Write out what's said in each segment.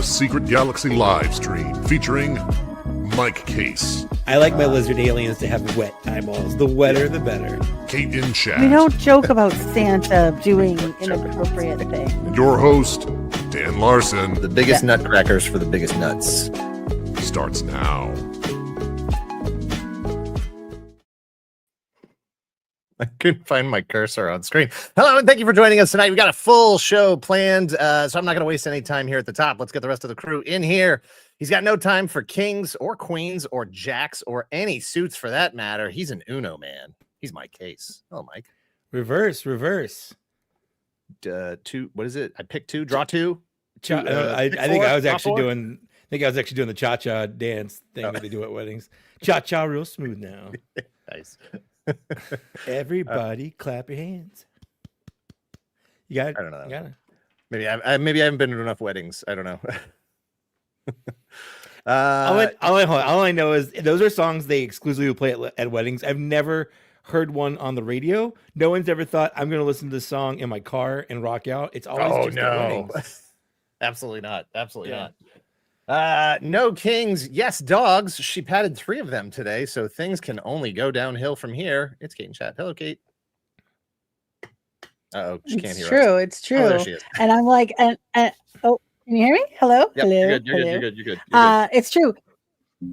Secret Galaxy Livestream featuring Mike Kaess. I like my lizard aliens to have wet eyeballs. The wetter, the better. Kate-in-chat. We don't joke about Santa doing inappropriate things. And your host, Dan Larson, The biggest nutcrackers for the biggest nuts. starts now. I couldn't find my cursor on screen. Hello, and thank you for joining us tonight. We got a full show planned, so I'm not going to waste any time here at the top. Let's get the rest of the crew in here. He's got no time for kings or queens or jacks or any suits for that matter. He's an Uno man. He's Mike Kaess. Hello, Mike. Reverse. Two. What is it? I picked two. Draw two. I think I was actually doing. I think I was actually doing the cha-cha dance thing that they do at weddings. Cha-cha, real smooth now. Nice. Everybody, clap your hands. You got it. I don't know. You got it. Maybe I haven't been to enough weddings. I don't know. All I know is those are songs they exclusively play at weddings. I've never heard one on the radio. No one's ever thought I'm going to listen to this song in my car and rock out. It's always just at weddings. Absolutely not. Absolutely not. No kings, yes dogs. She patted 3 of them today, so things can only go downhill from here. It's Kate-in-chat. Hello, Kate. Oh, she can't hear us. It's true. Oh, there she is. And I'm like, oh, can you hear me? Hello? Yep, Hello? you're good. You're Hello? good. You're good. You're good. It's true.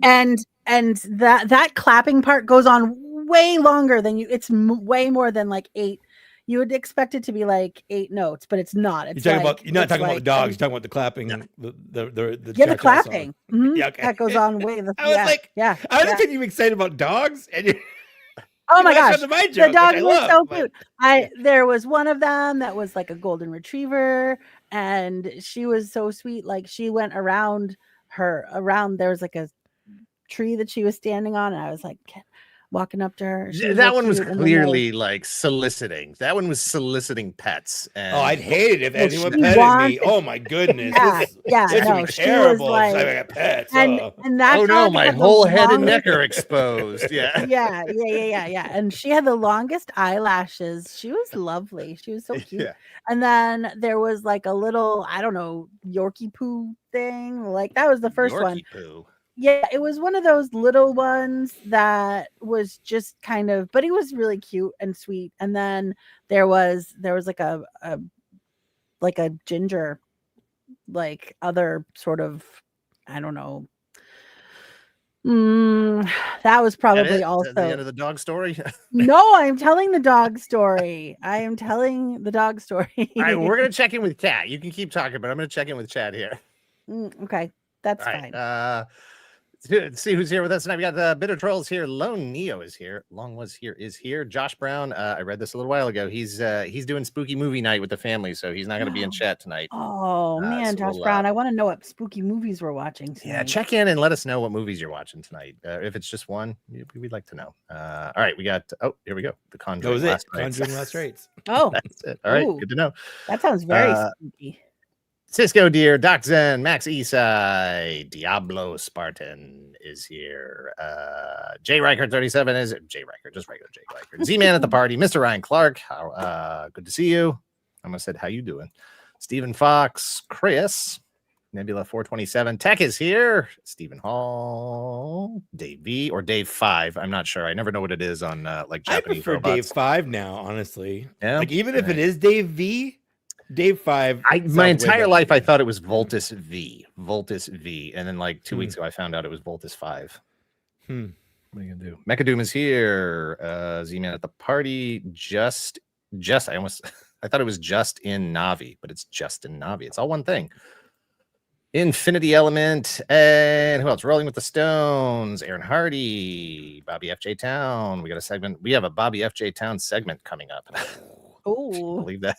And that clapping part goes on way longer than you. It's way more than like 8. You would expect it to be like 8 notes, but it's not. It's You're not talking about the dogs. You're talking about the clapping. Yeah. The clapping. Mm-hmm. Yeah, okay. That goes on way. I was thinking you were excited about dogs, and oh my gosh, the dogs were so cute. There was one of them that was like a golden retriever, and she was so sweet. Like she went around. There was like a tree that she was standing on, and I was like walking up to her. That one was clearly like soliciting. That one was soliciting pets. And I'd hate it if anyone petted me. Oh my goodness. This would be terrible. Like, I got pets. And that oh no, my whole head and neck are exposed. Yeah. Yeah. And she had the longest eyelashes. She was lovely. She was so cute. Yeah. And then there was like a little, I don't know, Yorkie poo thing. Like that was the first one. Poo. Yeah, it was one of those little ones that was just kind of, but it was really cute and sweet. And then there was like a ginger, like other sort of, I don't know. That was probably also the end of the dog story. No, I'm telling the dog story. All right, we're gonna check in with Kat. You can keep talking, but I'm gonna check in with Chad here. Okay, that's fine. Let's see who's here with us tonight. We got the Bitter Trolls here. Lone Neo is here. Is here. Josh Brown. I read this a little while ago. He's doing spooky movie night with the family, so he's not going to be in chat tonight. Oh man, Josh Brown. I want to know what spooky movies we're watching tonight. Yeah, check in and let us know what movies you're watching tonight. If it's just one, we'd like to know. All right, we got. Oh, here we go. The Conjuring. That was it. Conjuring Last Rites. Oh, that's it. All right, good to know. That sounds very spooky. Cisco Deer, Doc Zen, Max Esai, Diablo Spartan is here. J Riker 37 is J Riker, just regular J Riker. Z-Man at the party, Mr. Ryan Clark. Good to see you. I almost said, how you doing? Stephen Fox, Chris, Nebula 427. Tech is here. Stephen Hall, Dave V or Dave 5. I'm not sure. I never know what it is on like Japanese. I prefer robots. Dave 5 now, honestly. Yeah? Like even if it is Dave V. Dave 5. My entire life, I thought it was Voltus V, and then like 2 weeks ago, I found out it was Voltus 5. What are you gonna do? Mechadoom is here. Z-Man at the party. Just. I thought it was just in Navi, but it's just in Navi. It's all one thing. Infinity Element, and who else? Rolling with the Stones. Aaron Hardy, Bobby FJ Town. We got a segment. We have a Bobby FJ Town segment coming up. Oh, believe that.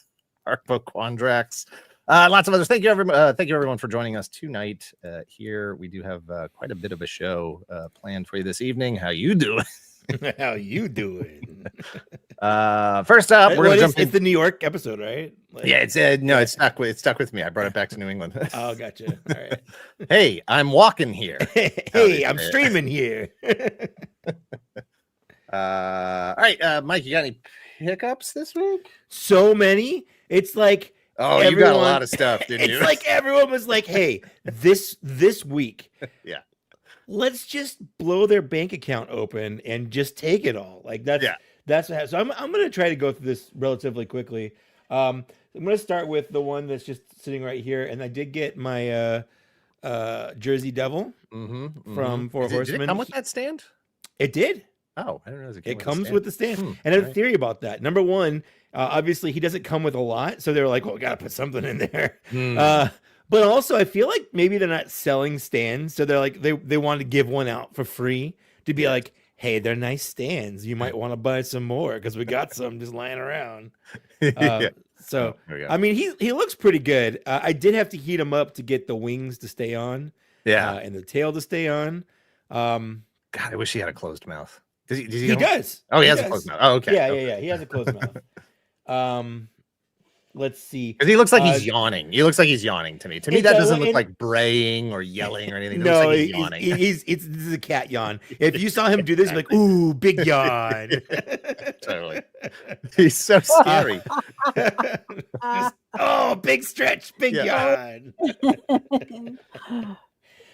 Arpo Quandrax, lots of others. Thank you everyone for joining us tonight. Here we do have quite a bit of a show planned for you this evening. How you doing? How you doing? First up, we're gonna jump in. It's the New York episode, right? Yeah, it's stuck with me. I brought it back to New England. Oh, gotcha. All right. Hey, I'm walking here. Hey, I'm streaming here. All right, Mike, you got any pickups this week? So many. It's like Oh, you got a lot of stuff, didn't you? It's like everyone was like, "Hey, this week, Yeah. let's just blow their bank account open and just take it all." Like that's what. So I'm gonna try to go through this relatively quickly. I'm gonna start with the one that's just sitting right here, and I did get my Jersey Devil from Four Horsemen. Did it come with that stand? It did. Oh, I didn't realize It comes with the stand. And I all have a theory about that. Number one, obviously he doesn't come with a lot, so they're like, "Well, we gotta put something in there." But also, I feel like maybe they're not selling stands, so they're like they want to give one out for free to be like, "Hey, they're nice stands. You might want to buy some more because we got some just lying around." So I mean, he looks pretty good. I did have to heat him up to get the wings to stay on, and the tail to stay on. God, I wish he had a closed mouth. Does he? He does. Oh, he has a closed mouth. Oh, okay. Yeah. He has a closed mouth. Let's see. Because he looks like he's yawning. He looks like he's yawning to me. To me, that doesn't look like braying or yelling or anything. It looks like he's yawning. This is a cat yawn. If you saw him do this, you're like, "Ooh, big yawn." Totally. He's so scary. Big stretch, big yawn.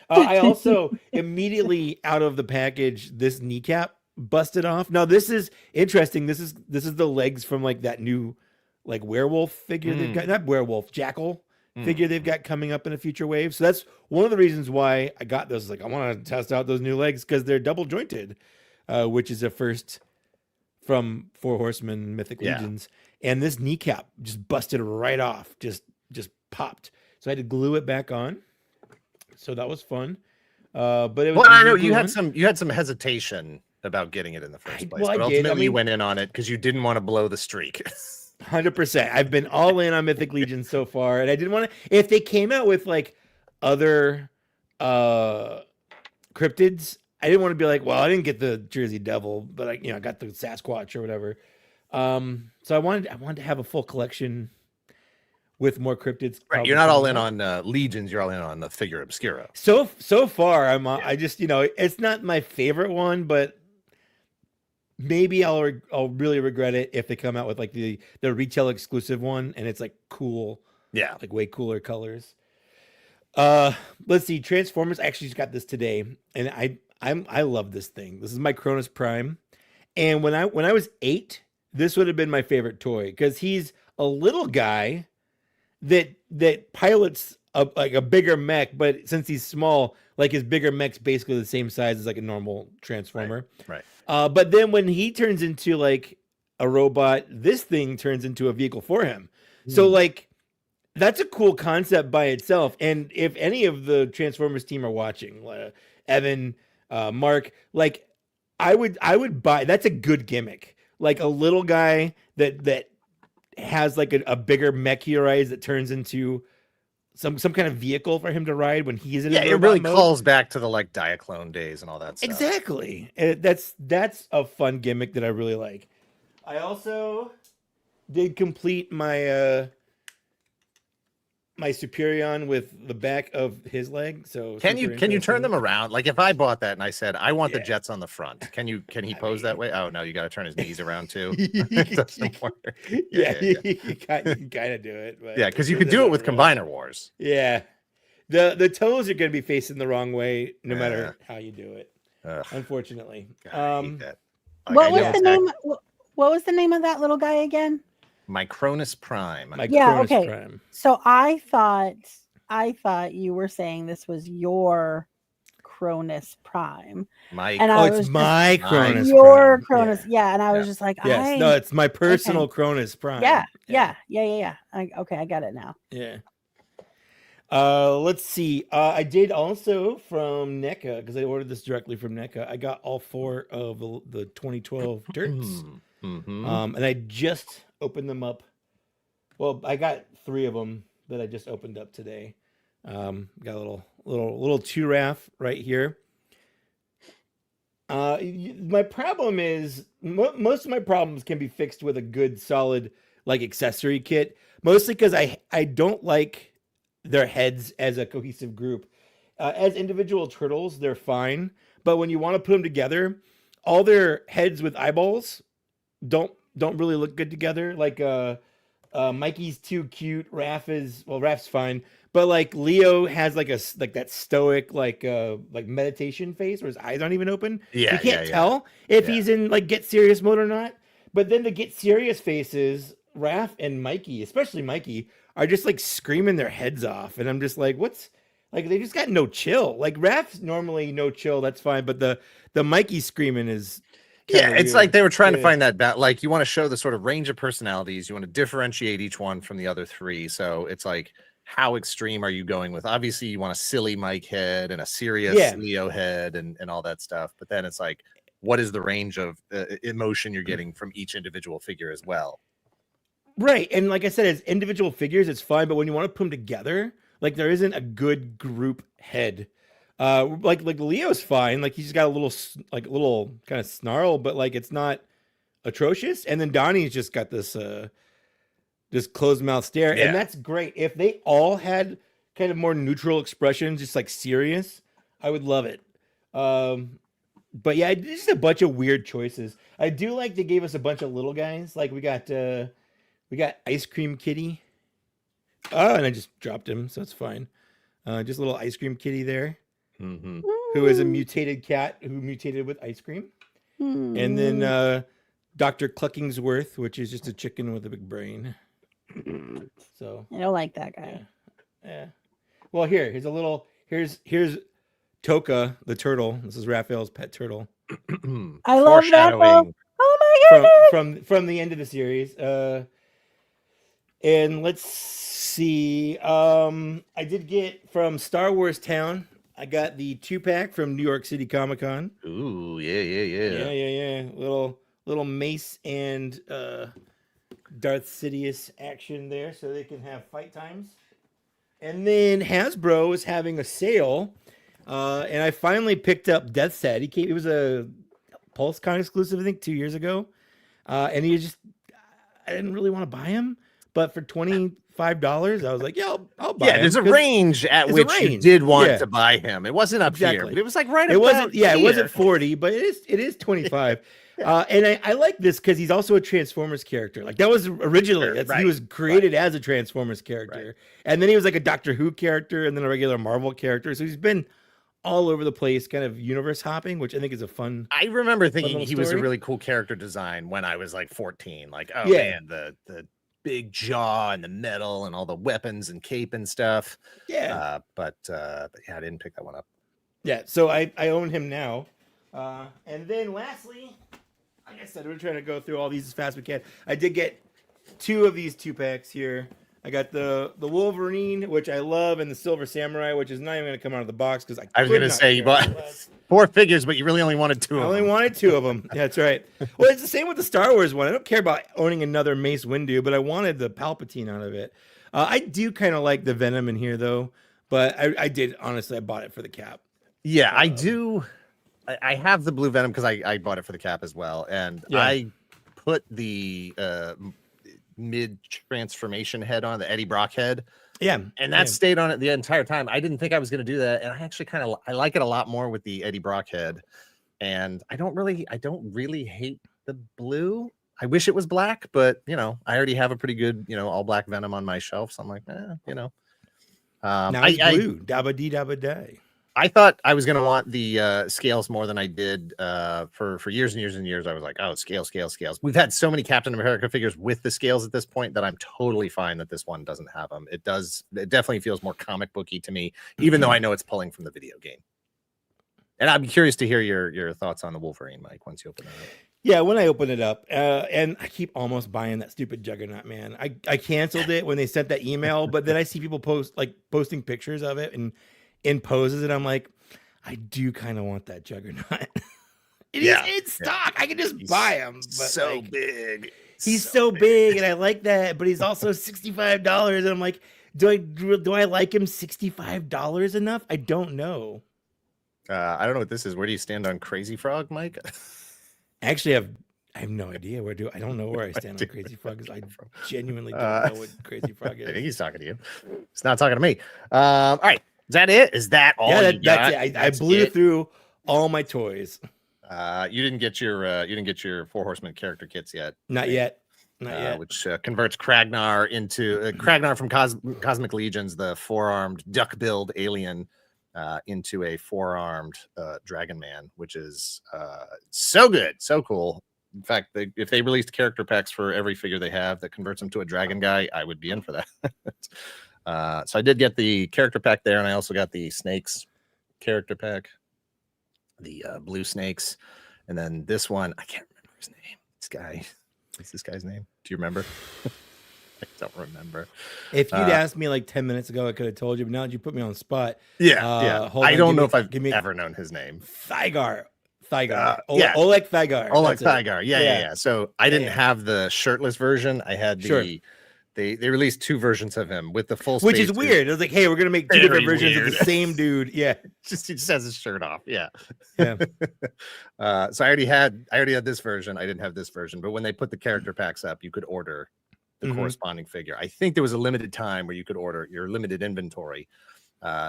I also immediately out of the package, this kneecap busted off. Now this is interesting. This is the legs from like that new like werewolf figure they've got, not werewolf, jackal figure they've got coming up in a future wave. So that's one of the reasons why I got those. Like I want to test out those new legs because they're double jointed, which is a first from Four Horsemen Mythic Legions. And this kneecap just busted right off, just popped. So I had to glue it back on. So that was fun. But it was I know you had some hesitation about getting it in the first place. But ultimately you went in on it because you didn't want to blow the streak. 100%. I've been all in on Mythic Legion so far, and I didn't want to. If they came out with like other cryptids, I didn't want to be like, well, I didn't get the Jersey Devil, but I got the Sasquatch or whatever. So I wanted to have a full collection with more cryptids. Right, you're not all in on Legions. You're all in on the Figure Obscura. So far, I just it's not my favorite one, but maybe I'll really regret it if they come out with like the retail exclusive one and it's like cool, like way cooler colors. Let's see, Transformers. I actually just got this today, and I love this thing. This is my Cronus Prime, and when I was 8, this would have been my favorite toy because he's a little guy that pilots like a bigger mech, but since he's small, like his bigger mech's basically the same size as like a normal Transformer. Right. But then when he turns into like a robot, this thing turns into a vehicle for him. So like that's a cool concept by itself. And if any of the Transformers team are watching, Evan, Mark, like I would buy. That's a good gimmick. Like a little guy that has like a bigger mech he rides that turns into some kind of vehicle for him to ride when he's in. It really calls back to the like Diaclone days and all that stuff. Exactly. That's a fun gimmick that I really like. I also did complete my my Superion with the back of his leg. So can you turn them around? Like if I bought that and I said I want the jets on the front, can he pose that way? Oh no, you got to turn his knees around too. It doesn't work. You can kind of do it. But because you could do it with Combiner Wars. Yeah, the toes are going to be facing the wrong way no matter how you do it. Unfortunately. God, what was the name? What was the name of that little guy again? My Cronus Prime. Cronus Prime. So I thought you were saying this was your Cronus Prime. It's my Cronus. Your Cronus, and I was just like, no, it's my personal Cronus Prime. Yeah. I got it now. Yeah. Let's see. I did also from NECA because I ordered this directly from NECA. I got all 4 of the 2012 Dirts. And I just opened them up. Well, I got 3 of them that I just opened up today. Got a little Turaf right here. My problem is most of my problems can be fixed with a good solid like accessory kit. Mostly because I don't like their heads as a cohesive group. As individual turtles, they're fine, but when you want to put them together, all their heads with eyeballs don't really look good together. Like Mikey's too cute. Raph's fine, but like Leo has like that stoic like meditation face where his eyes aren't even open. Yeah, you can't tell if he's in like get serious mode or not. But then the get serious faces, Raph and Mikey, especially Mikey, are just like screaming their heads off, and I'm just like, what's like they just got no chill. Like Raph's normally no chill, that's fine, but the Mikey screaming is it's weird. like they were trying to find that like you want to show the sort of range of personalities, you want to differentiate each one from the other three. So it's like, how extreme are you going with? Obviously, you want a silly Mike head and a serious Leo head and all that stuff, but then it's like, what is the range of emotion you're getting from each individual figure as well? Right. And like I said, as individual figures, it's fine. But when you want to put them together, like there isn't a good group head. Like Leo's fine. Like he's got a little kind of snarl, but like it's not atrocious. And then Donnie's just got this closed mouth stare. And that's great. If they all had kind of more neutral expressions, just like serious, I would love it. But yeah, just a bunch of weird choices. I do like they gave us a bunch of little guys. Like we got Ice Cream Kitty. Oh, and I just dropped him, so it's fine. Just a little Ice Cream Kitty there, who is a mutated cat who mutated with ice cream. And then Dr. Cluckingsworth, which is just a chicken with a big brain. So I don't like that guy. Yeah. Well, here's a little. Here's Toka the turtle. This is Raphael's pet turtle. I love that. Oh my god! From the end of the series. And let's see. I did get from Star Wars Town. I got the 2-pack from New York City Comic Con. Ooh, yeah. Little Mace and Darth Sidious action there, so they can have fight times. And then Hasbro is having a sale. And I finally picked up Death's Head. He was a PulseCon exclusive, I think, 2 years ago. And I didn't really want to buy him, but for $25, I was like, yeah, I'll buy him. There's a range at which you did want to buy him. It wasn't up here, but it was like it wasn't 40, but it is 25. And I like this because he's also a Transformers character. Like that was originally, he was created as a Transformers character. And then he was like a Doctor Who character and then a regular Marvel character. So he's been all over the place, kind of universe hopping, which I think is a fun. I remember thinking he was a really cool character design when I was like 14. Like, oh man, the big jaw and the metal and all the weapons and cape and stuff. Yeah. But I didn't pick that one up. Yeah, so I own him now. And then lastly, like I said, we're trying to go through all these as fast as we can. I did get 2 of these 2-packs here. I got the Wolverine, which I love, and the Silver Samurai, which is not even going to come out of the box because I was going to say you bought 4 figures, but you really only wanted 2 of them. I only wanted 2 of them. That's right. Well, it's the same with the Star Wars one. I don't care about owning another Mace Windu, but I wanted the Palpatine out of it. I do kind of like the Venom in here, though, but I did, honestly, I bought it for the cap. Yeah, I do. I have the blue Venom because I bought it for the cap as well, and I put the mid transformation head on, the Eddie Brock head, and that stayed on it the entire time. I didn't think I was going to do that, and I actually I like it a lot more with the Eddie Brock head, and I don't really hate the blue. I wish it was black, but I already have a pretty good all black Venom on my shelf, so I'm like now it's blue. Dabba dee dabba day. I thought I was going to want the scales more than I did for years and years and years. I was like, oh, scales. We've had so many Captain America figures with the scales at this point that I'm totally fine that this one doesn't have them. It definitely feels more comic booky to me, even though I know it's pulling from the video game. And I'm curious to hear your thoughts on the Wolverine, Mike, once you open it up. Yeah, when I open it up, and I keep almost buying that stupid Juggernaut, man. I canceled it when they sent that email, but then I see people posting pictures of it and in poses, and I'm like, I do kind of want that Juggernaut. It is in stock. I can just buy him. But so big. He's so big, and I like that. But he's also $65, and I'm like, do I like him $65 enough? I don't know. I don't know what this is. Where do you stand on Crazy Frog, Mike? Actually, I have no idea I don't know where I stand on Crazy Frog because I genuinely don't know what Crazy Frog is. I think he's talking to you. He's not talking to me. All right. Is that it? Is that all? Yeah, that's it. I blew through all my toys. You didn't get your 4 Horsemen character kits yet. Not yet. which converts Kragnar into Kragnar from Cosmic Legions, the four-armed duck-billed alien, into a four-armed Dragon Man, which is so good, so cool. In fact, if they released character packs for every figure they have that converts them to a dragon guy, I would be in for that. So I did get the character pack there, and I also got the Snakes character pack, the blue Snakes, and then this one, I can't remember his name. This guy, what's this guy's name? Do you remember? I don't remember. If you'd asked me like 10 minutes ago, I could have told you, but now that you put me on the spot. I don't know if I've ever known his name. Thygar. Oleg Thygar. Oleg Thygar. Yeah. So I didn't have the shirtless version. I had the they released two versions of him with the full space, which is weird. It was like, hey, we're gonna make two different versions of the same dude. Yeah. He just has his shirt off. Yeah. So I already had this version. I didn't have this version, but when they put the character packs up, you could order the corresponding figure. I think there was a limited time where you could order your limited inventory.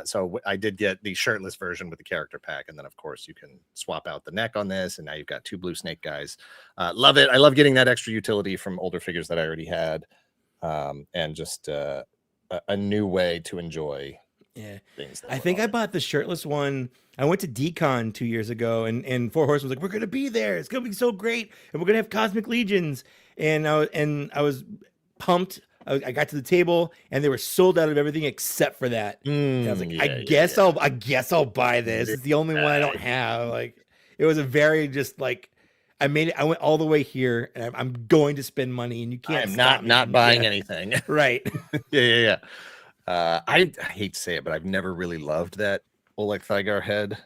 So I did get the shirtless version with the character pack, and then of course you can swap out the neck on this, and now you've got two blue snake guys. Love it. I love getting that extra utility from older figures that I already had, and just a new way to enjoy things. I think I bought the shirtless one. I went to Decon 2 years ago, and Four Horse was like, we're gonna be there, it's gonna be so great, and we're gonna have Cosmic Legions, and I was pumped. I got to the table and they were sold out of everything except for that. I was like, I guess I'll buy this. It's the only one I don't have. Like, it was a very just like, I went all the way here, and I'm going to spend money, and you can't. I'm not buying anything. Right. Yeah. I hate to say it, but I've never really loved that Oleg Thygar head.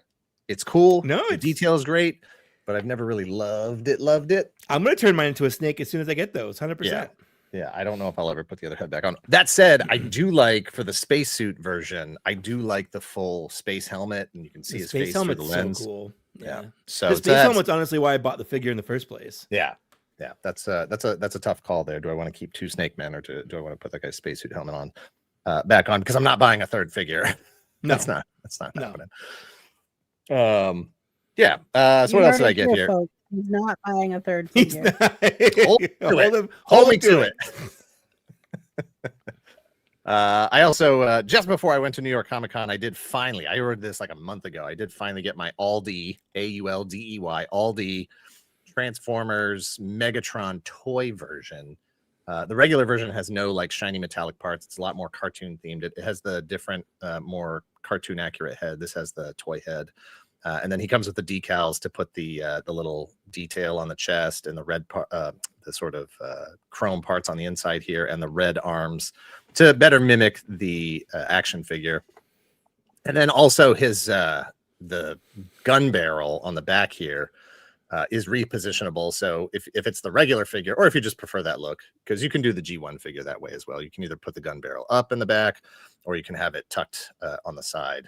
It's cool. The detail is great, but I've never really loved it. I'm gonna turn mine into a snake as soon as I get those. 100%. Yeah, I don't know if I'll ever put the other head back on. That said, I do like, for the spacesuit version, I do like the full space helmet, and you can see his face through the lens. So cool. Yeah. So the space helmet's honestly why I bought the figure in the first place. Yeah. That's a tough call there. Do I want to keep two Snake Men, or do I want to put that guy's spacesuit helmet on back on? Because I'm not buying a third figure. No. That's not happening. So what else did I get here? Folks. He's not buying a third figure. Hold me to it. I also, just before I went to New York Comic Con, I ordered this like a month ago. I did finally get my Aldi, Aldey, Aldi Transformers Megatron toy version. The regular version has no like shiny metallic parts. It's a lot more cartoon themed. It has the different, more cartoon accurate head. This has the toy head. And then he comes with the decals to put the little detail on the chest, and the red part, the sort of chrome parts on the inside here, and the red arms to better mimic the action figure. And then also his the gun barrel on the back here is repositionable. So if it's the regular figure, or if you just prefer that look, because you can do the G1 figure that way as well. You can either put the gun barrel up in the back, or you can have it tucked on the side.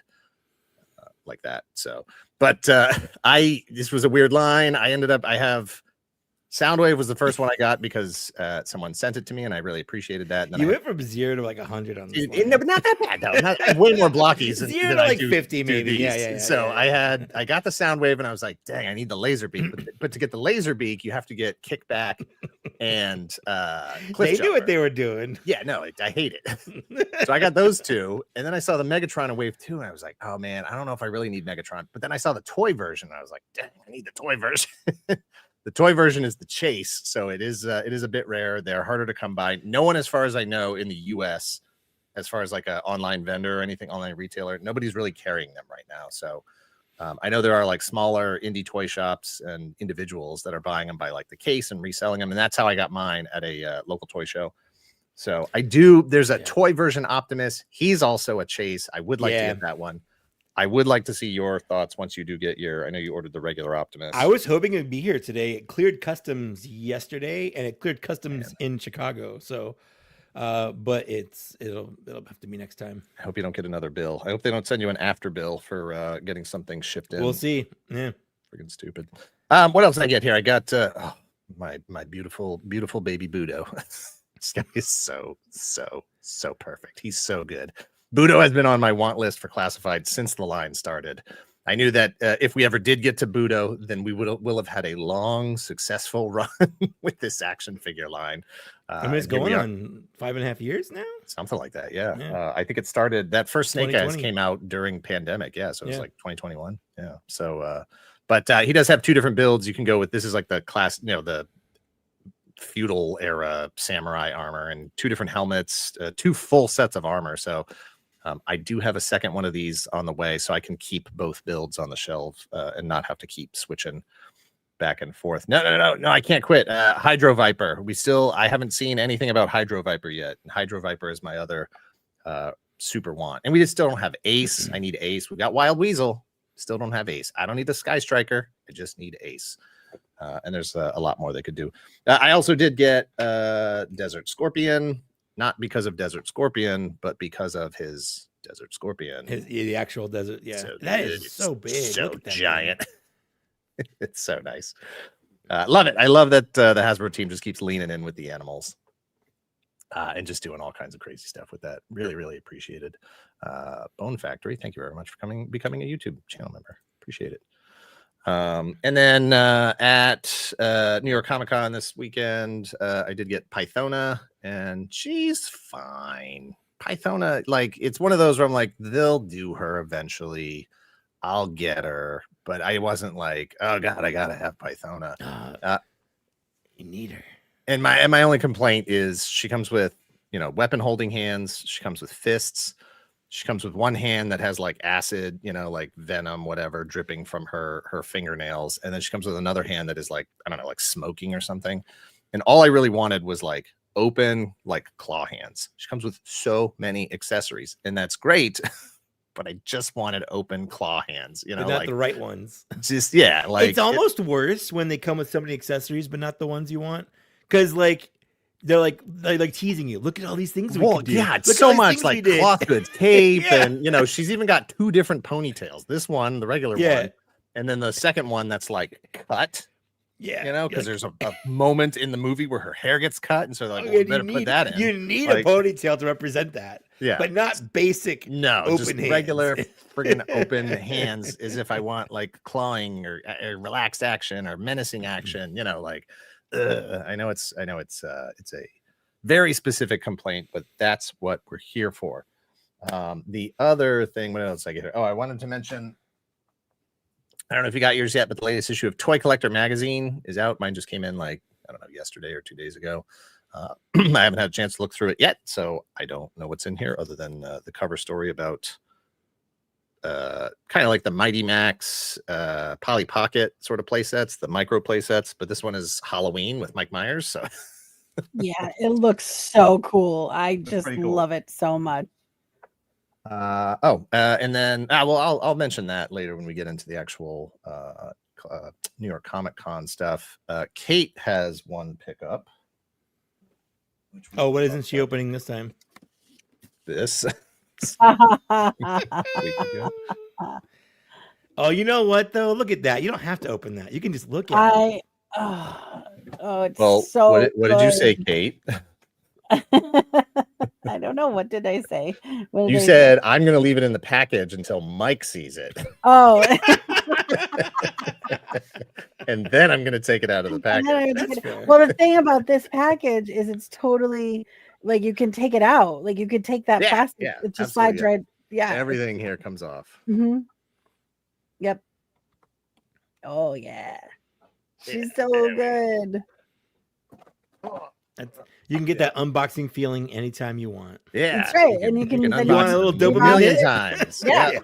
Like that. So, but this was a weird line. I have Soundwave was the first one I got because someone sent it to me, and I really appreciated that. And then you went from 0 to like 100 on this. Not that bad though. Way more blockies. 0 to like 50 maybe. Yeah. So I got the Soundwave, and I was like, dang, I need the Laserbeak. but to get the Laserbeak, you have to get Kickback and Cliff They Jumper. knew what they were doing. Yeah, no, I hate it. So I got those two, and then I saw the Megatron in Wave 2, and I was like, oh man, I don't know if I really need Megatron. But then I saw the toy version, and I was like, dang, I need the toy version. The toy version is the Chase, so it is a bit rare. They're harder to come by. No one, as far as I know, in the U.S., as far as like an online vendor or anything, online retailer, nobody's really carrying them right now. So I know there are like smaller indie toy shops and individuals that are buying them by like the case and reselling them, and that's how I got mine at a local toy show. So there's a toy version Optimus. He's also a Chase. I would like to get that one. I would like to see your thoughts once you do get I know you ordered the regular Optimus. I was hoping it'd be here today. It cleared customs yesterday, and it cleared customs in Chicago. So, but it'll have to be next time. I hope you don't get another bill. I hope they don't send you an after bill for getting something shipped in. We'll see. Yeah, freaking stupid. What else did I get here? I got my beautiful baby Budo. This guy is so perfect. He's so good. Budo has been on my want list for classified since the line started. I knew that if we ever did get to Budo, then we will have had a long, successful run with this action figure line. I mean, it's going on 5.5 years now. Something like that, yeah. I think it started, that first Snake Eyes came out during pandemic, so it was like 2021, so but he does have 2 different builds. You can go with, this is like the class, the feudal era samurai armor, and 2 different helmets, 2 full sets of armor. So I do have a second one of these on the way, so I can keep both builds on the shelf and not have to keep switching back and forth. No, I can't quit. Hydro Viper. I haven't seen anything about Hydro Viper yet. And Hydro Viper is my other super want. And we just still don't have Ace. I need Ace. We got Wild Weasel. Still don't have Ace. I don't need the Sky Striker. I just need Ace. And there's a lot more they could do. I also did get Desert Scorpion, not because of Desert Scorpion, but because of his Desert Scorpion. The actual desert. Yeah, so that is so big. So Look at that giant. It's so nice. Love it. I love that the Hasbro team just keeps leaning in with the animals and just doing all kinds of crazy stuff with that. Really, really appreciated. Bone Factory, thank you very much for becoming a YouTube channel member. Appreciate it. And then at New York Comic Con this weekend, I did get Pythona, and she's fine. Pythona, like, it's one of those where I'm like, they'll do her eventually. I'll get her. But I wasn't like, oh God, I gotta have Pythona. You need her. And my only complaint is she comes with, weapon holding hands. She comes with fists. She comes with one hand that has like acid, like venom, whatever, dripping from her fingernails. And then she comes with another hand that is like, I don't know, like smoking or something. And all I really wanted was like open, like claw hands. She comes with so many accessories, and that's great. But I just wanted open claw hands, but not the right ones. Just like it's almost worse when they come with so many accessories, but not the ones you want, because like they're like teasing you. Look at all these things. We can do. Yeah, it's so much like cloth goods, tape, and she's even got 2 different ponytails. This one, the regular one, and then the second one that's like cut. Yeah, because there's a moment in the movie where her hair gets cut, and so they're like, well, better put that in. You need a ponytail to represent that. Yeah, but not basic. No, open just hands. Regular friggin' open hands, as if I want like clawing or relaxed action or menacing action. I know it's a very specific complaint, but that's what we're here for. The other thing, what else I get here? Oh, I wanted to mention, I don't know if you got yours yet, but the latest issue of Toy Collector magazine is out. Mine just came in like, I don't know, yesterday or 2 days ago. I haven't had a chance to look through it yet, so I don't know what's in here other than the cover story about kind of like the Mighty Max Polly Pocket sort of play sets, the micro play sets, but this one is Halloween with Mike Myers. So yeah, it looks so cool. I just love it so much. And then I'll mention that later when we get into the actual New York Comic Con stuff. Kate has one pickup. What isn't she opening this time? This. Oh, you know what though? Look at that. You don't have to open that. You can just look at it. It's well, so what did you say, Kate? I don't know. What did I say? You said I'm going to leave it in the package until Mike sees it. Oh. And then I'm going to take it out of the package. Well, the thing about this package is it's totally like you can take it out. Like you could take that plastic. Yeah, it just slides right. Yeah. Everything here comes off. Mm-hmm. Yep. Oh, yeah. She's so good. You can get that unboxing feeling anytime you want. Yeah, that's right. And you can you want a little dopamine a million times. Yeah,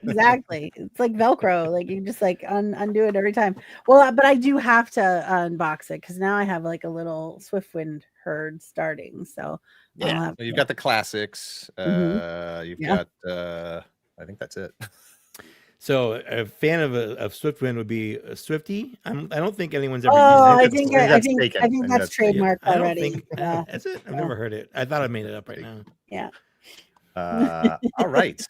exactly. It's like Velcro. Like you can just like undo it every time. Well, but I do have to unbox it because now I have like a little Swiftwind herd starting. So yeah, you've got the classics. You've got. I think that's it. So a fan of Swiftwind would be a Swifty. I don't think anyone's ever used it. I think that's trademarked already. That's it. I've never heard it. I thought I made it up right now. Yeah. All right.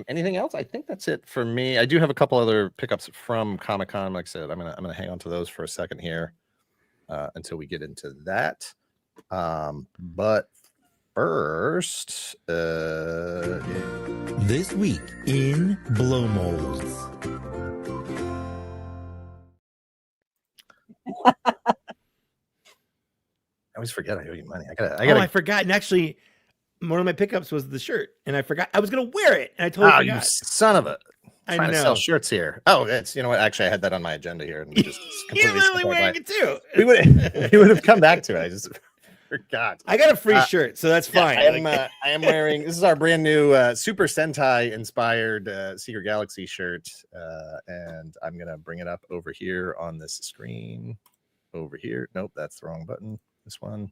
Anything else? I think that's it for me. I do have a couple other pickups from Comic-Con. Like I said, I'm gonna hang on to those for a second here until we get into that. But first, This week in blow molds. I always forget I owe you money. I forgot. And actually, one of my pickups was the shirt, and I forgot I was gonna wear it, and I totally forgot. You son of a! I Trying to know. sell shirts here. Oh, it's you know what? Actually, I had that on my agenda here, and we just You're completely literally skipped right wearing by it too. we would have come back to it. I just forgot. I got a free shirt, so that's fine. I am wearing. This is our brand new Super Sentai inspired Secret Galaxy shirt, and I'm gonna bring it up over here on this screen. Over here. Nope, that's the wrong button. This one.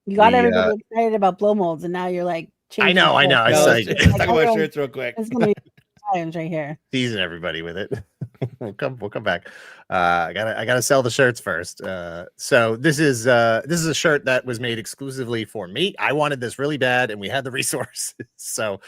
You got everybody excited about blow molds, and now you're like, I know. Let's like, talk about shirts real quick. It's gonna be times right here. Teasing everybody with it. We'll come back. I gotta sell the shirts first. So this is a shirt that was made exclusively for me. I wanted this really bad, and we had the resources. So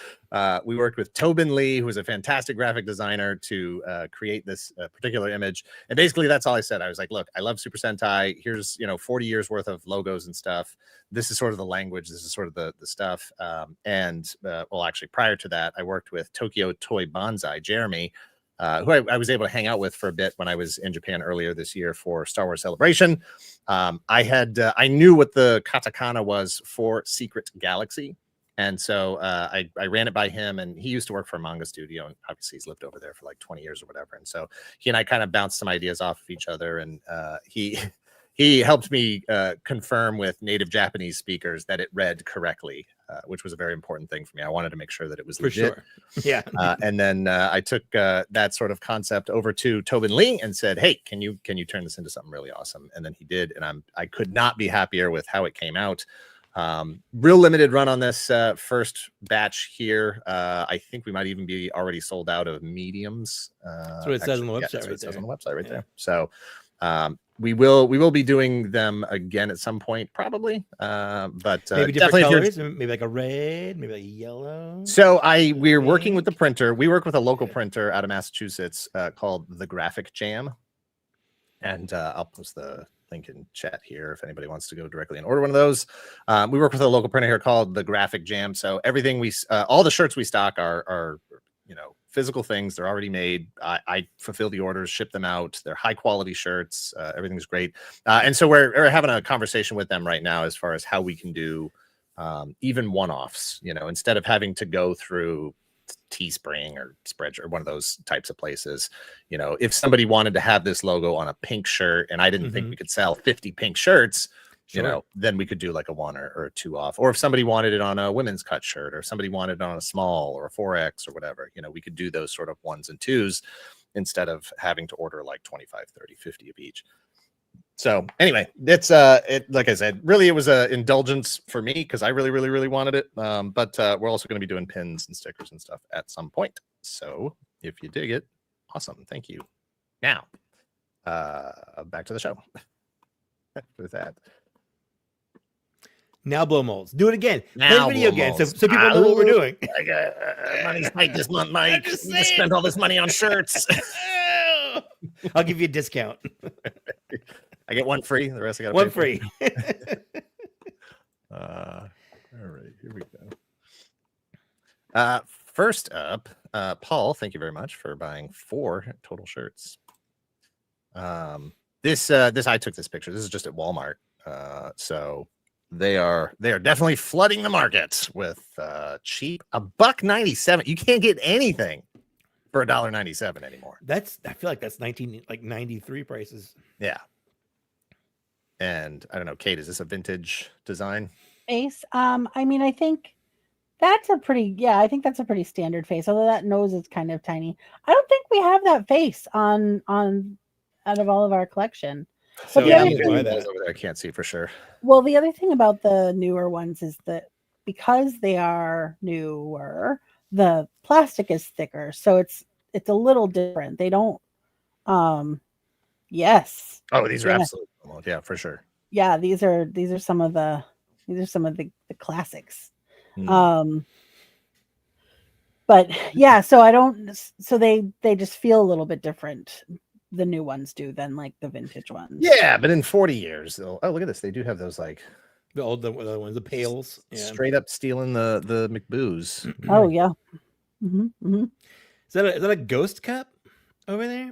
we worked with Tobin Lee, who was a fantastic graphic designer, to create this particular image. And basically, that's all I said. I was like, look, I love Super Sentai. Here's 40 years worth of logos and stuff. This is sort of the language. This is sort of the stuff. Well, actually, prior to that, I worked with Tokyo Toy Bonsai, Jeremy, who I was able to hang out with for a bit when I was in Japan earlier this year for Star Wars Celebration. I knew what the katakana was for Secret Galaxy. And so I ran it by him, and he used to work for a manga studio, and obviously he's lived over there for like 20 years or whatever. And so he and I kind of bounced some ideas off of each other, and he helped me confirm with native Japanese speakers that it read correctly, which was a very important thing for me. I wanted to make sure that it was legit. For sure. Yeah. And then I took that sort of concept over to Tobin Lee and said, hey, can you turn this into something really awesome? And then he did. And I could not be happier with how it came out. Real limited run on this first batch here. I think we might even be already sold out of mediums. That's what it says on the website. That's what it says on the website right there. So we will be doing them again at some point, probably. But maybe different colors, maybe like a red, maybe like a yellow. So we're working with the printer. We work with a local printer out of Massachusetts called The Graphic Jam, and I'll post the link in chat here if anybody wants to go directly and order one of those. We work with a local printer here called The Graphic Jam. So everything all the shirts we stock are physical things. They're already made. I fulfill the orders, ship them out. They're high quality shirts. Everything's great. And so we're having a conversation with them right now as far as how we can do even one-offs, instead of having to go through Teespring or Spreadshirt or one of those types of places. If somebody wanted to have this logo on a pink shirt and I didn't think we could sell 50 pink shirts, then we could do like a 1 or a 2 off. Or if somebody wanted it on a women's cut shirt, or somebody wanted it on a small or a 4X or whatever, we could do those sort of 1s and 2s instead of having to order like 25, 30, 50 of each. So anyway, it's like I said, really it was an indulgence for me because I really, really, really wanted it. But we're also going to be doing pins and stickers and stuff at some point. So if you dig it, awesome. Thank you. Now, back to the show. With that. Now blow molds. Do it again. Now play the video again so people know what we're doing. I got money's tight this month, Mike. We spent all this money on shirts. I'll give you a discount. I get one free. The rest I got one free. All right, here we go. First up, Paul, thank you very much for buying 4 total shirts. This I took this picture. This is just at Walmart. So they are definitely flooding the market with cheap $1.97. You can't get anything for $1.97 anymore. I feel like that's 93 prices. Yeah. And I don't know, Kate, is this a vintage design? Face. I think that's a pretty standard face, although that nose is kind of tiny. I don't think we have that face on out of all of our collection. So the other thing, thing, over there, I can't see for sure. Well, the other thing about the newer ones is that because they are newer, the plastic is thicker, so it's a little different. They don't. Yes. Oh, these are absolutely, yeah, for sure. Yeah, these are some of the classics. But yeah, so they just feel a little bit different. the new ones do than like the vintage ones. Yeah, but in 40 years, they'll. Oh, look at this. They do have those like The other ones, the pails. Yeah. straight up stealing the McBoos. Oh yeah. Mm-hmm. Is that a ghost cup over there?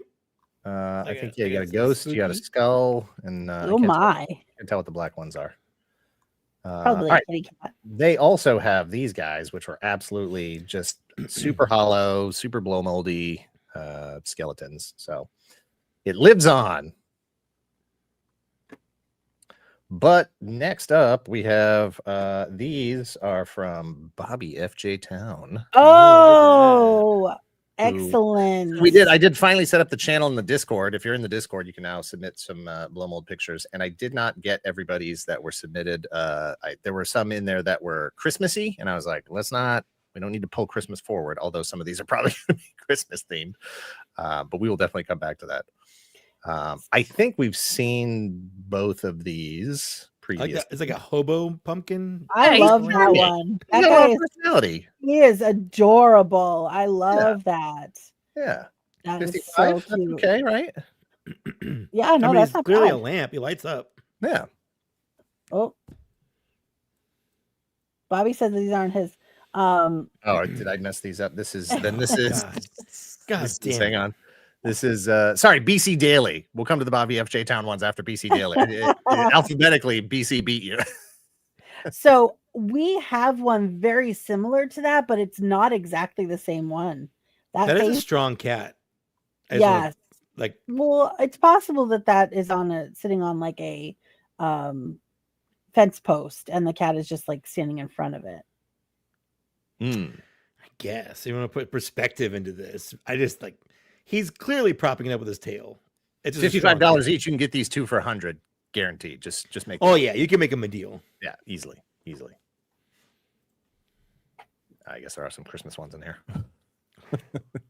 I think I you got a guess ghost, you got a spooky. skull, and I Oh my. can't tell what the black ones are. Probably all like right. kitty cat. They also have these guys, which were absolutely just super hollow, super blow moldy skeletons. So it lives on. But next up, we have these are from Bobby FJ Town. Oh, excellent. I did finally set up the channel in the Discord. If you're in the Discord, you can now submit some blow mold pictures. And I did not get everybody's that were submitted. There were some in there that were Christmassy, and I was like, we don't need to pull Christmas forward, although some of these are probably going to be Christmas themed. But we will definitely come back to that. I think we've seen both of these previously. It's like a hobo pumpkin. I love that one. That He's got a guy lot of is, personality. he is adorable. I love that. Yeah. That is 55? so That's cute. okay, right? Yeah, no, that's he's not clearly bad. a lamp. He lights up. Yeah. Oh, Bobby said these aren't his. Oh, did I mess these up? This is God damn. hang on. This is sorry, BC Daily. We'll come to the Bobby FJ Town ones after BC Daily. Alphabetically, BC beat you. So we have one very similar to that, but it's not exactly the same one. That is a face- strong cat. Yes. Like Well, it's possible that is sitting on like a fence post, and the cat is just like standing in front of it. I guess you want to put perspective into this. I just like he's clearly propping it up with his tail. It's just a strong $55 cat. each. You can get these two for $100, guaranteed. Just make. Oh yeah, you can make him a deal. Yeah, easily. I guess there are some Christmas ones in here.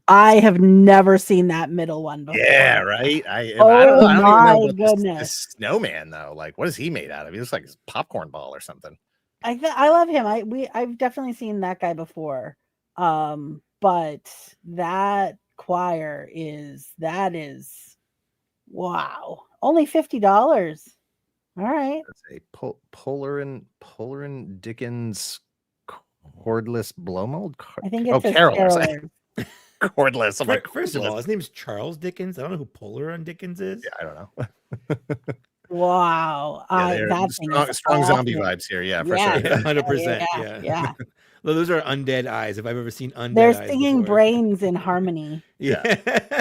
I have never seen that middle one before. Yeah, right. I don't Oh know. I don't even my know about goodness. this snowman though. Like, what is he made out of? He looks like a popcorn ball or something. I love him. I've definitely seen that guy before. But that choir is wow. Only $50. All right. That's a Polarin Dickens cordless blow mold. I think it's carolers. Cordless. I'm like, First of all, cordless. his name's Charles Dickens. I don't know who Polar Dickens is. Yeah, I don't know. Wow. That thing is strong zombie awesome. vibes here. Yeah, for Yeah. sure. 100%. Yeah. Well, those are undead eyes. If I've ever seen undead They're eyes singing before. brains in harmony. Yeah.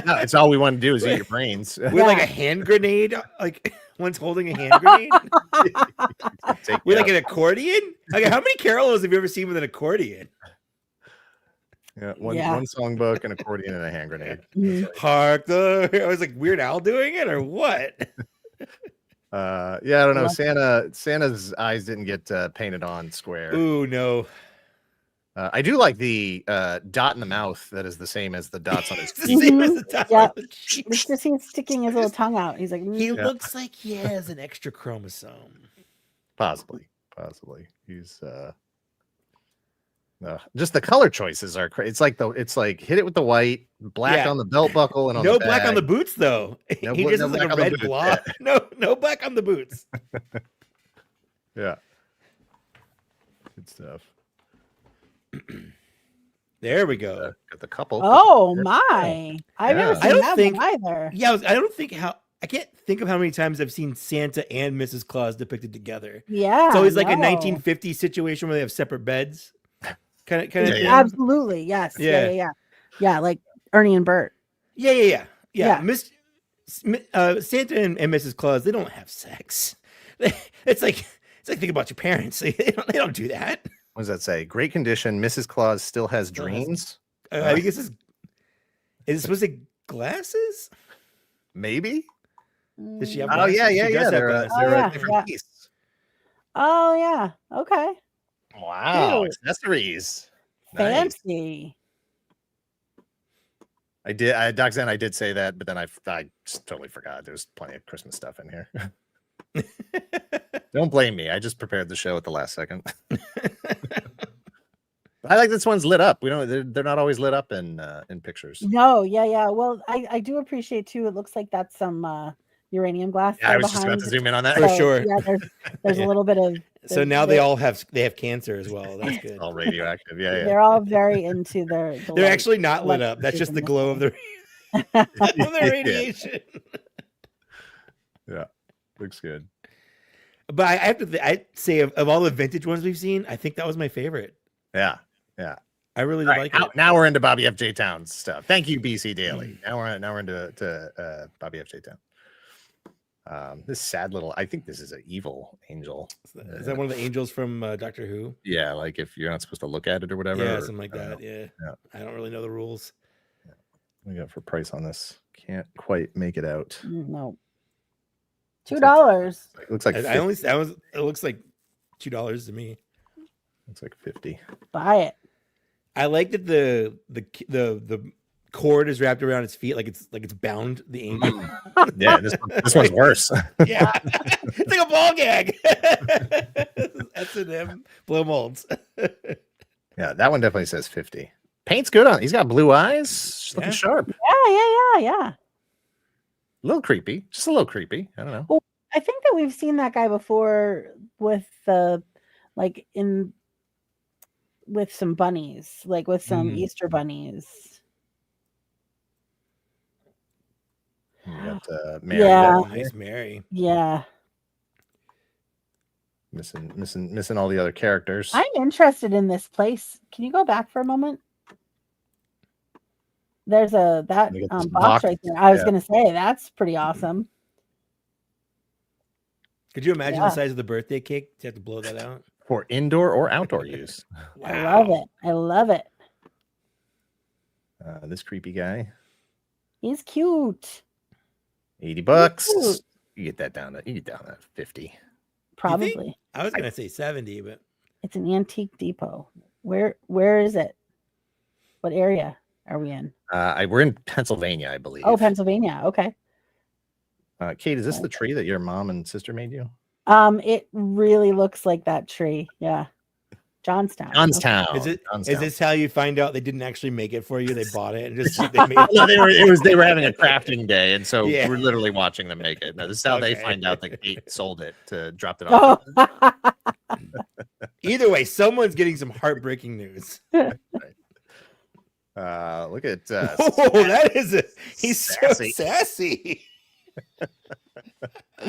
No, it's all we want to do is eat your brains. With like a hand grenade, like one's holding a hand grenade. With like an accordion. Like, how many carolers have you ever seen with an accordion? One songbook, an accordion, and a hand grenade. Hark the. I was like Weird Al doing it or what? I don't know. Santa's eyes didn't get painted on square. Ooh, no. I do like the dot in the mouth that is the same as the dots on his It's the teeth. same as the top Yeah. of the cheek. It's just he's sticking his little tongue out. He's like, He looks like he has an extra chromosome. Possibly. He's just the color choices are crazy. It's like hit it with the white, black Yeah. on the belt buckle, and on No the black on the bag. boots though. No He bla- just no looks like black a on the red boots, blob. No black on the boots. Yeah. Good stuff. There we go. Got the couple. oh my. I've never Yeah. I seen don't that think- one either. Yeah, I can't think of how many times I've seen Santa and Mrs. Claus depicted together. Yeah. It's always like a no. 1950s situation where they have separate beds. Kind of Yeah, thing. yeah. Absolutely. Yes. Yeah. Like Ernie and Bert. Yeah. Yeah. Santa and Mrs. Claus, they don't have sex. It's like think about your parents. They don't do that. What does that say? Great condition. Mrs. Claus still has Still has- dreams. I think is it supposed to be glasses? Maybe. Does she have Oh glasses? yeah. She does have They're, glasses. Oh, they're yeah, a different yeah. piece. Oh yeah. Okay. Wow. Cute. Accessories. Nice. Fancy. I did. Doc Zen, I did say that, but then I just totally forgot. There's plenty of Christmas stuff in here. Don't blame me. I just prepared the show at the last second. I like this one's lit up. We don't. They're not always lit up in pictures. No, yeah. Well, I do appreciate too. It looks like that's some uranium glass. Yeah, I was just about to zoom in on that. For sure. Yeah, there's a little bit of. So now they have cancer as well. That's good. All radioactive. Yeah. They're all very into They're light. actually not lit up. That's just the glow of the radiation. Yeah, looks good. But I have to I'd say of all the vintage ones we've seen, I think that was my favorite. Yeah. I really All like right, it. now we're into Bobby FJ Town stuff. Thank you, BC Daily. Now we're into Bobby FJ Town. This sad little. I think this is an evil angel. Is that one of the angels from Doctor Who? Yeah, like if you're not supposed to look at it or whatever. Yeah, or, something like that. Yeah. I don't really know the rules. What we got for price on this? Can't quite make it out. No. $2. It looks like it looks like $2 to me. Looks like 50. Buy it. I like that the cord is wrapped around its feet like it's bound the angel. Yeah, this one's worse. Yeah, it's like a ball gag. S&M blow molds. Yeah, that one definitely says 50. Paint's good on. He's got blue eyes. She's looking sharp. Yeah. A little creepy. Just a little creepy. I don't know. Well, I think that we've seen that guy before with the with some bunnies, like with some Easter bunnies. We got Mary. Yeah. Nice Mary. Yeah. Missing all the other characters. I'm interested in this place. Can you go back for a moment? There's that box right there. I was gonna say that's pretty awesome. Could you imagine the size of the birthday cake? To have to blow that out for indoor or outdoor use. Wow. I love it. This creepy guy. He's cute. $80. You get that down to 50. Probably. I was gonna say 70, but it's an antique depot. Where is it? What area are we in? We're in Pennsylvania, I believe. Oh, Pennsylvania. Okay. Kate, is this the tree that your mom and sister made you? It really looks like that tree. Yeah. Johnstown. Okay. Is this how you find out they didn't actually make it for you? They bought it and just they made it. No, they were having a crafting day, and so we're literally watching them make it. Now, this is how they find out that Kate sold it dropped it off. Either way, someone's getting some heartbreaking news. Right. Look at that is he's sassy. So sassy.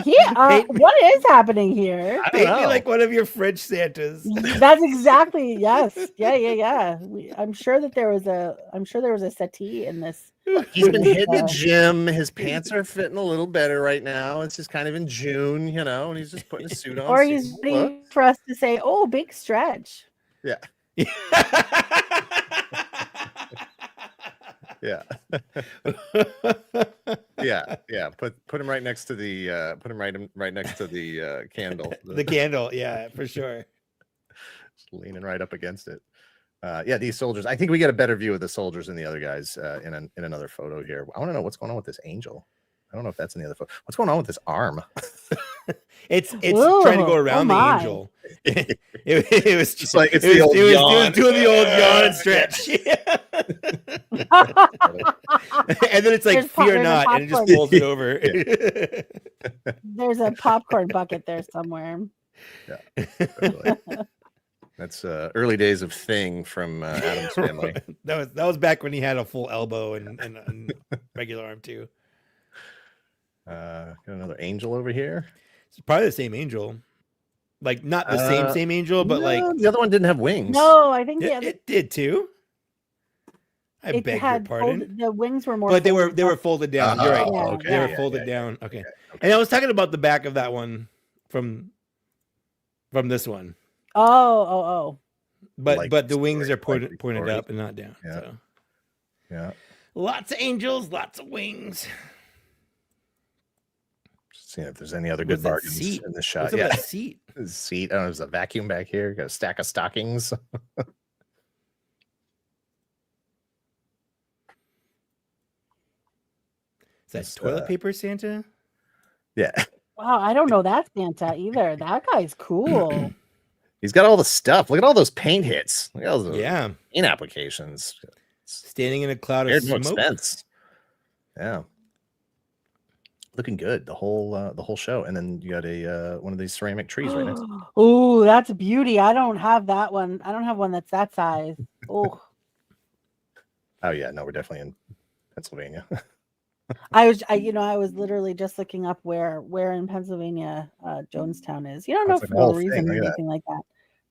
Yeah, what is happening here? Maybe like one of your French Santas. That's exactly yes. Yeah. I'm sure there was a settee in this. He's been hitting the gym. His pants are fitting a little better right now. It's just kind of in June, and he's just putting a suit on. Or he's ready for us to say, "Oh, big stretch." Yeah. Yeah. yeah. Put him right next to the right next to the candle. The candle, yeah, for sure. Just leaning right up against it. These soldiers. I think we get a better view of the soldiers than the other guys in another photo here. I want to know what's going on with this angel. I don't know if that's in the other photo. What's going on with this arm? It's trying to go around the angel. It was just like it's the old yawn. It was doing the old yawn and stretch. And then it's like fear not, and it just pulls it over. There's a popcorn bucket there somewhere. Yeah, totally. That's early days of Thing from Addams Family. That was back when he had a full elbow and regular arm too. Got another angel over here. It's probably the same angel, like not the same angel, but like the other one didn't have wings. No, I think it did too. I beg your pardon. The wings were more, but they were folded down. You're right. Okay. They were folded down. Okay. And I was talking about the back of that one from this one. Oh. But the wings are pointed up and not down. Yeah. So. Yeah. Lots of angels, lots of wings. Just seeing if there's any other good bargains in this shot. What's that seat? Seat. I don't know. There's a vacuum back here. Got a stack of stockings. Is that toilet paper Santa? Yeah. Wow, I don't know that Santa either. That guy's cool. He's got all the stuff. Look at all those paint hits. Look at all those paint applications. Standing in a cloud of No smoke. expense. Yeah. Looking good the whole show. And then you got a one of these ceramic trees right next to it. Oh, that's a beauty. I don't have that one. I don't have one that's that size. Oh. Oh yeah, no, we're definitely in Pennsylvania. I was literally just looking up where in Pennsylvania Jonestown is. You don't know It's like for a no whole reason thing. or Look at anything like that.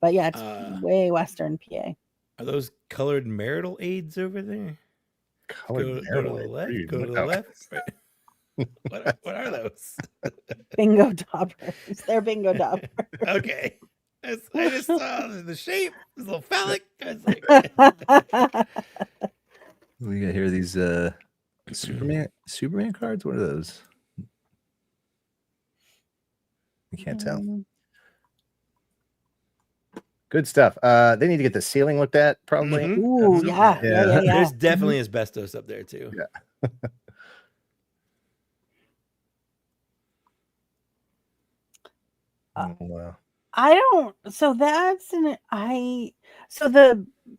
But yeah, it's way western PA. Are those colored marital aids over there? Go to the left. Go to the left. Right. What are those? Bingo toppers. They're bingo toppers. Okay. I just saw the shape. It's a little phallic. I was like, We got here these Superman cards. What are those? I can't tell. Good stuff. They need to get the ceiling looked at, probably. Mhm. Ooh, yeah. There's definitely asbestos up there too. Yeah. Wow. So the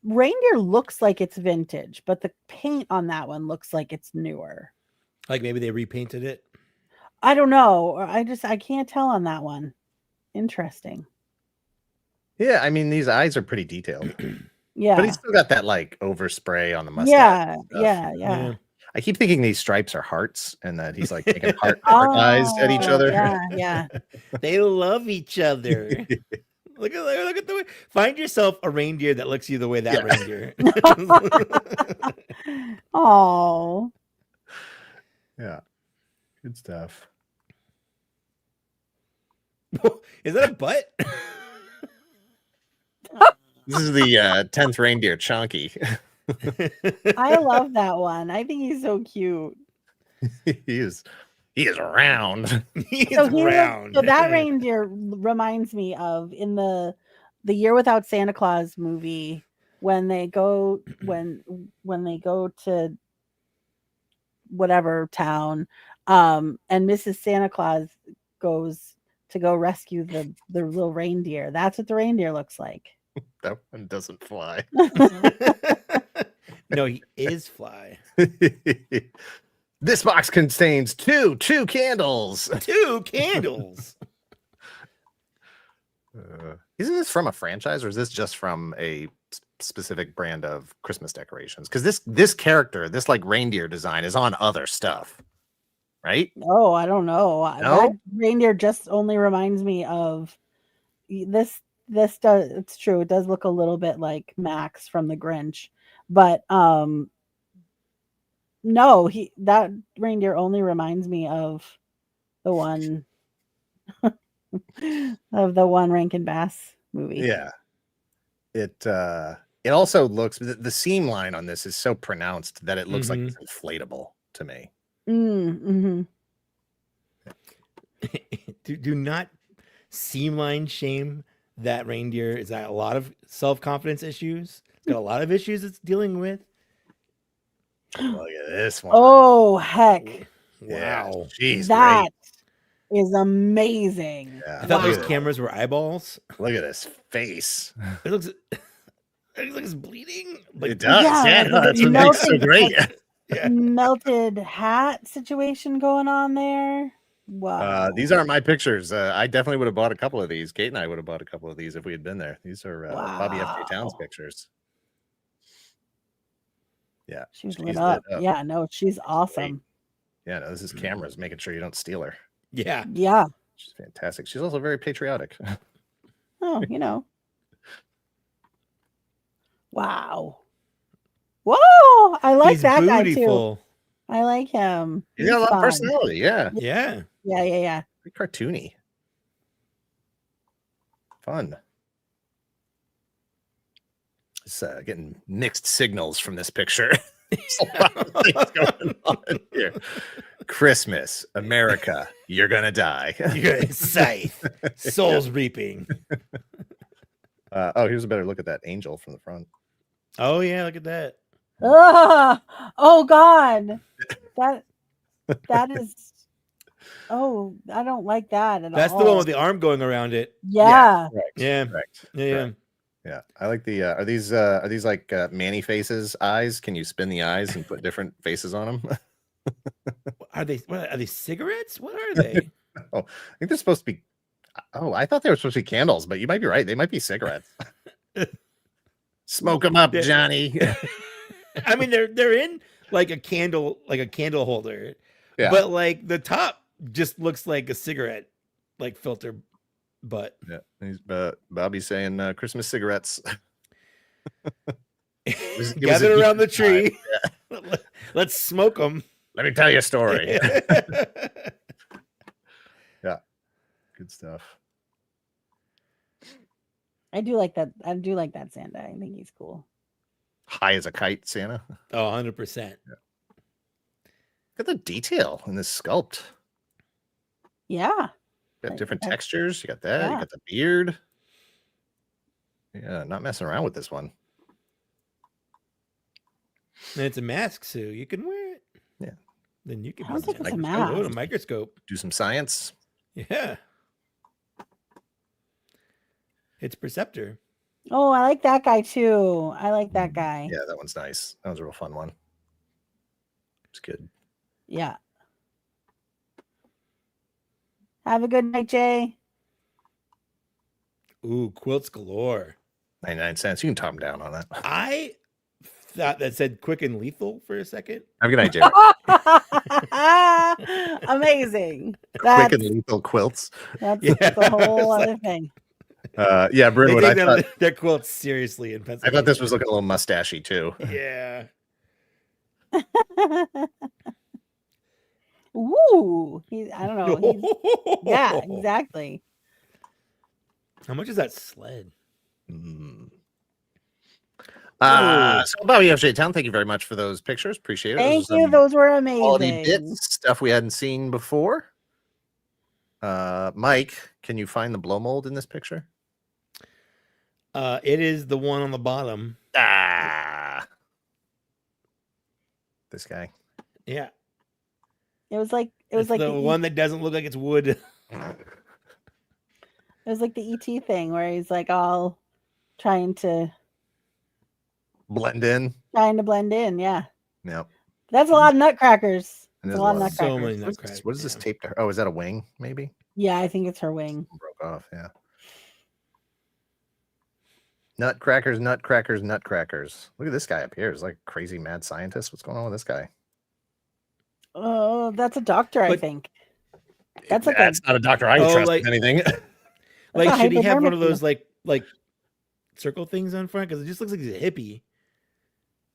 reindeer looks like it's vintage, but the paint on that one looks like it's newer. Like maybe they repainted it. I don't know. I can't tell on that one. Interesting. Yeah, I mean these eyes are pretty detailed. Yeah. But he's still got that like overspray on the mustache. Yeah. I keep thinking these stripes are hearts and that he's like taking heart eyes at each other. Yeah. They love each other. Look at the way. Find yourself a reindeer that looks you the way that reindeer. Oh. Yeah. Good stuff. Is that a butt? This is the 10th reindeer, Chonky. I love that one. I think he's so cute. he is round. He's round. So that reindeer reminds me of in the Year Without Santa Claus movie when they go when they go to whatever town, and Mrs. Santa Claus goes to go rescue the little reindeer. That's what the reindeer looks like. That one doesn't fly. No, he is fly. This box contains two candles. 2 candles. Isn't this from a franchise or is this just from a specific brand of Christmas decorations? Because this character, this like reindeer design is on other stuff, right? Oh, I don't know. No? That reindeer just only reminds me of this. This does. It's true. It does look a little bit like Max from the Grinch, but no, that reindeer only reminds me of the one of the one Rankin Bass movie. Yeah. It also looks the seam line on this is so pronounced that it looks like it's inflatable to me. Mm-hmm. Do not seam line shame that reindeer. It's got a lot of self-confidence issues. It's got a lot of issues it's dealing with. Look at this one. Oh heck! Wow, she's that is amazing. Yeah. I thought those cameras were eyeballs. Look at his face. It looks like it's bleeding. Like, It does. Yeah, no, that's what melted, makes it so great. Melted hat situation going on there. Wow. These aren't my pictures. I definitely would have bought a couple of these. Kate and I would have bought a couple of these if we had been there. These are Bobby F.J. Towns pictures. Yeah. She's lit up. Yeah, no, she's awesome. Yeah, no, this is cameras making sure you don't steal her. Yeah. Yeah. She's fantastic. She's also very patriotic. Oh, Wow. Whoa! I like that guy too. I like him. He's got a lot of personality. Yeah. Yeah. Yeah. Pretty cartoony. Fun. It's getting mixed signals from this picture. There's a lot of things going on here. Christmas, America, you're gonna die. You're gonna scythe. Souls reaping. Here's a better look at that angel from the front. Oh yeah, look at that. Oh God. That is Oh, I don't like that at all. That's the one with the arm going around it. Yeah. Correct. Yeah. Correct. Yeah. Correct. Yeah, I like the. Are these like Manny Faces eyes? Can you spin the eyes and put different faces on them? Are they cigarettes? What are they? Oh, I think they're supposed to be. Oh, I thought they were supposed to be candles, but you might be right. They might be cigarettes. Smoke them up, Johnny. I mean, they're in like a candle holder, Yeah. but like the top just looks like a cigarette like filter butt. Yeah, he's Bobby's saying Christmas cigarettes. Gathered around the tree. Yeah. Let's smoke them. Let me tell you a story. Yeah, good stuff. I do like that. I do like that Santa. I think he's cool. High as a kite, Santa. Oh, 100%. Yeah. Look at the detail in this sculpt. Yeah. You got different textures. You got that. Yeah. You got the beard. Yeah, not messing around with this one. And it's a mask, Sue. You can wear it. Yeah. Then you can. I don't think it's a mask. Oh, a microscope. Do some science. Yeah. It's Perceptor. Oh, I like that guy too. I like that guy. Yeah, that one's nice. That was a real fun one. It's good. Yeah. Have a good night, Jay. Ooh, quilts galore. 99 cents. You can top them down on that. I thought that said quick and lethal for a second. Have a good night, Jay. Amazing. Quick and lethal quilts. That's the whole other thing. Yeah, Brynwood, I thought their quilts seriously in Pennsylvania. I thought this was looking a little mustachy too. Yeah. Ooh, I don't know. Yeah, exactly. How much is that sled? So Bobby FJ Town, thank you very much for those pictures. Appreciate it. Thank you. Those were amazing. Quality bits, stuff we hadn't seen before. Mike, can you find the blow mold in this picture? It is the one on the bottom. This guy. It Yeah. was like the one that doesn't look like it's wood. It was like the ET thing where he's like all trying to blend in. Yeah. Yep. That's a lot of nutcrackers. That's a lot of nutcrackers. So many nutcrackers. What is this taped to her? Oh, is that a wing? Maybe. Yeah, I think it's her wing. Broke off. Yeah. Nutcrackers, nutcrackers, nutcrackers. Look at this guy up here. He's like a crazy mad scientist. What's going on with this guy? Oh, that's a doctor, I think. That's not a doctor I would trust with anything. Like, should he have one of those like circle things on front? Because it just looks like he's a hippie.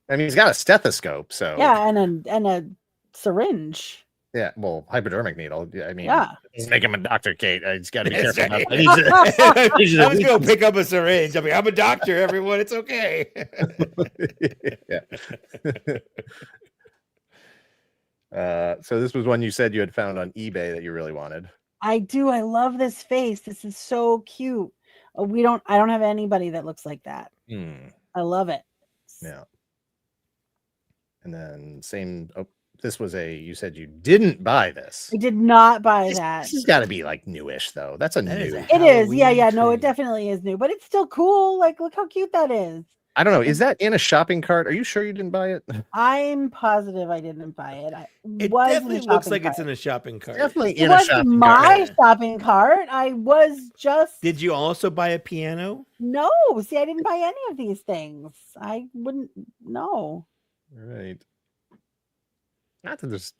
I mean, he's got a stethoscope, so yeah, and a syringe. Yeah, well, hypodermic needle. Yeah, I mean, yeah, doesn't make him a doctor, Kate. It's got to be careful. Right. I was going to pick up a syringe. I mean, I'm a doctor, everyone. It's okay. So this was one you said you had found on eBay that you really wanted. I do. I love this face. This is so cute. I don't have anybody that looks like that. I love it. Yeah. And then same. Oh, this was you said you didn't buy this. I did not buy that. This has got to be like newish though. That's new. It is. Yeah. No, it definitely is new, but it's still cool. Like, look how cute that is. I don't know. Is that in a shopping cart? Are you sure you didn't buy it? I'm positive I didn't buy it. It definitely looks like it's in a shopping cart. Definitely in a shopping cart. My shopping cart. I was just. Did you also buy a piano? No. See, I didn't buy any of these things. I wouldn't. No. Right. Not that there's.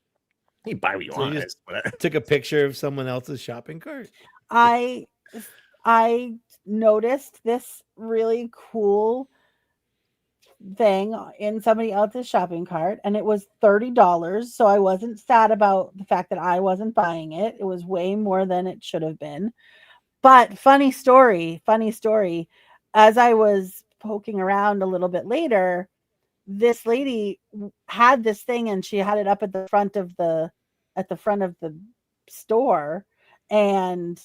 You buy what you want. You just took a picture of someone else's shopping cart. I noticed this really cool thing in somebody else's shopping cart, and it was $30. So I wasn't sad about the fact that I wasn't buying it. It was way more than it should have been. But funny story. As I was poking around a little bit later, this lady had this thing, and she had it up at the front of the store, and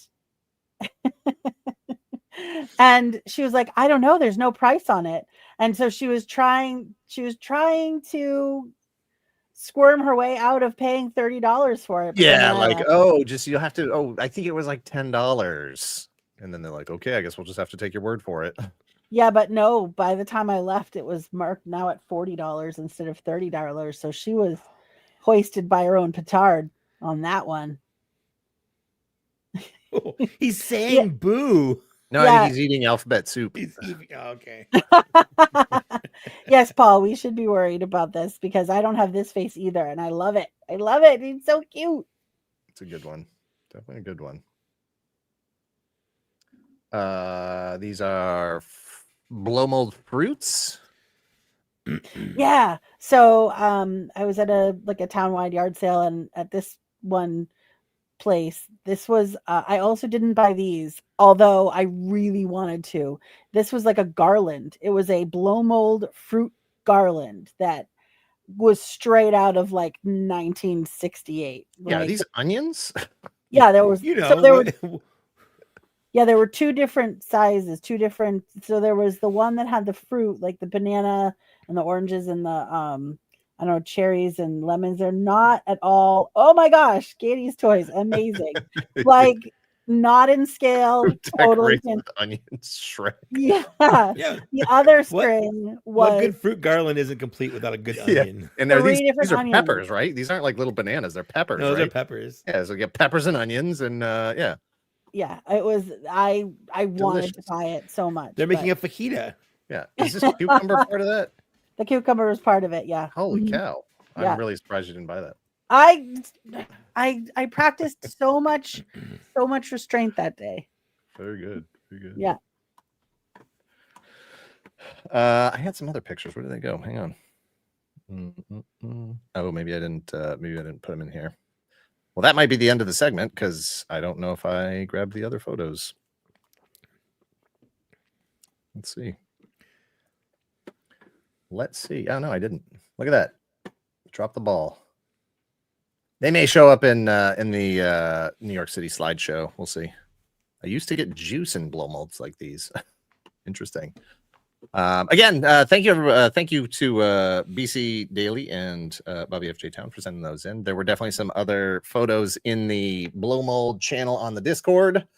and she was like, I don't know, there's no price on it. And so she was trying to squirm her way out of paying $30 for it. Yeah, like, oh, just you'll have to. Oh, I think it was like $10, and then they're like, okay, I guess we'll just have to take your word for it. Yeah, but no, by the time I left, it was marked now at $40 instead of $30. So she was hoisted by her own petard on that one. Oh, he's saying boo. No, I think he's eating alphabet soup. He's eating, okay. Yes, Paul, we should be worried about this because I don't have this face either, and I love it. I love it. He's so cute. It's a good one. Definitely a good one. These are blow mold fruits. Yeah. So I was at a town-wide yard sale, and at this one place, this was I also didn't buy these, although I really wanted to. This was like a garland. It was a blow mold fruit garland that was straight out of like 1968. Yeah, these onions. Yeah, there was. There were two different sizes, so there was the one that had the fruit, like the banana and the oranges and the I don't know, cherries and lemons. They're not at all. Oh my gosh, Katie's Toys, amazing. Like not in scale, totally with onions, Shrek. Yeah. The other string was what good fruit garland isn't complete without a good onion. And these are peppers, right? These aren't like little bananas, they're peppers. No, right? they're peppers. Yeah, so you get peppers and onions, and yeah, it was. I wanted to buy it so much. They're making a fajita. Yeah, is this cucumber part of that? The cucumber was part of it. Yeah. Holy cow! I'm really surprised you didn't buy that. I practiced so much restraint that day. Very good. Very good. Yeah. I had some other pictures. Where did they go? Hang on. Oh, maybe I didn't put them in here. Well, that might be the end of the segment because I don't know if I grabbed the other photos. Let's see. Oh no, I didn't. Look at that. Drop the ball. They may show up in the New York City slideshow. We'll see. I used to get juice in blow molds like these. Interesting. Again, thank you to BC Daily and Bobby FJ Town for sending those in. There were definitely some other photos in the blow mold channel on the Discord,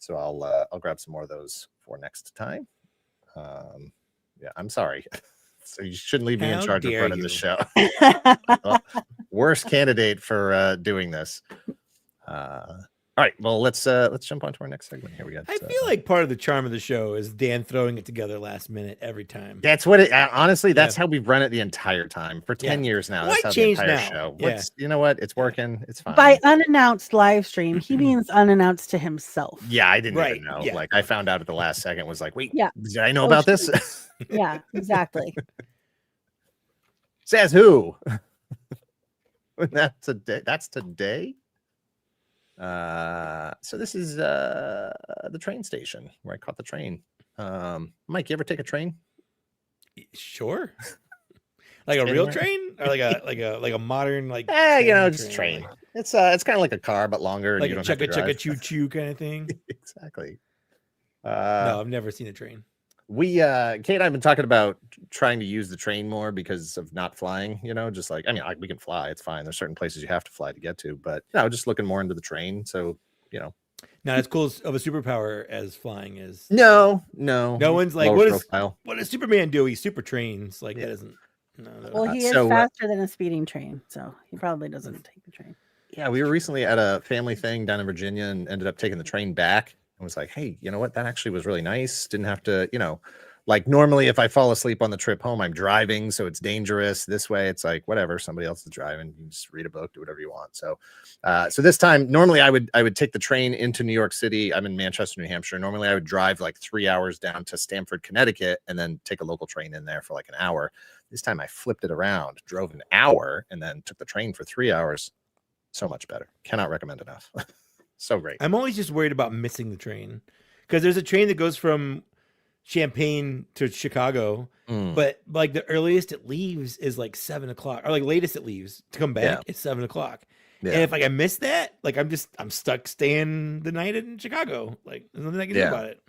so I'll grab some more of those for next time. Yeah, I'm sorry. So you shouldn't leave me in charge of running the show. Worst candidate for doing this. All right, well, let's jump on to our next segment here. We got. I feel like part of the charm of the show is Dan throwing it together last minute every time. That's what it. Honestly, that's how we've run it the entire time for 10 years now. That's how the entire show. You know what? It's working. It's fine. By unannounced live stream, he means unannounced to himself. Yeah, I didn't even know. Like I found out at the last second. Was like, wait, did I know Oh, about this? Yeah, exactly. Says who? That's today. So this is the train station where I caught the train. Mike, you ever take a train? Sure. Like a real train, or like a modern just train. It's kind of like a car but longer. Like and a chugga choo choo kind of thing. Exactly. No, I've never seen a train. We Kate and I've been talking about trying to use the train more because of not flying, just like we can fly, it's fine. There's certain places you have to fly to get to, but just looking more into the train. So not as cool of a superpower as flying is. No one's like, what does Superman do? He super trains. Like that isn't Well, he is faster than a speeding train, so he probably doesn't take the train. Yeah, we were recently at a family thing down in Virginia and ended up taking the train back. I was like, hey, you know what? That actually was really nice. Didn't have to, like normally if I fall asleep on the trip home, I'm driving, so it's dangerous. This way, it's like whatever. Somebody else is driving. You just read a book, do whatever you want. So, so this time, normally I would take the train into New York City. I'm in Manchester, New Hampshire. Normally I would drive like 3 hours down to Stamford, Connecticut, and then take a local train in there for like an hour. This time I flipped it around, drove an hour, and then took the train for 3 hours. So much better. Cannot recommend enough. So great. I'm always just worried about missing the train because there's a train that goes from Champaign to Chicago, but like the earliest it leaves is like 7 o'clock, or like latest it leaves to come back it's 7 o'clock. Yeah. And if I miss that, like I'm stuck staying the night in Chicago. Like there's nothing I can do about it.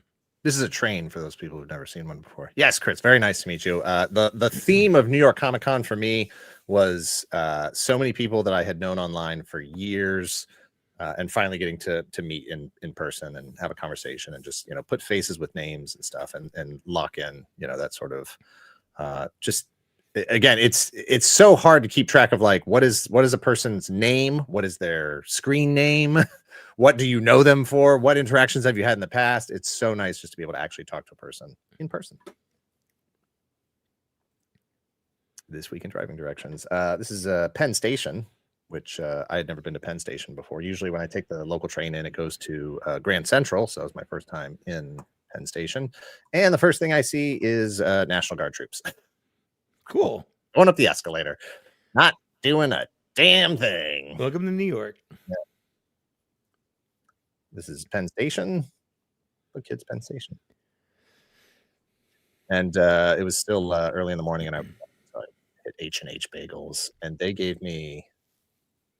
This is a train for those people who've never seen one before. Yes, Chris, very nice to meet you. The theme of New York Comic Con for me was so many people that I had known online for years, and finally getting to meet in person and have a conversation and just, put faces with names and stuff and lock in, that sort of just, again, it's so hard to keep track of, like, what is a person's name? What is their screen name? What do you know them for? What interactions have you had in the past? It's so nice just to be able to actually talk to a person in person. This week in driving directions. This is Penn Station, which I had never been to Penn Station before. Usually when I take the local train in, it goes to Grand Central. So it was my first time in Penn Station. And the first thing I see is National Guard troops. Cool. Going up the escalator. Not doing a damn thing. Welcome to New York. Yeah. This is Penn Station. Look, kids, Penn Station. And it was still early in the morning, and I hit H&H Bagels, and they gave me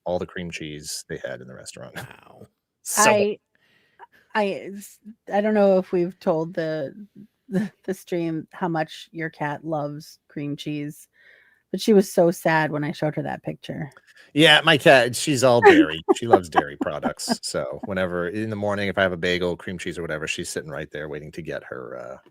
all the cream cheese they had in the restaurant. Wow. So I don't know if we've told the stream how much your cat loves cream cheese, but she was so sad when I showed her that picture. Yeah, my cat, she's all dairy. She loves dairy products. So whenever in the morning, if I have a bagel, cream cheese, or whatever, she's sitting right there waiting to get her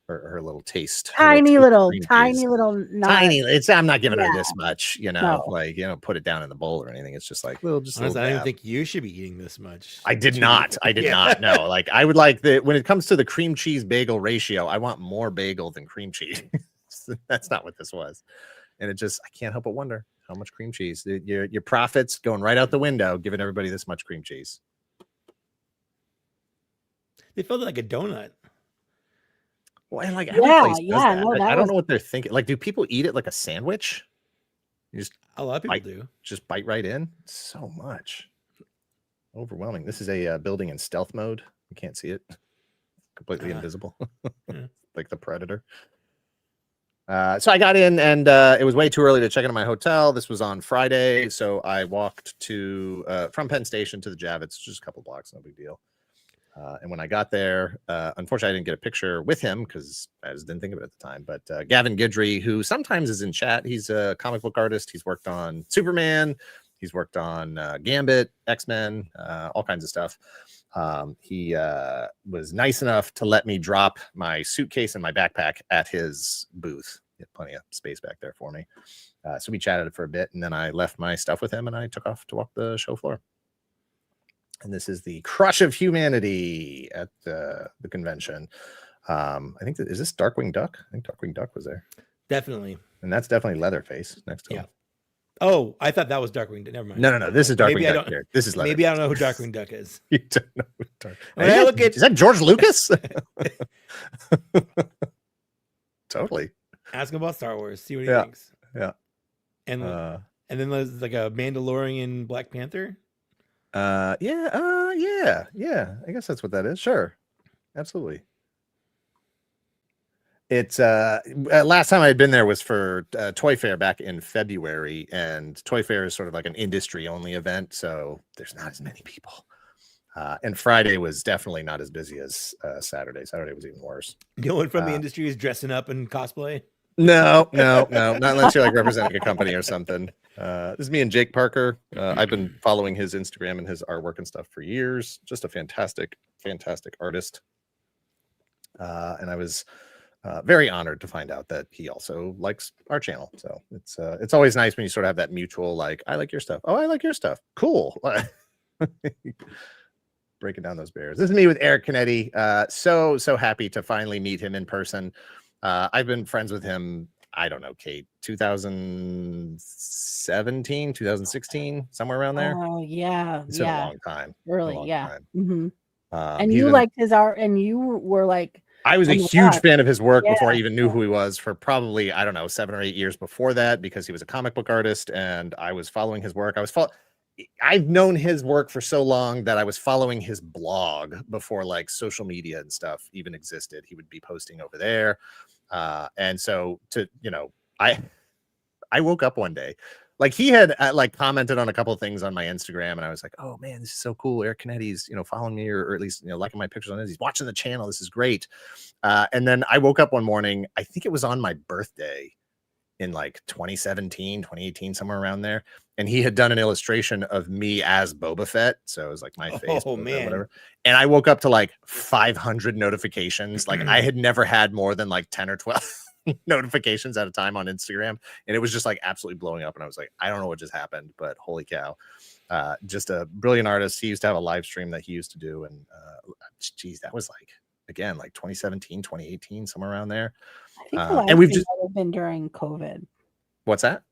little taste. Tiny little. I'm not giving her this much, No. like, put it down in the bowl or anything. It's just like little. Honestly, I didn't think you should be eating this much. I did not. No, like I would like when it comes to the cream cheese bagel ratio, I want more bagel than cream cheese. That's not what this was. And I can't help but wonder how much cream cheese. Your profits going right out the window, giving everybody this much cream cheese. They felt like a donut. Well, and like I don't know what they're thinking. Like, do people eat it like a sandwich? A lot of people do. Just bite right in. So much. Overwhelming. This is a building in stealth mode. You can't see it. Completely invisible. Like the Predator. So I got in, and it was way too early to check into my hotel. This was on Friday, so I walked from Penn Station to the Javits, just a couple blocks, no big deal. And when I got there, unfortunately, I didn't get a picture with him because I just didn't think of it at the time. But Gavin Guidry, who sometimes is in chat, he's a comic book artist. He's worked on Superman. He's worked on Gambit, X-Men, all kinds of stuff. He was nice enough to let me drop my suitcase and my backpack at his booth. He had plenty of space back there for me. So we chatted for a bit, and then I left my stuff with him, and I took off to walk the show floor. And this is the Crush of Humanity at the convention. I think is this Darkwing Duck? I think Darkwing Duck was there. Definitely. And that's definitely Leatherface next to him. Oh, I thought that was Darkwing Duck. Never mind. No. This is Darkwing Duck here. This is Leatherface. Maybe I don't know who Darkwing Duck is. You don't know who Darkwing Duck is. Is that George Lucas? Totally. Ask him about Star Wars. See what he thinks. Yeah. And then there's like a Mandalorian Black Panther. Yeah. I guess that's what that is. Sure. Absolutely. It's last time I had been there was for Toy Fair back in February, and Toy Fair is sort of like an industry only event, so there's not as many people. And Friday was definitely not as busy as Saturday. Saturday was even worse. No one from the industry is dressing up in cosplay. No, not unless you're like representing a company or something. This is me and Jake Parker. I've been following his Instagram and his artwork and stuff for years. Just a fantastic artist. And I was very honored to find out that he also likes our channel. So it's always nice when you sort of have that mutual, like, I like your stuff. Oh, I like your stuff. Cool. Breaking down those barriers. This is me with Eric Canetti. So happy to finally meet him in person. I've been friends with him, I don't know, Kate, 2017, 2016, somewhere around there. Oh, yeah. It's been a long time. Really, yeah. Time. Mm-hmm. And you liked his art, and you were like, I was a huge fan of his work before I even knew who he was, for probably, I don't know, 7 or 8 years before that, because he was a comic book artist, and I was following his work. I've known his work for so long that I was following his blog before like social media and stuff even existed. He would be posting over there. And so I woke up one day, like he had like commented on a couple of things on my Instagram, and I was like, oh man, this is so cool. Eric Canetti's, following me, or at least, liking my pictures on it. He's watching the channel. This is great. And then I woke up one morning, I think it was on my birthday in like 2017, 2018, somewhere around there. And he had done an illustration of me as Boba Fett. So it was like my face, Oh, Boba Fett, man. whatever. And I woke up to like 500 notifications. Like I had never had more than like 10 or 12 notifications at a time on Instagram. And it was just like absolutely blowing up. And I was like, I don't know what just happened, but holy cow. Just a brilliant artist. He used to have a live stream that he used to do. And geez, that was like, again, like 2017, 2018, somewhere around there. I think the live and we've stream just, might have been during COVID. what's that?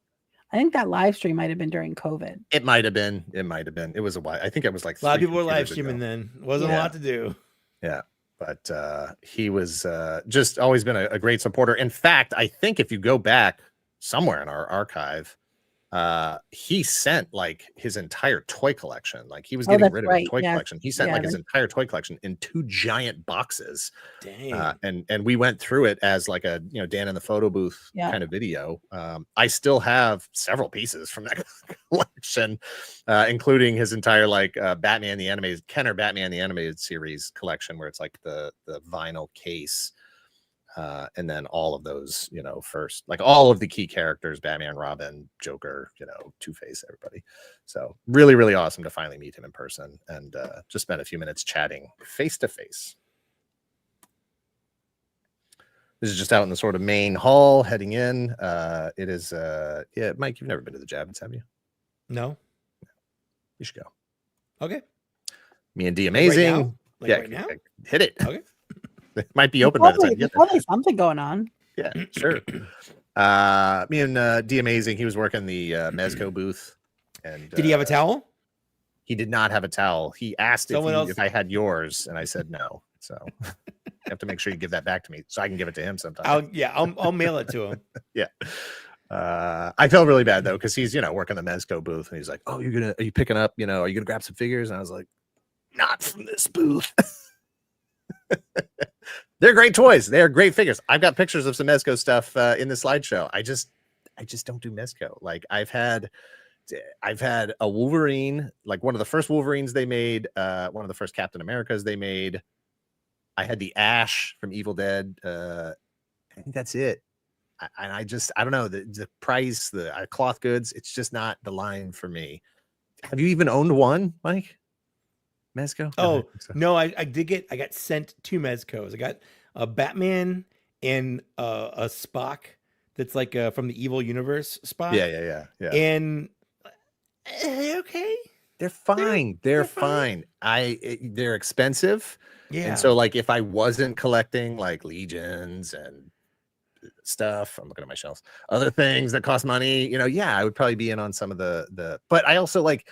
I think that live stream might have been during COVID. It might have been. It might have been. It was a while. I think it was like A lot of 3 people were live computers streaming ago. then. Wasn't a lot to do. Yeah. But he was just always been a great supporter. In fact, I think if you go back somewhere in our archive, he sent like his entire toy collection. Like he was getting rid of his toy collection. He sent like his entire toy collection in 2 giant boxes. Dang. And we went through it as like a, you know, Dan in the photo booth kind of video. I still have several pieces from that collection, including his entire like Batman the Animated Kenner Batman the Animated Series collection, where it's like the vinyl case. And then all of those, you know, first, like all of the key characters, Batman, Robin, Joker, you know, Two-Face, everybody. So really, really awesome to finally meet him in person and just spend a few minutes chatting face to face. This is just out in the sort of main hall heading in. It is, yeah, Mike, you've never been to the Javits, have you? No. You should go. Okay. Me and D Amazing. Right now? Hit it. Okay. It might be open by the time you get there. Probably something going on. Yeah, sure. Me and D Amazing, he was working the Mezco booth. And did he have a towel? He did not have a towel. He asked if I had yours, and I said no. So you have to make sure you give that back to me so I can give it to him sometime. I'll mail it to him. Yeah. I felt really bad though, because he's, you know, working the Mezco booth, and he's like, "Oh, are you picking up, you know, are you gonna grab some figures?" And I was like, "Not from this booth." They're great toys. They are great figures. I've got pictures of some Mezco stuff in the slideshow. I just don't do Mezco. Like I've had a Wolverine, like one of the first Wolverines they made, one of the first Captain Americas they made. I had the Ash from Evil Dead. I think that's it. I don't know, the price, the cloth goods, it's just not the line for me. Have you even owned one, Mike? Mezco? Oh, no, I got sent 2 Mezcos. I got a Batman and a Spock that's like from the Evil Universe Spock. Yeah. And they're okay. They're fine. They're fine. They're expensive. Yeah. And so like if I wasn't collecting like Legions and stuff, I'm looking at my shelves, other things that cost money, you know, yeah, I would probably be in on some of the but I also like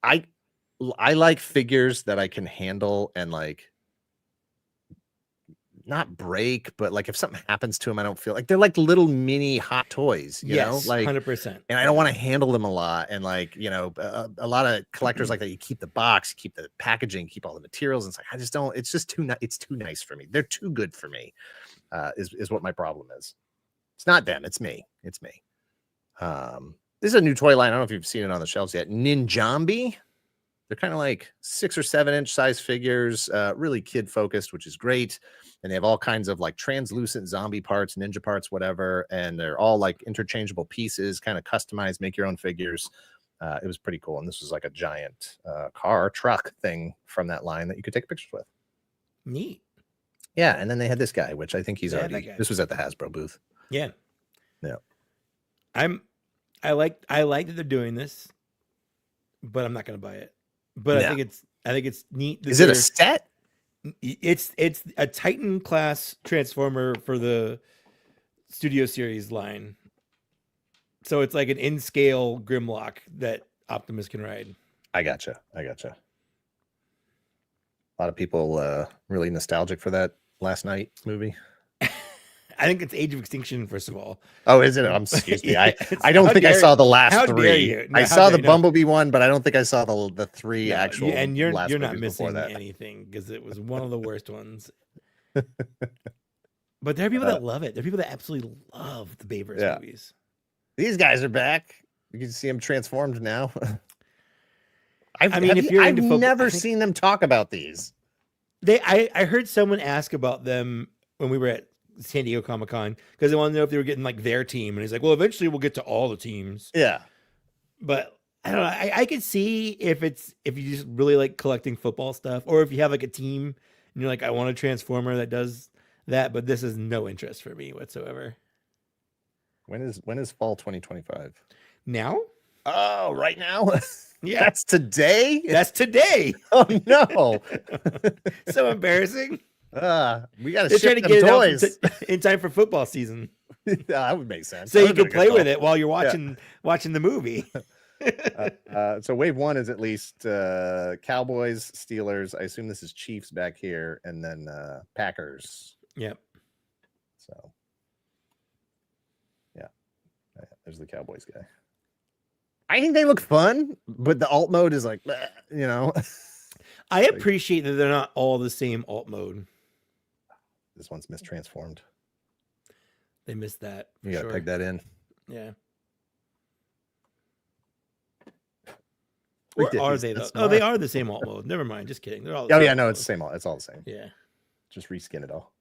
I like figures that I can handle and like not break, but like if something happens to them, I don't feel like they're like little mini hot toys, you know, like 100%. And I don't want to handle them a lot. And like, you know, a lot of collectors like that, you keep the box, keep the packaging, keep all the materials. And it's like, I just don't, it's just it's too nice for me. They're too good for me, is what my problem is. It's not them. It's me. It's me. This is a new toy line. I don't know if you've seen it on the shelves yet. Ninjambi. They're kind of like 6 or 7 inch size figures, really kid focused, which is great. And they have all kinds of like translucent zombie parts, ninja parts, whatever. And they're all like interchangeable pieces, kind of customized, make your own figures. It was pretty cool. And this was like a giant truck thing from that line that you could take pictures with. Neat. Yeah. And then they had this guy, which I think he's already, this was at the Hasbro booth. Yeah. Yeah. I like that they're doing this, but I'm not going to buy it. But I think it's neat. Is it a set? It's a Titan class Transformer for the Studio Series line. So it's like an in-scale Grimlock that Optimus can ride. I gotcha. A lot of people really nostalgic for that Last Night movie. I think it's Age of Extinction, first of all. Oh, is it? Excuse me. I don't think I saw the last 3. I saw the Bumblebee one, but I don't think I saw the 3 actual. And you're last not missing that. anything because it was one of the worst ones. But there are people that love it. There are people that absolutely love the Bayverse movies. These guys are back. You can see them transformed now. I've never seen them talk about these. I heard someone ask about them when we were at San Diego Comic-Con because they wanted to know if they were getting like their team, and he's like, well, eventually we'll get to all the teams. Yeah. But I don't know. I could see if you just really like collecting football stuff, or if you have like a team and you're like, I want a Transformer that does that, but this is no interest for me whatsoever. When is fall 2025? Now? Oh, right now? Yeah. That's today? That's today. Oh no. So embarrassing. We gotta They're ship trying to them get toys. it out in time for football season. That would make sense. So That you would've can been a play good with call. it while you're watching the movie. So wave one is at least Cowboys, Steelers. I assume this is Chiefs back here, and then Packers. Yep. So yeah, there's the Cowboys guy. I think they look fun, but the alt mode is like, you know. I appreciate that they're not all the same alt mode. This one's mistransformed. They missed that. You gotta peg that in. Yeah. Or are they though? That's Oh, they smart. are the same alt mode. Never mind. Just kidding. They're all. Oh yeah, no, it's the same. It's all the same. Yeah. Just reskin it all.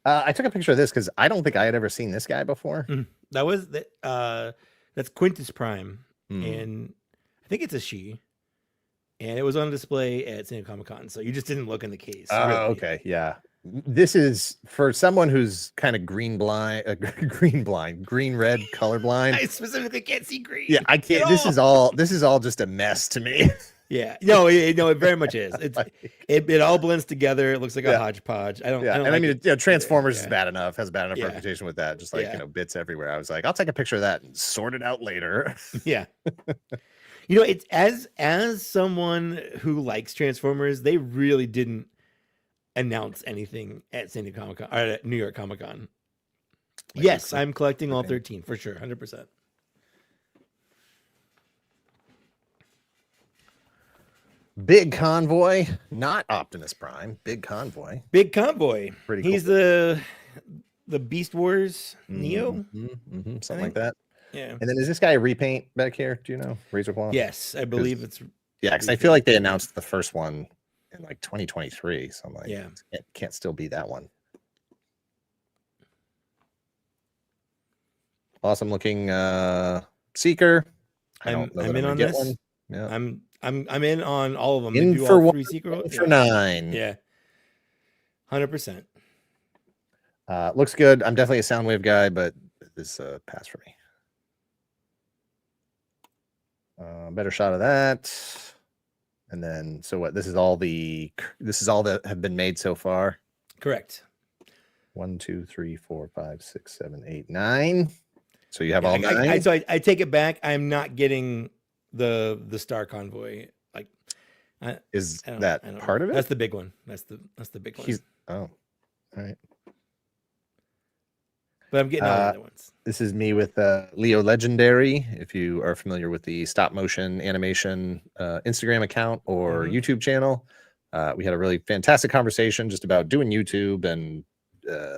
I took a picture of this because I don't think I had ever seen this guy before. That was that's Quintus Prime, Mm. and I think it's a she. And it was on display at San Diego Comic-Con, so you just didn't look in the case. Oh, really. okay, yeah. This is for someone who's kind of green red colorblind. I specifically can't see green. Yeah, I can't. This is all just a mess to me. Yeah, no, it very much is. It all blends together. It looks like a hodgepodge. I don't. Yeah, I don't and like I mean, it. Transformers is Yeah. bad enough. Has a bad enough Yeah. reputation with that. Just like Yeah. bits everywhere. I was like, I'll take a picture of that and sort it out later. Yeah. It's as someone who likes Transformers, they really didn't announce anything at San Diego Comic-Con or at New York Comic-Con. Yes, I'm collecting all 13 for sure, 100%. Big Convoy, not Optimus Prime. Big Convoy. Big Convoy. Pretty He's cool. the Beast Wars Neo. Something like that. Yeah. And then is this guy a repaint back here? Do you know? Razor Claw? Yes, I believe it's. Yeah, because I feel like they announced the first one in like 2023. So I'm like, Yeah. it can't still be that one. Awesome looking Seeker. I'm in on this. One. Yeah. I'm in on all of them. In They do for all one, 3 Seeker. for 9. Yeah. 100%. Looks good. I'm definitely a Soundwave guy, but this pass for me. Better shot of that. And then, so what? This is all that have been made so far. Correct. 1, 2, 3, 4, 5, 6, 7, 8, 9. So you have all 9. I take it back. I'm not getting the Star Convoy. Like, Is I don't- that I don't know. part of it? That's the big one. That's the big one. All right. But I'm getting all the other ones. This is me with Leo Legendary. If you are familiar with the stop motion animation Instagram account or YouTube channel, we had a really fantastic conversation just about doing YouTube and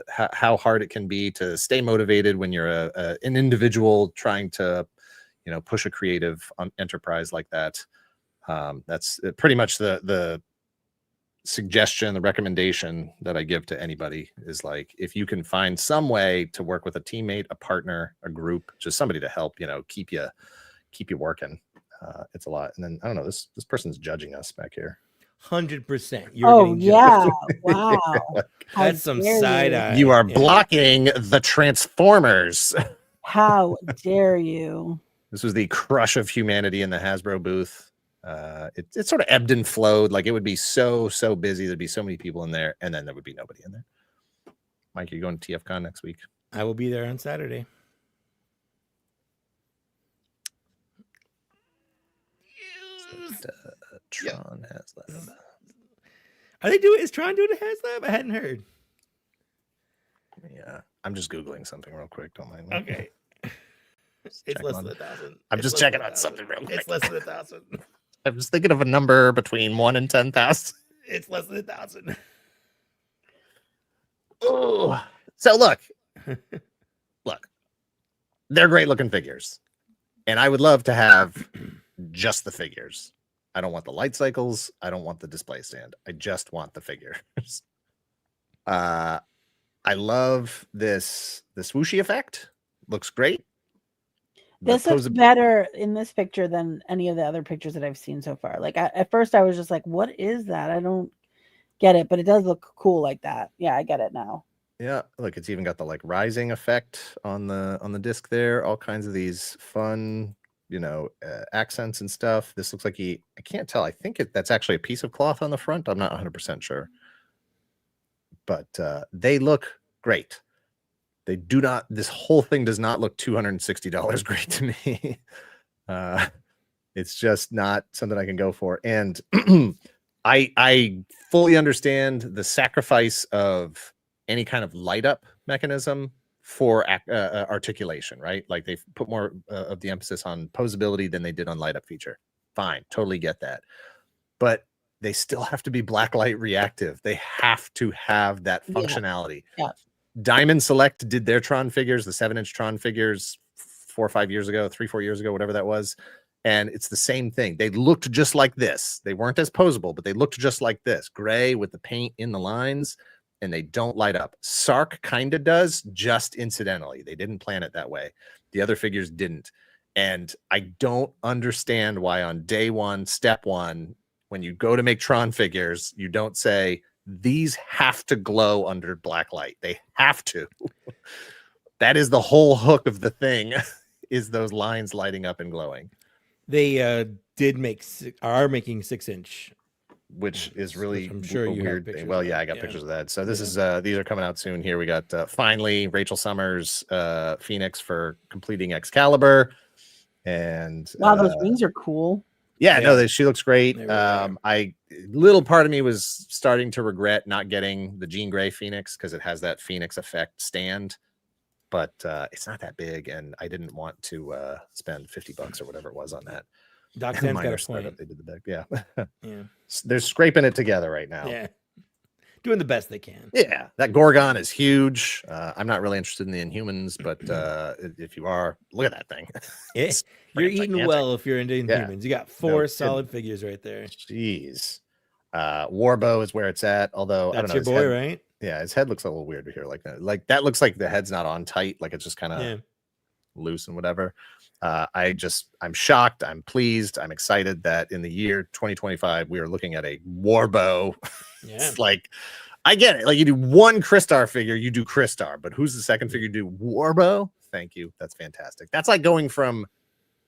how hard it can be to stay motivated when you're an individual trying to, push a creative enterprise like that. That's pretty much the suggestion, the recommendation that I give to anybody is like, if you can find some way to work with a teammate, a partner, a group, just somebody to help, keep you working. It's a lot. And then I don't know, this person's judging us back here. 100%. Oh yeah! Wow. How That's some dare side you. eye. You are Yeah. blocking the Transformers. How dare you? This was the crush of humanity in the Hasbro booth. It sort of ebbed and flowed. Like it would be so busy. There'd be so many people in there, and then there would be nobody in there. Mike, you're going to TFCon next week. I will be there on Saturday. Tron has that. Are they doing? Is Tron doing a HasLab? I hadn't heard. Yeah, I'm just googling something real quick. Don't mind me. Okay. It's Checking less on- than 1,000. I'm It's just less checking than on 1,000. something real quick. It's less than 1,000. I was thinking of a number between 1 and 10,000. It's less than 1,000. Oh, so look, they're great looking figures, and I would love to have just the figures. I don't want the light cycles. I don't want the display stand. I just want the figures. I love the swooshy effect. Looks great. This looks better in this picture than any of the other pictures that I've seen so far. Like at first I was just like, what is that? I don't get it, but it does look cool like that. Yeah, I get it now. Yeah, look, it's even got the like rising effect on the disc there. All kinds of these fun, accents and stuff. This looks like I can't tell. I think that's actually a piece of cloth on the front. I'm not 100% sure. But they look great. They do not, this whole thing does not look $260 great to me. It's just not something I can go for. And I fully understand the sacrifice of any kind of light up mechanism for articulation, right? Like they've put more of the emphasis on posability than they did on light up feature. Fine, totally get that. But they still have to be blacklight reactive. They have to have that functionality. Yeah. Diamond Select did their Tron figures, the 7-inch Tron figures 4 or 5 years ago, 3-4 years ago, whatever that was. And it's the same thing. They looked just like this. They weren't as posable, but they looked just like this. Gray with the paint in the lines, and they don't light up. Sark kind of does, just incidentally. They didn't plan it that way. The other figures didn't. And I don't understand why on day one, step one, when you go to make Tron figures, you don't say, these have to glow under black light. They have to. That is the whole hook of the thing, is those lines lighting up and glowing. They are making 6-inch, which is really I'm sure a you weird have thing. Well, yeah, I got pictures of that. So this is these are coming out soon. Here we got finally Rachel Summers Phoenix for completing Excalibur, and wow, those wings are cool. Yeah, no, she looks great. Little part of me was starting to regret not getting the Jean Grey Phoenix because it has that Phoenix effect stand, but it's not that big, and I didn't want to spend $50 or whatever it was on that. Doc Sam's got a point. They did the deck, yeah. Yeah, they're scraping it together right now. Yeah, doing the best they can. Yeah, that Gorgon is huge. I'm not really interested in the Inhumans, but if you are, look at that thing. You're eating gigantic. Well if you're into Inhumans. You got 4 solid figures right there. Jeez. Warbow is where it's at, although that's I don't know. Your boy, right? Yeah, his head looks a little weird here, like that. Like that looks like the head's not on tight, like it's just kind of loose and whatever. I'm shocked. I'm pleased. I'm excited that in the year 2025 we are looking at a Warbow. Yeah. It's like, I get it. Like you do one Crystar figure, you do Crystar, but who's the second figure you do? Warbow? Thank you. That's fantastic. That's like going from,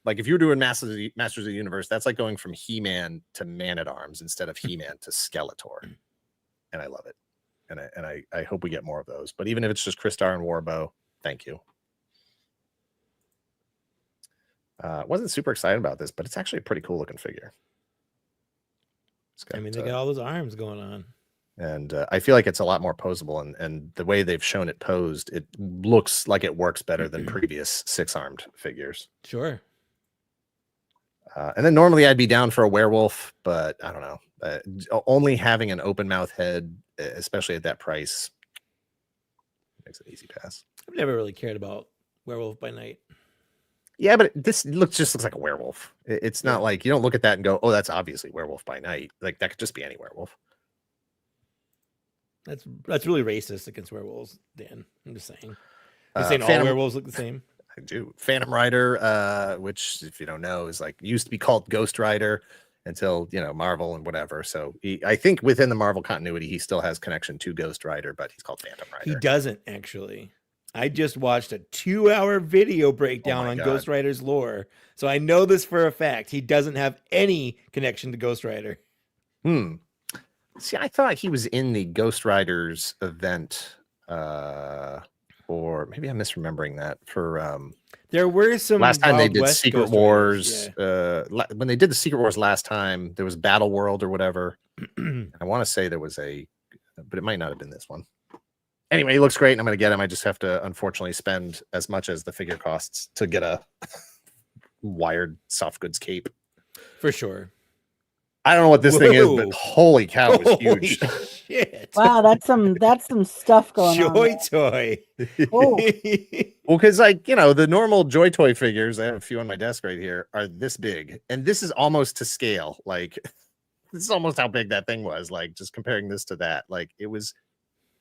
like if you were doing Masters of the Universe, that's like going from He-Man to Man-at-Arms instead of He-Man to Skeletor. And I love it. And I hope we get more of those. But even if it's just Crystar and Warbow, thank you. Wasn't super excited about this, but it's actually a pretty cool looking figure. They got all those arms going on. And I feel like it's a lot more posable, and the way they've shown it posed, it looks like it works better than previous 6-armed figures. Sure. And then normally I'd be down for a werewolf, but I don't know. Only having an open mouth head, especially at that price, makes an easy pass. I've never really cared about Werewolf by Night. Yeah, but this just looks like a werewolf. It's not like you don't look at that and go, "Oh, that's obviously Werewolf by Night." Like that could just be any werewolf. That's really racist against werewolves, Dan. I'm just saying. You're saying all werewolves look the same. I do. Phantom Rider, which if you don't know is like used to be called Ghost Rider until Marvel and whatever. So I think within the Marvel continuity, he still has connection to Ghost Rider, but he's called Phantom Rider. He doesn't actually. I just watched a 2-hour video breakdown on Ghost Rider's lore, so I know this for a fact. He doesn't have any connection to Ghost Rider. See, I thought he was in the Ghost Riders event, or maybe I'm misremembering that. For there were some last time they did West Secret Ghost Wars. Riders, When they did the Secret Wars last time, there was Battle World or whatever. I want to say there was but it might not have been this one. Anyway, he looks great, and I'm going to get him. I just have to, unfortunately, spend as much as the figure costs to get a wired soft goods cape. For sure. I don't know what this thing is, but holy cow, it was huge. Shit. Wow, that's some stuff going on. Joy Toy. Oh. Well, because the normal Joy Toy figures, I have a few on my desk right here, are this big, and this is almost to scale. Like this is almost how big that thing was. Like just comparing this to that, like it was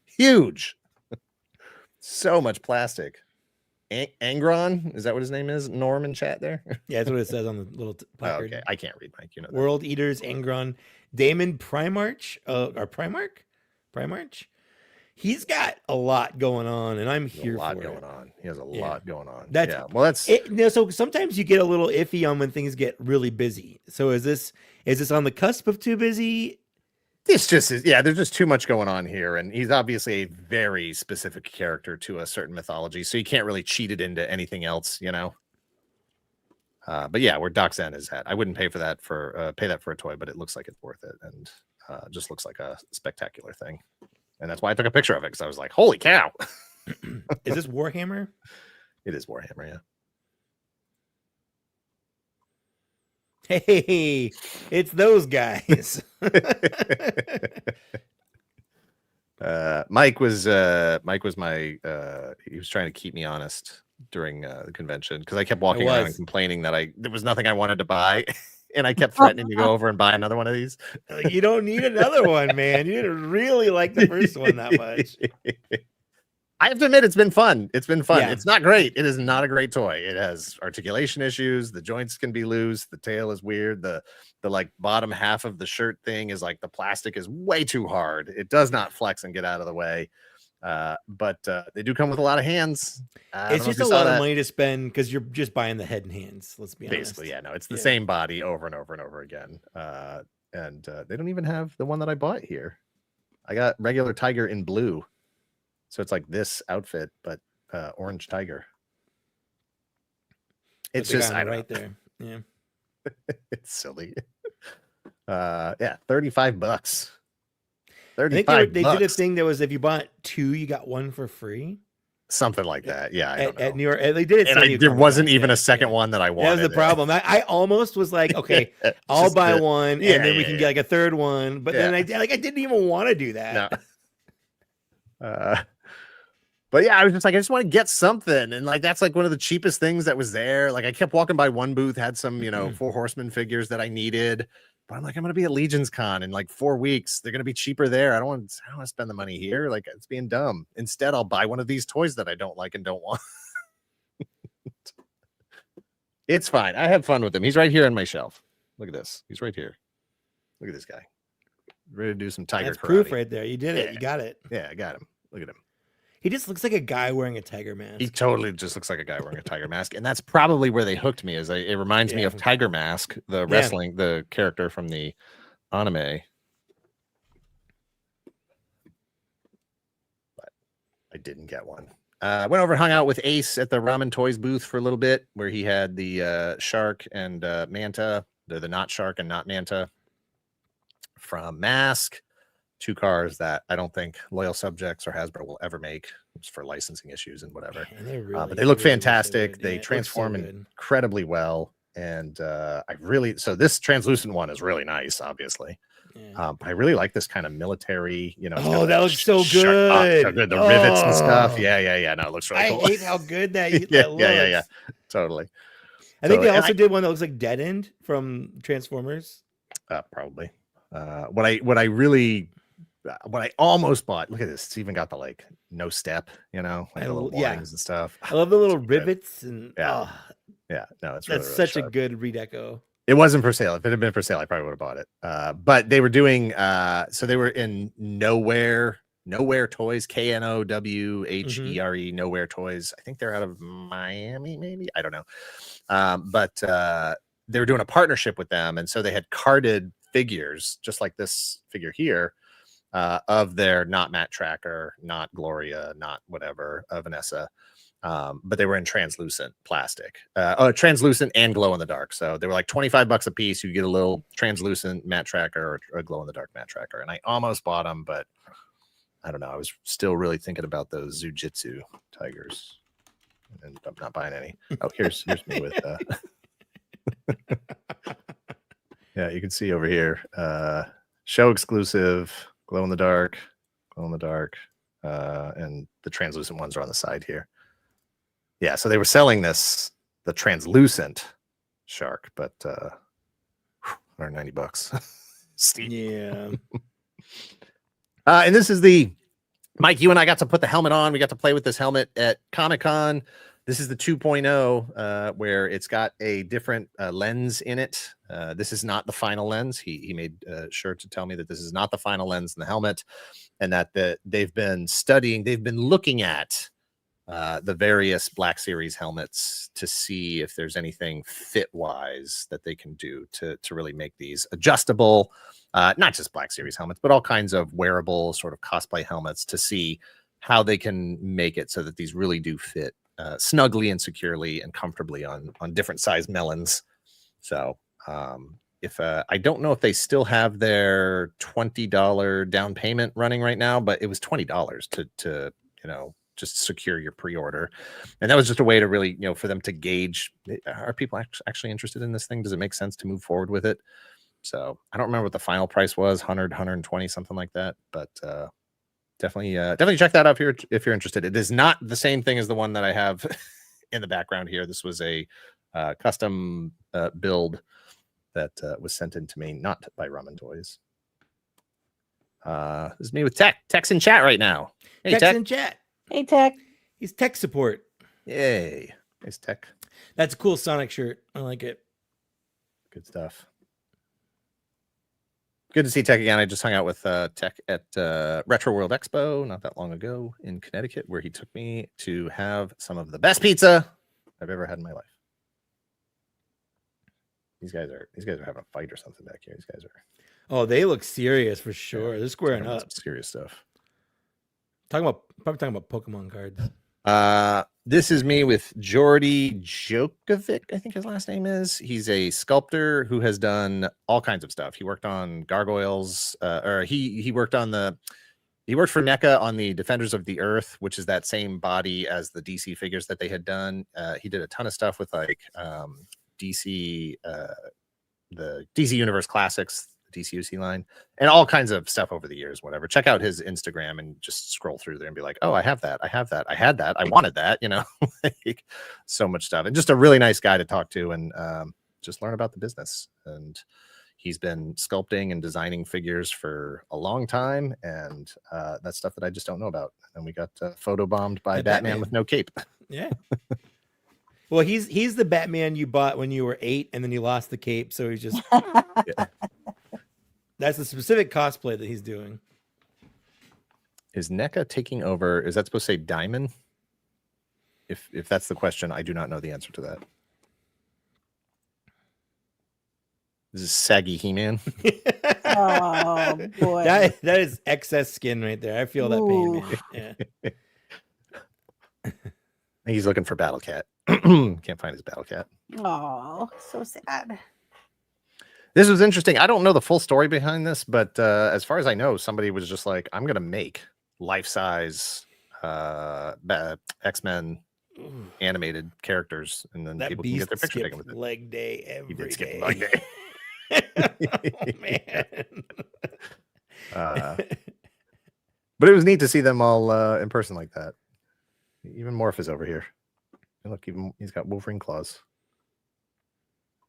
Huge. So much plastic. Angron, is that what his name is? Norm in chat there? Yeah, that's what it says on the little placard. Okay, I can't read, Mike. You know that. World Eaters, Angron, Damon Primarch, or Primarch. He's got a lot going on, and I'm here for it. He has a lot going on. That's well, that's it. You know, so sometimes you get a little iffy on when things get really busy. So is this on the cusp of too busy? It's just, there's just too much going on here. And he's obviously a very specific character to a certain mythology. So you can't really cheat it into anything else, you know? But yeah, where Doc Zen is at. I wouldn't pay that for a toy, but it looks like it's worth it. And just looks like a spectacular thing. And that's why I took a picture of it, because I was like, holy cow. Is this Warhammer? It is Warhammer, yeah. Hey, it's those guys. Mike was my he was trying to keep me honest during the convention, because I kept walking around and complaining that there was nothing I wanted to buy, and I kept threatening to go over and buy another one of these. You don't need another one, man. You didn't really like the first one that much. I have to admit, it's been fun. Yeah. It's not great. It is not a great toy. It has articulation issues. The joints can be loose. The tail is weird. The like bottom half of the shirt thing is like the plastic is way too hard. It does not flex and get out of the way. But they do come with a lot of hands. It's just a lot of money to spend because you're just buying the head and hands. Let's be honest. Basically, yeah. No, it's the same body over and over and over again. And they don't even have the one that I bought here. I got regular Tiger in blue. So it's like this outfit, but orange tiger. It's just right there. Yeah. It's silly. Yeah, $35. I think they did a thing that was if you bought two, you got one for free. Something like that. Yeah. At New York, they did it. And there wasn't even a second one that I wanted. That was the problem. I almost was like, okay, I'll buy one, and then we can get like a third one. But then I didn't even want to do that. No. But yeah, I was just like, I just want to get something. And like, that's like one of the cheapest things that was there. Like I kept walking by one booth, had some, Four Horsemen figures that I needed. But I'm like, I'm going to be at Legion's Con in like 4 weeks. They're going to be cheaper there. I don't want to spend the money here. Like it's being dumb. Instead, I'll buy one of these toys that I don't like and don't want. It's fine. I have fun with him. He's right here on my shelf. Look at this. He's right here. Look at this guy. Ready to do some tiger That's karate. Proof right there. You did it. Yeah. You got it. Yeah, I got him. Look at him. He just looks like a guy wearing a tiger mask. He totally just looks like a guy wearing a tiger mask. And that's probably where they hooked me. It reminds me of Tiger Mask, the wrestling, the character from the anime. But I didn't get one. I went over and hung out with Ace at the Ramen Toys booth for a little bit, where he had the shark and manta. They're the not shark and not manta from Mask. 2 cars that I don't think Loyal Subjects or Hasbro will ever make, just for licensing issues and whatever. But they look fantastic. They transform incredibly well. And so this translucent one is really nice, obviously. Yeah. But I really like this kind of military, Oh, that looks so good. So good. The rivets and stuff. Yeah. No, it looks really cool. I hate how good that looks. Yeah. Totally. I think they also did one that looks like Dead End from Transformers. Probably. What I almost bought, look at this. It's even got the no step, like the little warnings and stuff. I love the little rivets and no, it's really, that's such a good redeco. It wasn't for sale. If it had been for sale, I probably would have bought it. But they were doing so they were in Nowhere Toys, KNOWHERE, Nowhere Toys. I think they're out of Miami, maybe. I don't know. But they were doing a partnership with them, and so they had carded figures, just like this figure here. Of their not Matt Tracker, not Gloria, not whatever, Vanessa. But they were in translucent plastic. Translucent and glow in the dark. So they were like $25 a piece. You get a little translucent Matt Tracker or a glow in the dark Matt Tracker. And I almost bought them, but I don't know. I was still really thinking about those Zujitsu tigers. And I'm not buying any. Oh, here's me with yeah, you can see over here. Show exclusive. Glow in the dark, and the translucent ones are on the side here. Yeah, so they were selling the translucent shark, but $190. Steep. Yeah. And this is the Mike, you and I got to put the helmet on. We got to play with this helmet at Comic-Con. This is the 2.0, where it's got a different lens in it. This is not the final lens. He made sure to tell me that this is not the final lens in the helmet, and that they've been looking at the various Black Series helmets to see if there's anything fit-wise that they can do to really make these adjustable. Not just Black Series helmets, but all kinds of wearable sort of cosplay helmets to see how they can make it so that these really do fit snugly and securely and comfortably on different size melons. So if I don't know if they still have their $20 down payment running right now, but it was $20 to just secure your pre-order. And that was just a way to really, for them to gauge, are people actually interested in this thing? Does it make sense to move forward with it? So I don't remember what the final price was, 100, 120, something like that. But definitely check that out if you're interested. It is not the same thing as the one that I have in the background here. This was a custom build that was sent in to me, not by Ramen Toys. This is me with Tech. Tech's in chat right now. Hey, Tech's Tech. in chat. Hey, Tech. He's tech support. Yay. Nice Tech. That's a cool Sonic shirt. I like it. Good stuff. Good to see Tech again. I just hung out with Tech at Retro World Expo not that long ago in Connecticut, where he took me to have some of the best pizza I've ever had in my life. These guys are having a fight or something back here. These guys are. Oh, they look serious for sure. Yeah, They're squaring up. some serious stuff. Probably talking about Pokemon cards. This is me with Jordy Jokovic, I think his last name is. He's a sculptor who has done all kinds of stuff. He worked on Gargoyles, he worked for NECA on the Defenders of the Earth, which is that same body as the DC figures that they had done. He did a ton of stuff with DC, the DC Universe Classics, DCUC line, and all kinds of stuff over the years, whatever. Check out his Instagram and just scroll through there and be like, oh, I have that, I had that, I wanted that, like, so much stuff. And just a really nice guy to talk to and just learn about the business. And he's been sculpting and designing figures for a long time, and that's stuff that I just don't know about. And we got photobombed by Batman with no cape. Yeah. Well, he's the Batman you bought when you were 8 and then you lost the cape, so he's just Yeah. That's the specific cosplay that he's doing. Is NECA taking over? Is that supposed to say Diamond? If that's the question, I do not know the answer to that. This is saggy He-Man. Oh boy. That is excess skin right there. I feel that pain, man. Yeah. He's looking for Battle Cat. Can't find his Battle Cat. Oh, so sad. This was interesting. I don't know the full story behind this, but as far as I know, somebody was just like, I'm going to make life-size X-Men animated characters, and then That people can get their picture taken with it. Leg day every He did skip day. leg day. Oh, man. But it was neat to see them all in person like that. Even Morph is over here. And look, even he's got Wolverine claws.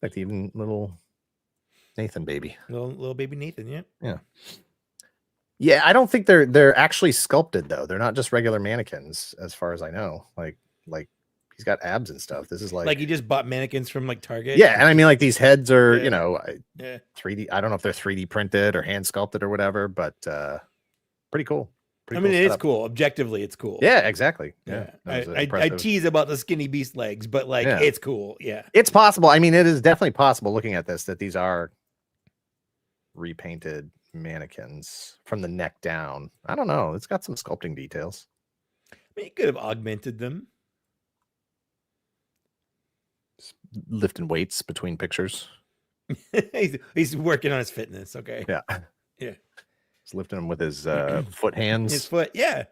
Like even little Nathan baby. Little baby Nathan, yeah. Yeah, I don't think they're actually sculpted though. They're not just regular mannequins, as far as I know. Like he's got abs and stuff. This is like you just bought mannequins from like Target. Yeah, and I mean like these heads are, Yeah. 3D. I don't know if they're 3D printed or hand sculpted or whatever, but pretty cool. I mean, it is cool. Objectively, it's cool. Yeah, exactly. Yeah. That was I impressive. tease about the skinny beast legs, but it's cool. Yeah. It's possible. I mean, it is definitely possible looking at this that these are repainted mannequins from the neck down. I don't know. It's got some sculpting details. I mean, you could have augmented them. Lifting weights between pictures. he's working on his fitness. Okay. Yeah. Yeah. He's lifting them with his foot hands. His foot. Yeah.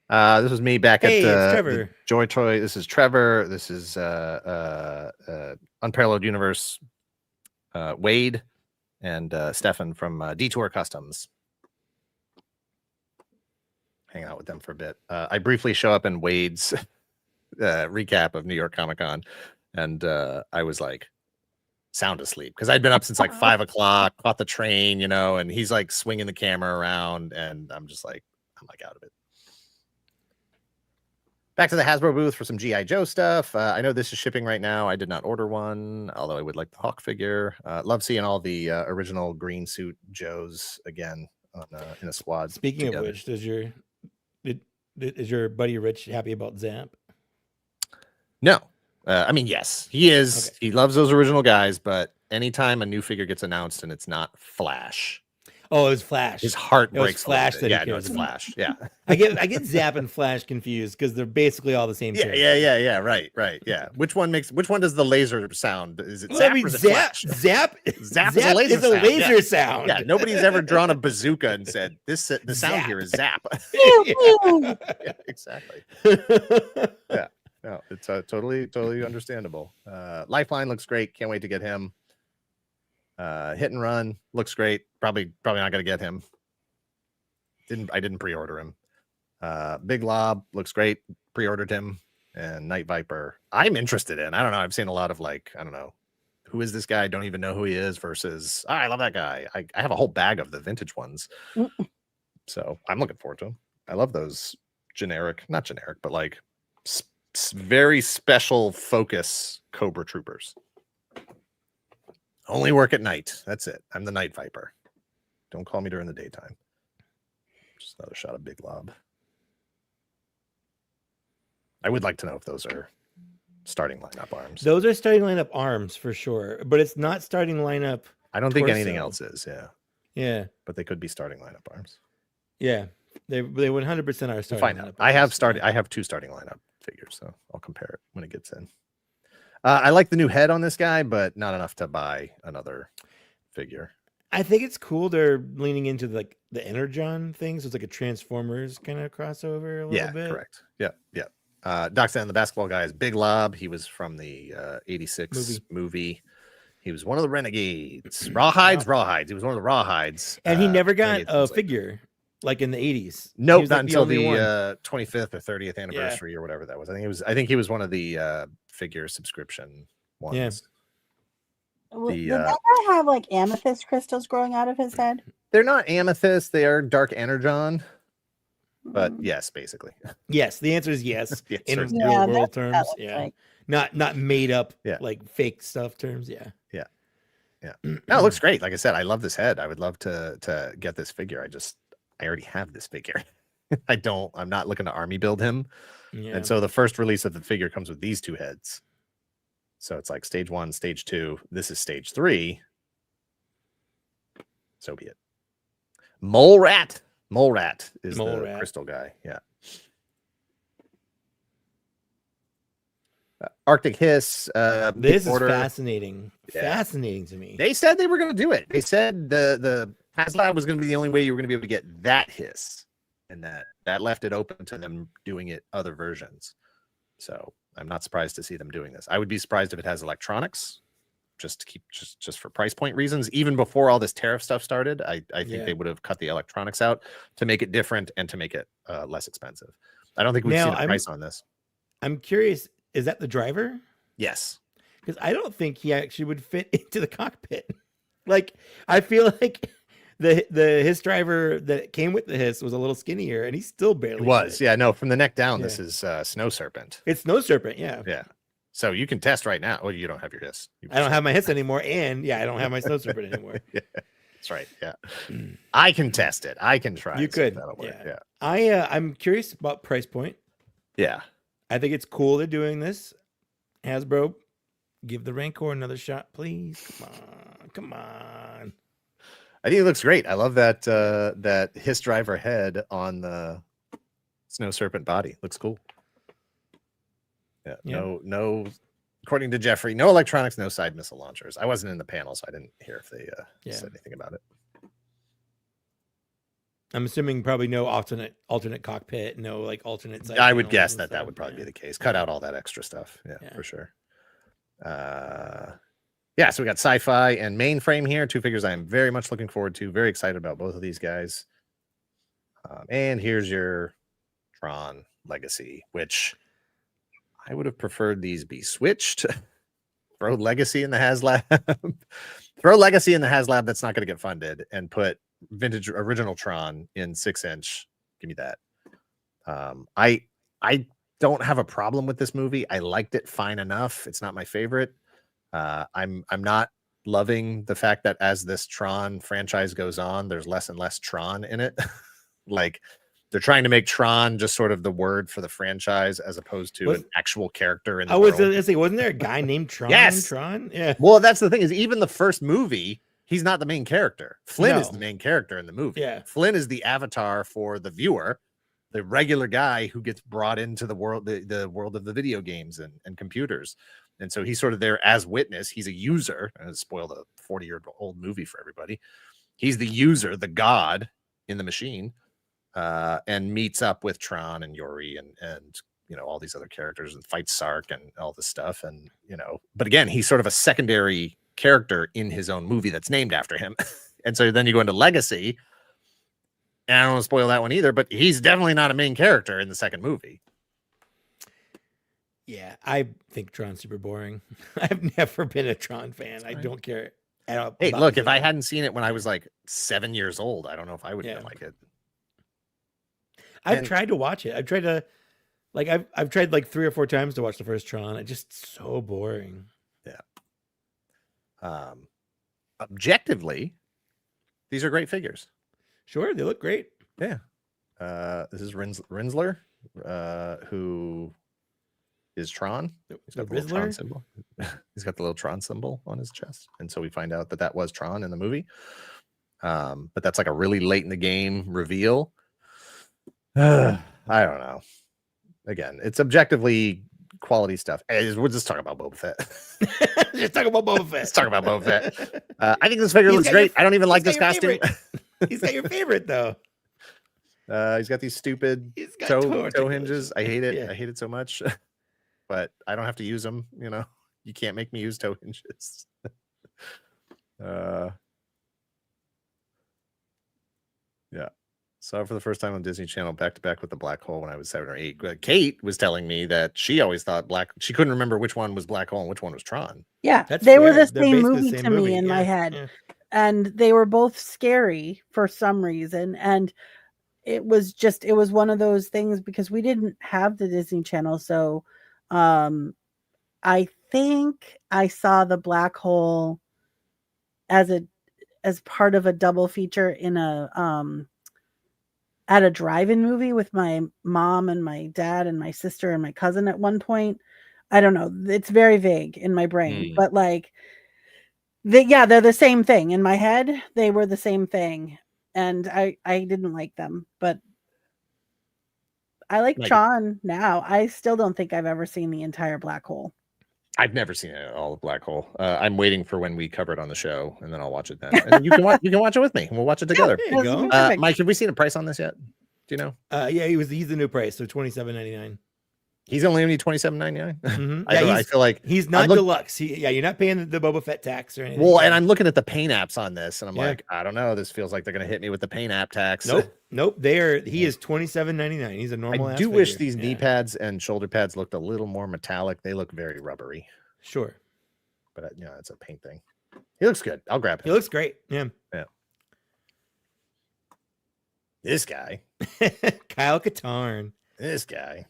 This was me back Hey, at it's Trevor. the Joy Toy. This is Trevor. This is Unparalleled Universe, Wade, and Stefan from Detour Customs. Hang out with them for a bit. I briefly show up in Wade's recap of New York Comic Con, and I was like sound asleep because I'd been up since like 5 o'clock, caught the train, and he's like swinging the camera around, and I'm just like, I'm like out of it. Back to the Hasbro booth for some G.I. Joe stuff. I know this is shipping right now. I did not order one, although I would like the Hawk figure. Love seeing all the original green suit Joes again on, in a squad. Speaking together. of which, is your buddy Rich happy about Zamp? No. I mean, yes, he is. Okay. He loves those original guys, but anytime a new figure gets announced and it's not Flash, Oh, it was Flash. his heart It was breaks. Flash that he yeah, no, cares it's about. Flash. Yeah. I get Zap and Flash confused because they're basically all the same. Yeah, character. right. Yeah. Which one does the laser sound? Is it Well, Zap I mean, or is it Zap Flash? Zap Zap is a laser yeah. sound. Yeah, nobody's ever drawn a bazooka and said the sound Zap. here is Zap. Pew, Yeah, exactly. Yeah, no, it's totally understandable. Lifeline looks great. Can't wait to get him. Hit and Run looks great. Probably not gonna get him. I didn't pre-order him. Big Lob looks great. Pre-ordered him. And Night Viper, I'm interested in. I don't know. I've seen a lot of like, I don't know, who is this guy? I don't even know who he is. Versus, I love that guy. I have a whole bag of the vintage ones. So I'm looking forward to them. I love those not generic, but like very special focus Cobra Troopers. Only work at night. That's it. I'm the Night Viper. Don't call me during the daytime. Just another shot of Big Lob. I would like to know if those are starting lineup arms. Those are starting lineup arms for sure, but it's not starting lineup. I don't think anything torso. else is. Yeah, Yeah, but they could be starting lineup arms. yeah. They 100% are We'll starting. find out. lineup I have arms. I have 2 starting lineup figures, so I'll compare it when it gets in. I like the new head on this guy, but not enough to buy another figure. I think it's cool. They're leaning into like the Energon thing, so it's like a Transformers kind of crossover a little bit. Correct. Yeah. Doc Stan, the basketball guy, is Big Lob. He was from the 86 movie. He was one of the Renegades. Rawhides. He was one of the Rawhides. And he never got Renegades a was like- figure like in the 80s. Nope, He was, not like, until only one. the 25th or 30th anniversary or whatever that was. I think he was one of the figure subscription ones. Yeah. Did that guy have like amethyst crystals growing out of his head? They're not amethyst, they are dark energon. But yes, basically. Yes, the answer is yes. Yes, In certainly. real Yeah, world that terms, looks yeah. like- Not made up Yeah. like fake stuff terms, yeah. No, it looks great. Like I said, I love this head. I would love to get this figure. I already have this figure. I'm not looking to army build him. Yeah. And so the first release of the figure comes with these 2 heads. So it's like stage 1, stage 2. This is stage 3. So be it. Mole Rat is Mole the Rat. crystal guy. Yeah. Arctic Hiss. This is order. fascinating. Yeah. Fascinating to me. They said they were going to do it. They said the HasLab was going to be the only way you were going to be able to get that hiss, and that left it open to them doing it other versions. So I'm not surprised to see them doing this. I would be surprised if it has electronics, just to keep just for price point reasons. Even before all this tariff stuff started, I think they would have cut the electronics out to make it different and to make it less expensive. I don't think we've seen a price on this. I'm curious, is that the driver? Yes. Because I don't think he actually would fit into the cockpit. Like, I feel like the Hiss driver that came with the Hiss was a little skinnier, and he still barely It was. fit. Yeah, no, from the neck down, Yeah. this is Snow Serpent. It's Snow Serpent, yeah. Yeah. So you can test right now. Oh, you don't have your Hiss. I don't have my Hiss anymore, and I don't have my Snow Serpent anymore. Yeah, that's right. Yeah. I can test it. I can try. You and see if could. that'll work. Yeah. Yeah. I'm curious about price point. Yeah. I think it's cool they're doing this. Hasbro, give the Rancor another shot, please. Come on. I think it looks great. I love that Hiss driver head on the Snow Serpent body. Looks cool. Yeah. No. According to Jeffrey, no electronics, no side missile launchers. I wasn't in the panel, so I didn't hear if they said anything about it. I'm assuming probably no alternate cockpit, no like alternate side. I would panels guess and that stuff. would probably be Yeah. the case. Cut out all that extra stuff. Yeah, Yeah. for sure. Yeah, so we got Sci-Fi and Mainframe here. 2 figures I'm very much looking forward to. Very excited about both of these guys. And here's your Tron Legacy, which I would have preferred these be switched. Throw Legacy in the HasLab. Throw Legacy in the HasLab that's not going to get funded, and put vintage original Tron in 6-inch Give me that. I don't have a problem with this movie. I liked it fine enough. It's not my favorite. I'm not loving the fact that as this Tron franchise goes on, there's less and less Tron in it. Like they're trying to make Tron just sort of the word for the franchise as opposed to an actual character in the world. Gonna say, wasn't there a guy named Tron? Yes. Tron. Yeah. Well, that's the thing is even the first movie, he's not the main character. Flynn is the main character in the movie. Yeah. Flynn is the avatar for the viewer, the regular guy who gets brought into the world, the world of the video games and computers. And so he's sort of there as witness. He's a user. I spoiled a 40-year-old movie for everybody. He's the user, the god in the machine, and meets up with Tron and Yori and you know all these other characters and fights Sark and all this stuff. And you know, but again, he's sort of a secondary character in his own movie that's named after him. And so then you go into Legacy, and I don't want to spoil that one either, but he's definitely not a main character in the second movie. Yeah, I think Tron's super boring. I've never been a Tron fan. I don't care at all. Hey, look, if I hadn't seen it when I was like 7 years old, I don't know if I would even like it. I've tried to watch it. I've tried to, like, I've tried like 3 or 4 times to watch the first Tron. It's just so boring. Yeah. Objectively, these are great figures. Sure, they look great. Yeah. This is Rinsler, who is Tron. He's got the little Tron symbol. He's got the little Tron symbol on his chest, and so we find out that was Tron in the movie. But that's like a really late in the game reveal. I don't know. Again, it's objectively quality stuff. We're just talking about Boba Fett. Just talking about Boba Fett. Let's talk about Boba Fett. I think this figure looks great. I don't even like this costume. He's got your favorite though. He's got these stupid toe hinges. I hate it. Yeah. I hate it so much. But I don't have to use them. You know, you can't make me use toe hinges. Yeah. Saw it for the first time on Disney Channel back to back with the Black Hole when I was 7 or 8. Kate was telling me that she always thought she couldn't remember which one was Black Hole and which one was Tron. Yeah, they were the same movie to me in my head. Yeah. And they were both scary for some reason. And it was one of those things because we didn't have the Disney Channel. So I think I saw the Black Hole as part of a double feature in at a drive-in movie with my mom and my dad and my sister and my cousin at one point. I don't know. It's very vague in my brain, but like, they're the same thing in my head. They were the same thing. And I didn't like them, but I like Tron now. I still don't think I've ever seen the entire Black Hole. I've never seen it all of Black Hole. I'm waiting for when we cover it on the show, and then I'll watch it then. And you can watch it with me, and we'll watch it together. Yeah, there you go. Mike, have we seen a price on this yet? Do you know? Yeah, he's the new price, so $27.99. He's only $27.99. Mm-hmm. I feel like he's not deluxe. You're not paying the Boba Fett tax or anything. Well, and I'm looking at the paint apps on this, and I'm like, I don't know. This feels like they're going to hit me with the paint app tax. Nope. He is $27.99. He's a normal. I do wish these knee pads and shoulder pads looked a little more metallic. They look very rubbery. Sure, but it's a paint thing. He looks good. I'll grab him. He looks great. Yeah. This guy, Kyle Katarn. This guy.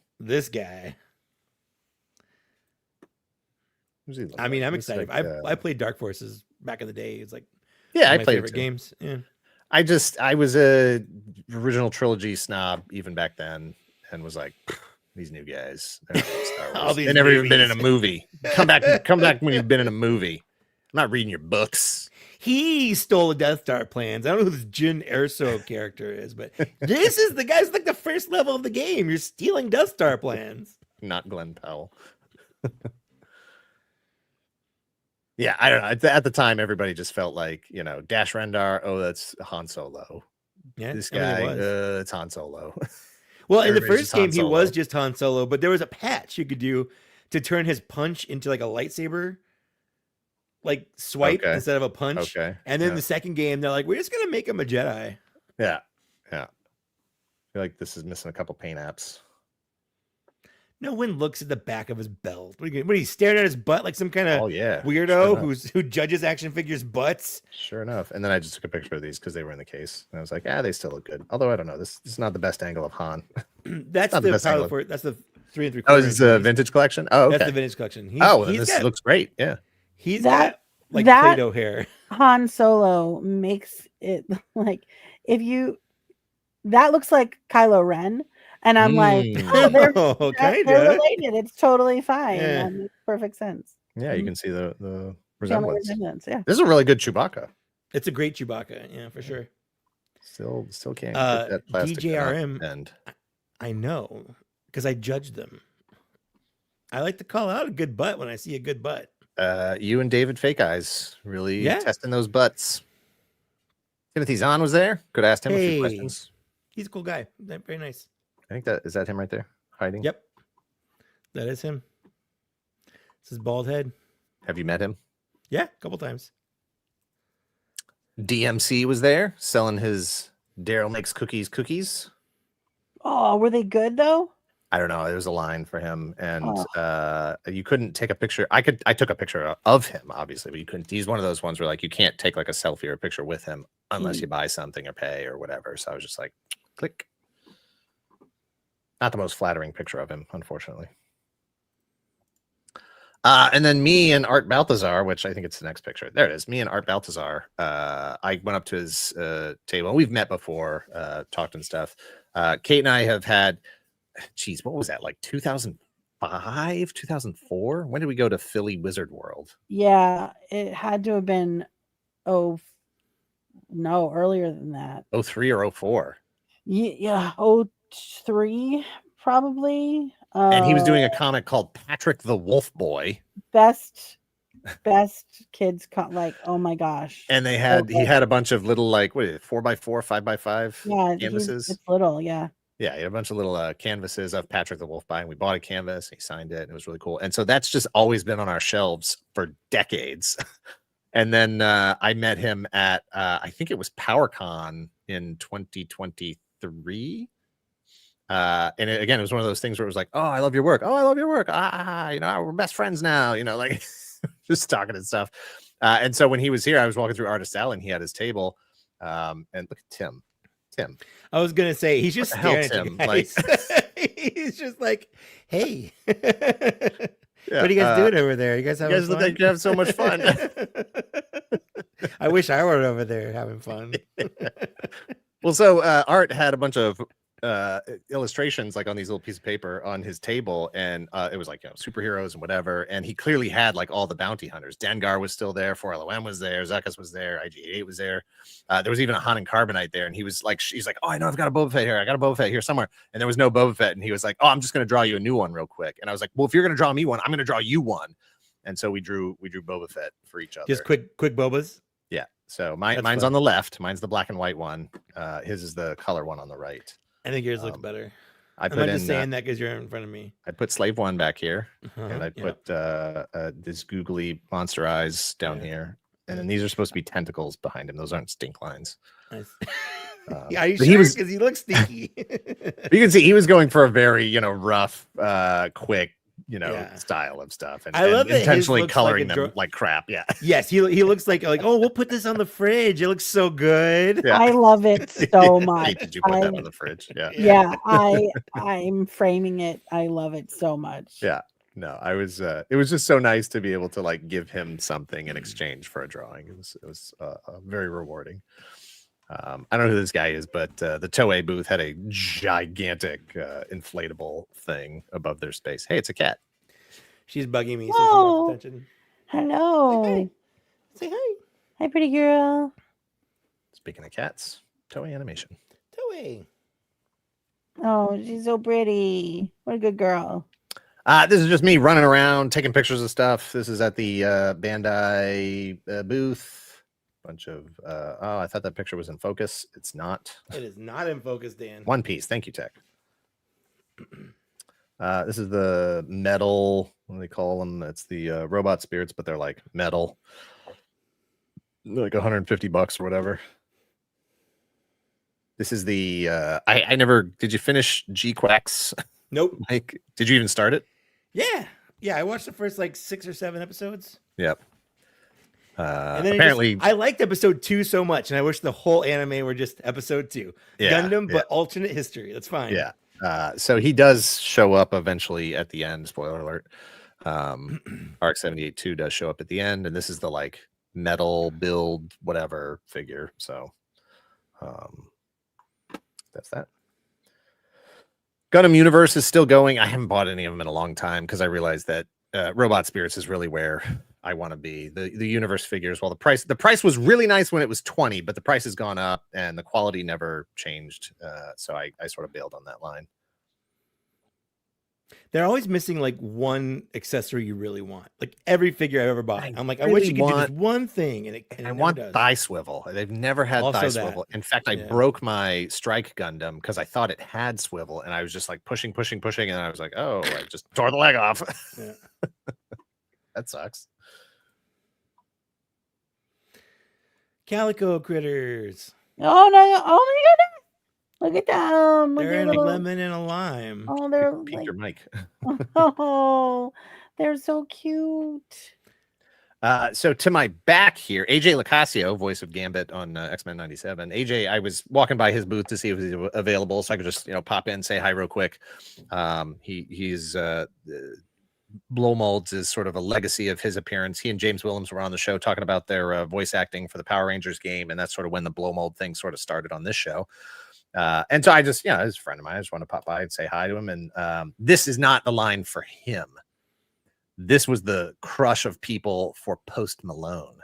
I mean, I'm excited. Like, I played Dark Forces back in the day. It's like I played favorite games. Yeah. I was a original trilogy snob even back then, and was like, these new guys, they've never even been in a movie. Come back when you've been in a movie. I'm not reading your books. He stole the Death Star plans. I don't know who this Jyn Erso character is, but this is the guy's like the first level of the game. You're stealing Death Star plans. Not Glenn Powell. Yeah, I don't know. At the time, everybody just felt like, Dash Rendar. Oh, that's Han Solo. Yeah, this guy, it's Han Solo. Well, in the first game, he was just Han Solo, but there was a patch you could do to turn his punch into like a lightsaber, like swipe instead of a punch. Okay. And then the second game, they're like, we're just gonna make him a Jedi. Yeah. I feel like this is missing a couple paint apps. No one looks at the back of his belt. What are you staring at his butt like some kind of weirdo who judges action figures' butts? Sure enough. And then I just took a picture of these because they were in the case. And I was like, they still look good. Although I don't know. This is not the best angle of Han. That's the power for that's the 3 3/4. Oh, is this a vintage collection? Oh, okay. That's the vintage collection. This looks great. Yeah. He's got like Play-Doh hair. Han Solo makes it like that looks like Kylo Ren. And I'm like, they're related. It's totally fine. Yeah. That makes perfect sense. Yeah, you can see the resemblance. Yeah. This is a really good Chewbacca. It's a great Chewbacca, yeah, for sure. Still can't get that plastic DJRM. end. I know, because I judge them. I like to call out a good butt when I see a good butt. You and David Fake Eyes really testing those butts. Timothy Zahn was there. Could have asked him a few questions. He's a cool guy. Very nice. I think is that him right there hiding. Yep, that is him. It's his bald head. Have you met him? Yeah, a couple times. DMC was there selling his Daryl Makes Cookies. Oh, were they good though? I don't know. There was a line for him, and you couldn't take a picture. I took a picture of him, obviously, but you couldn't. He's one of those ones where like you can't take like a selfie or a picture with him unless you buy something or pay or whatever. So I was just like, click. Not the most flattering picture of him, unfortunately. And then me and Art Balthazar, which I think it's the next picture. There it is. Me and Art Balthazar. I went up to his table. We've met before, talked and stuff. Kate and I have had, what was that? Like 2005, 2004? When did we go to Philly Wizard World? Yeah, it had to have been, earlier than that. 03 or 04. Yeah, 03 probably. And he was doing a comic called Patrick the Wolf Boy. Best kids like, oh my gosh. And he had a bunch of little like 4x4, 5x5 canvases. It's little, yeah. Yeah, he had a bunch of little canvases of Patrick the Wolf Boy, and we bought a canvas. He signed it, and it was really cool. And so that's just always been on our shelves for decades. And then I met him at I think it was PowerCon in 2023. And again, it was one of those things where it was like, oh, I love your work. Oh, I love your work. We're best friends now, like just talking and stuff. And so when he was here, I was walking through Artist Alley and he had his table. And look at Tim. I was gonna say he's just staring at you guys. He's just like, hey. What are you guys doing over there? You guys look like you have so much fun. I wish I were over there having fun. Well, so Art had a bunch of illustrations like on these little pieces of paper on his table, and it was like superheroes and whatever, and he clearly had like all the bounty hunters. Dengar was still there, 4LOM was there, Zuckuss was there, IG-88 was there. There was even a Han and Carbonite there, and he's like, oh, I know I've got a Boba Fett here, I got a Boba Fett here somewhere, and there was no Boba Fett, and he was like, oh, I'm just gonna draw you a new one real quick. And I was like, well, if you're gonna draw me one, I'm gonna draw you one. And so we drew Boba Fett for each other. Just quick Bobas. Yeah, so mine's on the left, mine's the black and white one, his is the color one on the right. I think yours look better. I'm just saying that because you're in front of me. I put Slave One back here, and I put this googly monster eyes down here, and then these are supposed to be tentacles behind him. Those aren't stink lines. Nice. Are you sure? Because he looks stinky. You can see he was going for a very rouugh, quick style of stuff, and I love and intentionally coloring them like crap. Yeah. Yes, he looks like oh, we'll put this on the fridge. It looks so good. Yeah. I love it so much. Did you put that on the fridge? Yeah. Yeah, I'm framing it. I love it so much. Yeah. No, I was. It was just so nice to be able to like give him something in exchange for a drawing. It was very rewarding. I don't know who this guy is, but the Toei booth had a gigantic inflatable thing above their space. Hey, it's a cat. She's bugging me, so she wants attention. Hello. Say hi. Say hi. Hi, pretty girl. Speaking of cats, Toei Animation. Toei. Oh, she's so pretty. What a good girl. This is just me running around, taking pictures of stuff. This is at the Bandai booth. Bunch of I thought that picture was in focus. It's not. It is not in focus, Dan. One Piece. Thank you, Tech. This is the metal. What do they call them? It's the robot spirits, but they're like metal. Like $150 or whatever. This is the I never did you finish G Quacks Nope. Like, did you even start it? Yeah. Yeah. I watched the first like 6 or 7 episodes. Yep. And then Apparently, I liked episode 2 so much, and I wish the whole anime were just episode 2. Yeah, Gundam, yeah. but alternate history. That's fine. yeah. So he does show up eventually at the end. Spoiler alert. Arc 78-2 does show up at the end, and this is the like metal build whatever figure. So that's that. Gundam Universe is still going. I haven't bought any of them in a long time because I realized that Robot Spirits is really where I want to be. The Universe figures, well, the price was really nice when it was 20, but the price has gone up and the quality never changed. So I sort of bailed on that line. They're always missing like one accessory you really want. Like every figure I've ever bought. I'm like, I really wish you could do want- this one thing, and it I want does. thigh swivel. They've never had Also thigh that. swivel. In fact, I Yeah. broke my Strike Gundam because I thought it had swivel, and I was just like pushing, and I was like, oh, I just tore the leg off. Yeah. That sucks. Calico critters. Oh no! Oh my goodness! Look at them! Look They're at in a little- lemon and a lime. Oh, they're Peek like, your mic. oh, they're so cute. So to my back here, AJ Lacasio, voice of Gambit on X-Men 97. AJ, I was walking by his booth to see if he was available, so I could just pop in, say hi real quick. He's Blow Molds is sort of a legacy of his appearance. He and James Willems were on the show talking about their voice acting for the Power Rangers game, and that's sort of when the Blow Mold thing sort of started on this show. And so I just, as a friend of mine, I just want to pop by and say hi to him. And this is not the line for him. This was the crush of people for Post Malone.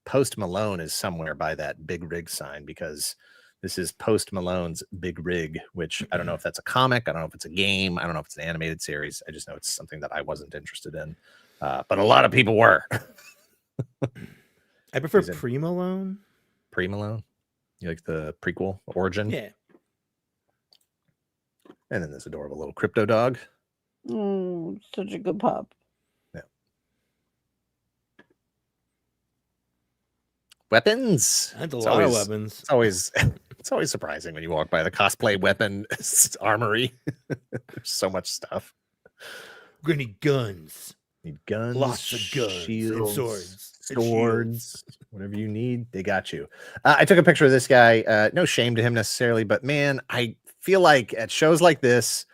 Post Malone is somewhere by that big rig sign because this is Post Malone's Big Rig, which I don't know if that's a comic. I don't know if it's a game. I don't know if it's an animated series. I just know it's something that I wasn't interested in. But a lot of people were. I prefer He's in- Pre-Malone. Pre-Malone? You like the prequel origin? Yeah. And then this adorable little crypto dog. Such a good pup. Weapons. That's a It's lot of always- weapons. It's always surprising when you walk by the cosplay weapon armory. There's so much stuff. We're gonna need guns. Need guns, Lots of guns and shields, swords and swords, whatever you need, they got you. I took a picture of this guy. No shame to him necessarily, but man, I feel like at shows like this,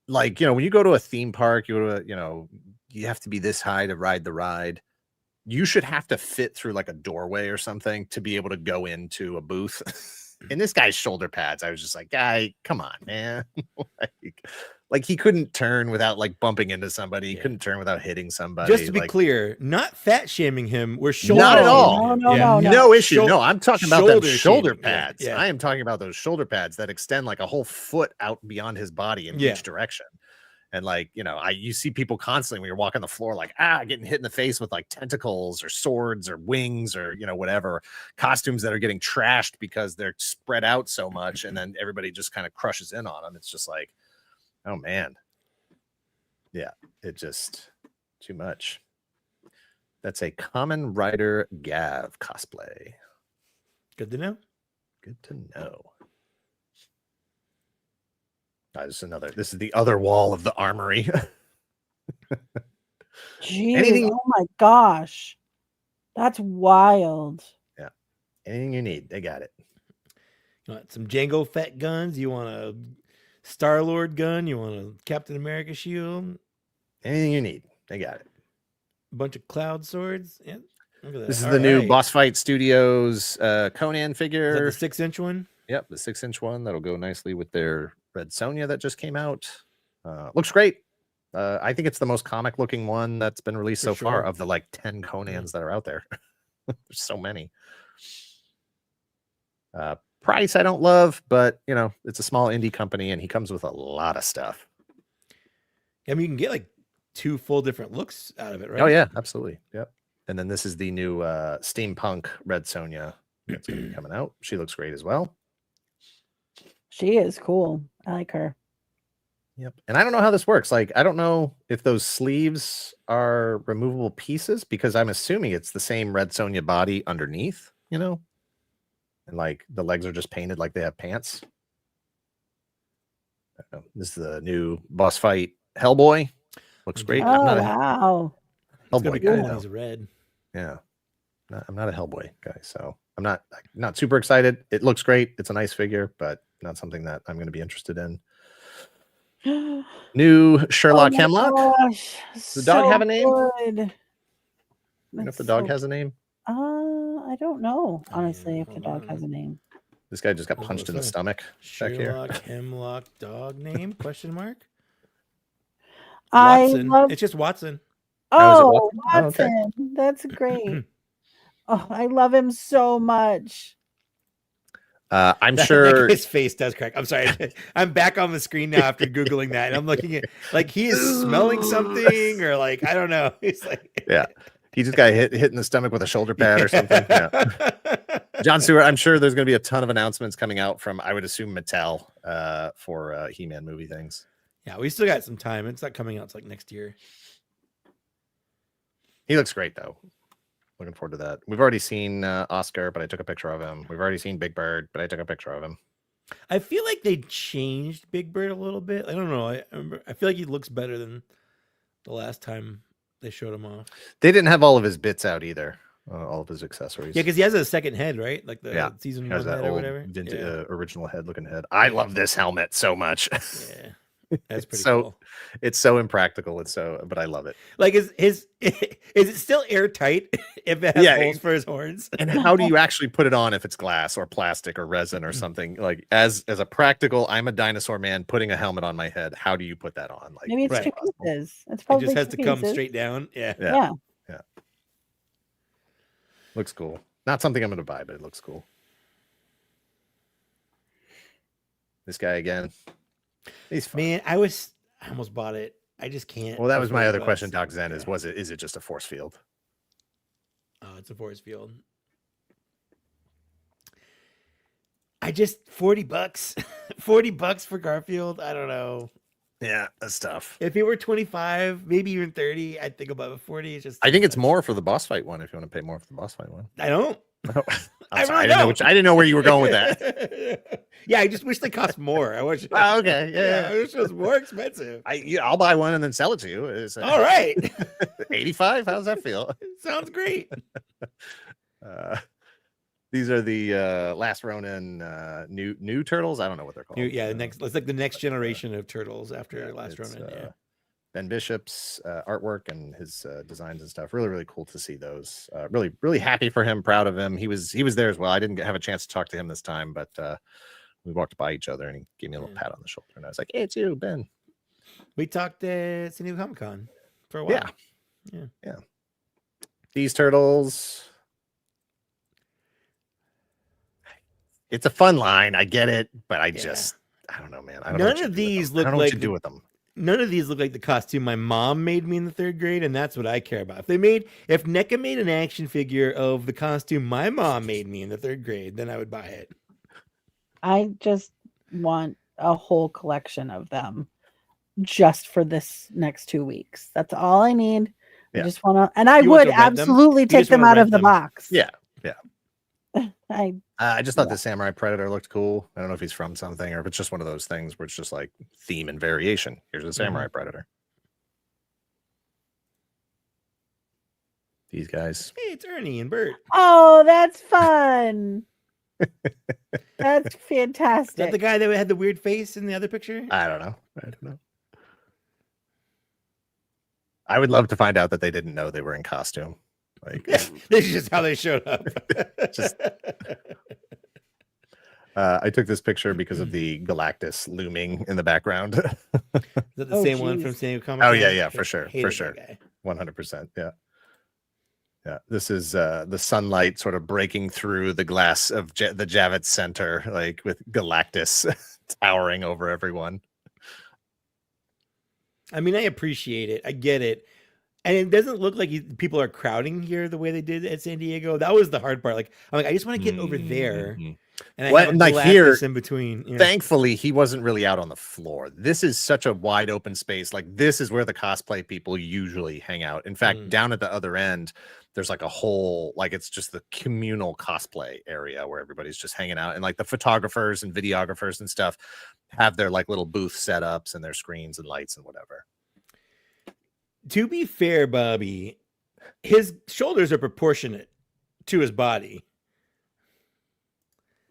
like when you go to a theme park, you go to you have to be this high to ride the ride. You should have to fit through like a doorway or something to be able to go into a booth. And this guy's shoulder pads, I was just like, guy, come on, man. like he couldn't turn without like bumping into somebody. He couldn't turn without hitting somebody. Just to be clear, not fat shaming him. We're Not at all. No. Issue. No, I'm talking about them shoulder shaming. pads. Yeah. I am talking about those shoulder pads that extend like a whole foot out beyond his body in each direction. And like, you see people constantly when you're walking the floor, like, getting hit in the face with like tentacles or swords or wings or, whatever costumes that are getting trashed because they're spread out so much. And then everybody just kind of crushes in on them. It's just like, oh man. Yeah. It just too much. That's a Common Rider Gav cosplay. Good to know. Good to know. This is the other wall of the armory. Jeez, Anything- oh my gosh. That's wild. Yeah. Anything you need, they got it. You want some Jango Fett guns? You want a Star-Lord gun? You want a Captain America shield? Anything you need, they got it. A bunch of cloud swords? Yeah. Look at that. This is All the new right. Boss Fight Studios Conan Is figure. that the 6-inch one? Yep, the 6-inch one that'll go nicely with their Red Sonja that just came out. Looks great. I think it's the most comic looking one that's been released For so far sure. of the like 10 Conans that are out there. There's so many. Price I don't love, but it's a small indie company and he comes with a lot of stuff. I mean, you can get like 2 full different looks out of it, right? Oh yeah, absolutely. Yep. And then this is the new steampunk Red Sonja that's gonna be coming out. She looks great as well. She is cool. I like her. Yep. And I don't know how this works. Like, I don't know if those sleeves are removable pieces because I'm assuming it's the same Red Sonja body underneath, and like the legs are just painted like they have pants. This is the new boss fight, Hellboy. Looks great. Oh, I'm not a wow. Hellboy Cool guy. when though. he's red. Yeah, I'm not a Hellboy guy, so I'm not super excited. It looks great. It's a nice figure, but not something that I'm going to be interested in. New Sherlock Oh my Hemlock. gosh, Does the dog so have a name? good. You know if That's the dog so- has a name? I don't know, honestly, if the Hold dog on. has a name. This guy just got Hold punched in on. the stomach back here. Sherlock Hemlock dog name? Question mark. I Watson. love. It's just Watson. Oh, is it Oh, Watson? Oh, okay. Watson. That's great. Oh, I love him so much. I'm That sure. guy's face does crack. I'm sorry. I'm back on the screen now after Googling that. And I'm looking at like he is smelling something or like, I don't know. He's like, Yeah, he just got hit in the stomach with a shoulder pad or something. Yeah. John Stewart, I'm sure there's going to be a ton of announcements coming out from, I would assume, Mattel for He-Man movie things. Yeah, we still got some time. It's not coming out till like next year. He looks great, though. Looking forward to that. We've already seen Oscar, but I took a picture of him. We've already seen Big Bird, but I took a picture of him. I feel like they changed Big Bird a little bit. I don't know. I feel like he looks better than the last time they showed him off. They didn't have all of his bits out either, all of his accessories. Yeah, because he has a second head, right? Like the Yeah, season He one has that head or old whatever. original head looking head. I love this helmet so much. Yeah, that's pretty So- cool. It's so impractical. But I love it. Like, is it still airtight if it has Yeah, holes for his horns? And how do you actually put it on if it's glass or plastic or resin or something? Like as a practical, I'm a dinosaur man putting a helmet on my head. How do you put that on? Like Maybe it's right. two pieces. It's It probably just has two to come pieces. straight down. Yeah. Yeah. Yeah. Looks cool. Not something I'm going to buy, but it looks cool. This guy again. He's fun. Man, I almost bought it. I just can't. Well, that for was my 40 other bucks. question, Doc Zen, is Yeah. is it just a force field? Oh, it's a force field. I just $40. $40 for Garfield. I don't know. Yeah, that's tough. If it were 25, maybe even 30, I'd think about it. 40 is just I too think it's much. more for the boss fight one if you want to pay more for the boss fight one. I don't. I'm sorry, really I didn't know where you were going with that. Yeah, I just wish they cost more. I wish. Oh, okay. Yeah, I Yeah. wish it was more expensive. I'll buy one and then sell it to you. It's, All right. 85. How does that feel? Sounds great. These are the Last Ronin new turtles. I don't know what they're called. Yeah, it's like the next generation of turtles after Last it's, Ronin. Yeah. Ben Bishop's artwork and his designs and stuff. Really, really cool to see those. Really, really happy for him. Proud of him. He was there as well. I didn't have a chance to talk to him this time, but we walked by each other and he gave me a little pat on the shoulder, and I was like, "Hey, it's you, Ben." We talked at San Diego Comic-Con for a while. Yeah. These turtles. It's a fun line. I get it, but I don't know, man. I don't know None what you of do with these them. look I don't know what like you do with them. None of these look like the costume my mom made me in the 3rd grade, and that's what I care about. If NECA made an action figure of the costume my mom made me in the 3rd grade, then I would buy it. I just want a whole collection of them just for this next 2 weeks. That's all I need. I Yeah. just want to, and I You want would to rent them? absolutely You take just them wanna out rent of the them? box. Yeah. I I just thought the Samurai Predator looked cool. I don't know if he's from something or if it's just one of those things where it's just like theme and variation. Here's the Samurai Predator. These guys. Hey, it's Ernie and Bert. Oh, that's fun. That's Is fantastic. that the guy that had the weird face in the other picture? I don't know. I would love to find out that they didn't know they were in costume. Like, This is just how they showed up. Just- I took this picture because of the Galactus looming in the background. Is that the Oh, same one from geez. San Diego Comic-Con? Oh, yeah, for sure, Hated for that sure. guy. 100%. Yeah. This is the sunlight sort of breaking through the glass of the Javits Center, like with Galactus towering over everyone. I mean, I appreciate it. I get it. And it doesn't look like people are crowding here the way they did at San Diego. That was the hard part. Like, I'm like, I just want to get over there. Mhm. And I Well, have a like Galactus here, in between. Yeah. Thankfully, he wasn't really out on the floor. This is such a wide open space. Like, this is where the cosplay people usually hang out. In fact, down at the other end, there's like a whole, like it's just the communal cosplay area where everybody's just hanging out, and like the photographers and videographers and stuff have their like little booth setups and their screens and lights and whatever. To be fair, Bobby, his shoulders are proportionate to his body.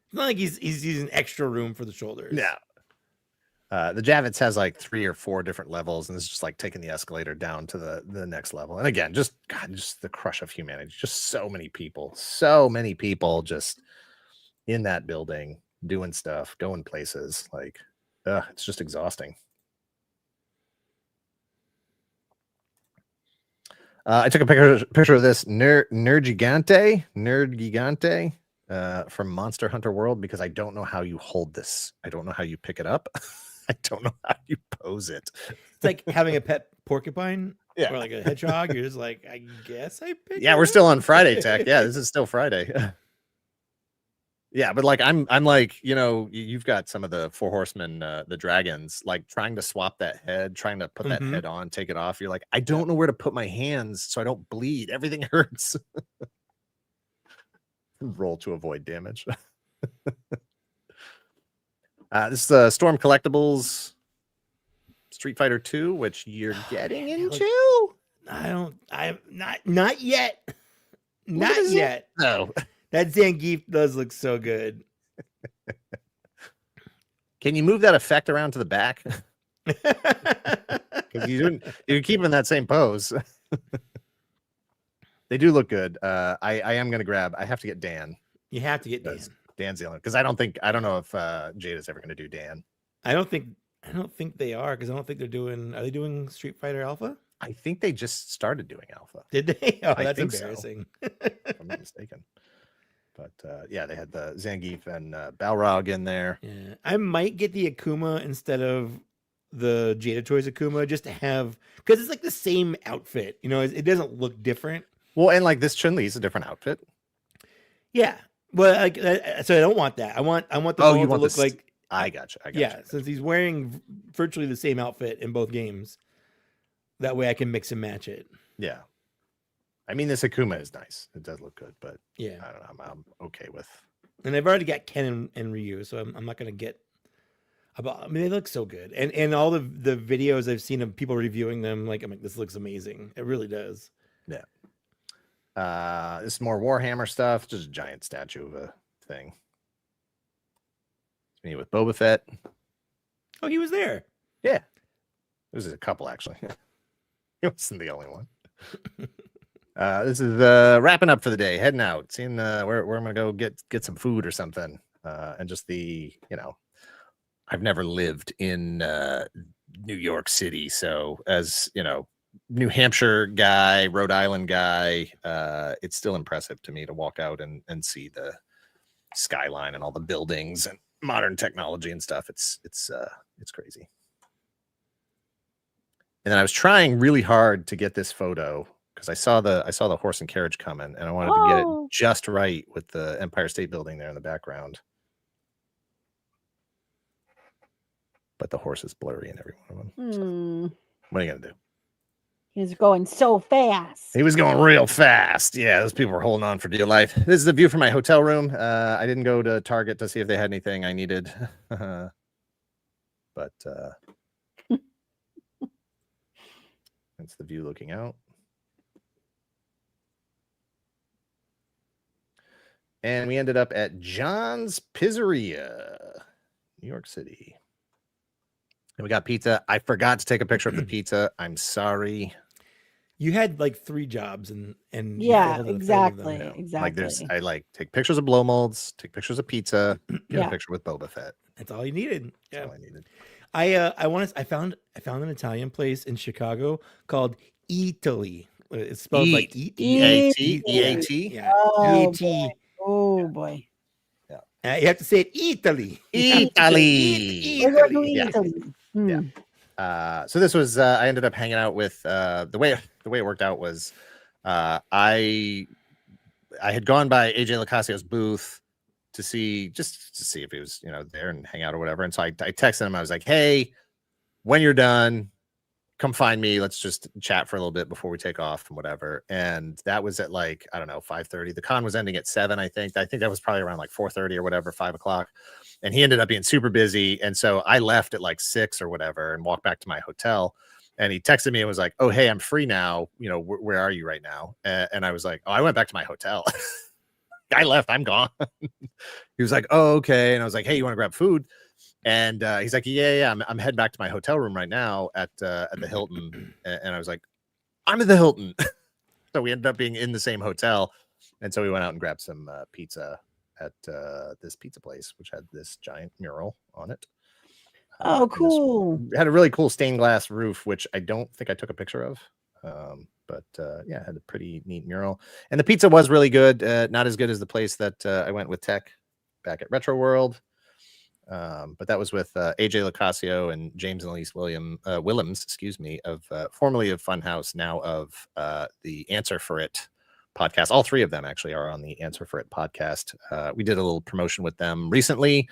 It's not like he's using extra room for the shoulders. Yeah. The Javits has like 3 or 4 different levels, and it's just like taking the escalator down to the next level. And again, just the crush of humanity. Just so many people just in that building doing stuff, going places. Like, it's just exhausting. I took a picture of this Nerd Gigante from Monster Hunter World because I don't know how you hold this. I don't know how you pick it up. I don't know how you pose it. It's like having a pet porcupine Yeah. or like a hedgehog. You're just like, I guess I picked Yeah, it we're up. still on Friday, Tech. Yeah, this is still Friday. Yeah, but like I'm like, you know, you've got some of the 4 horsemen, the dragons, like trying to swap that head, trying to put that head on, take it off. You're like, I don't know where to put my hands so I don't bleed. Everything hurts. Roll to avoid damage. This is Storm Collectibles Street Fighter 2, which you're getting into. I'm not yet. Not yet. No. That Zangief does look so good. Can you move that effect around to the back? Because you're keeping that same pose. They do look good. I am gonna grab. I have to get Dan. You have to get Dan. Dan's the only, because I don't know if Jada's ever gonna do Dan. I don't think they are, because I don't think they're doing. Are they doing Street Fighter Alpha? I think they just started doing Alpha. Did they? Oh, I that's think embarrassing. So, if I'm not mistaken. But yeah, they had the Zangief and Balrog in there. Yeah, I might get the Akuma instead of the Jada Toys Akuma, just to have, because it's like the same outfit. You know, it doesn't look different. Well, and like this Chun-Li is a different outfit. Yeah, well, like, so I don't want that. I want the mold to look like. I gotcha. Yeah, since he's wearing virtually the same outfit in both games, that way I can mix and match it. Yeah. I mean, this Akuma is nice. It does look good, but yeah, I don't know. I'm okay with. And I've already got Ken and Ryu, so I'm not gonna get. I mean, they look so good, and all the videos I've seen of people reviewing them, like, I'm like, this looks amazing. It really does. Yeah. This is more Warhammer stuff. Just a giant statue of a thing. It's me with Boba Fett. Oh, he was there. Yeah. There's a couple actually. He wasn't the only one. This is wrapping up for the day, heading out, seeing where I'm gonna go get some food or something. And just I've never lived in New York City, so as you know, New Hampshire guy, Rhode Island guy, it's still impressive to me to walk out and see the skyline and all the buildings and modern technology and stuff. It's crazy. And then I was trying really hard to get this photo because I saw the horse and carriage coming, and I wanted to get it just right with the Empire State Building there in the background. But the horse is blurry in every one of them. So what are you gonna do? He's going so fast. He was going real fast. Yeah, those people were holding on for dear life. This is the view from my hotel room. I didn't go to Target to see if they had anything I needed. But that's the view looking out. And we ended up at John's Pizzeria, New York City. And we got pizza. I forgot to take a picture of the pizza. I'm sorry. You had like 3 jobs and yeah, you failed at a third of them. exactly. Yeah. Exactly. I take pictures of blow molds, take pictures of pizza, get a picture with Boba Fett. That's all you needed. That's Yeah. all I needed. I found an Italian place in Chicago called Italy. It's spelled like E-A-T. Yeah. Oh, E-A-T. Oh boy. You have to say it Italy. Italy. We're going to Yeah. Italy. Yeah. So this was I ended up hanging out with the way it worked out was I had gone by AJ Lacasio's booth to see if he was there and hang out or whatever. And so I texted him. I was like, hey, when you're done, come find me. Let's just chat for a little bit before we take off and whatever. And that was at like, I don't know, 5:30. The con was ending at 7, I think. I think that was probably around like 4:30 or whatever, 5 o'clock. And he ended up being super busy. And so I left at like 6 or whatever and walked back to my hotel. And he texted me and was like, "Oh, hey, I'm free now. You know, where are you right now?" And I was like, "Oh, I went back to my hotel." I left. I'm gone. He was like, "Oh, okay." And I was like, "Hey, you want to grab food?" And he's like, "Yeah. I'm heading back to my hotel room right now at the Hilton." And I was like, "I'm at the Hilton." So we ended up being in the same hotel. And so we went out and grabbed some pizza at this pizza place, which had this giant mural on it. Oh, cool. Had a really cool stained glass roof, which I don't think I took a picture of. But yeah, it had a pretty neat mural. And the pizza was really good. Not as good as the place that I went with Tech back at Retro World. But that was with AJ Locasio and James and Elise Willems, excuse me, of formerly of Funhouse, now of the Answer for It podcast. All three of them actually are on the Answer for It podcast. We did a little promotion with them recently.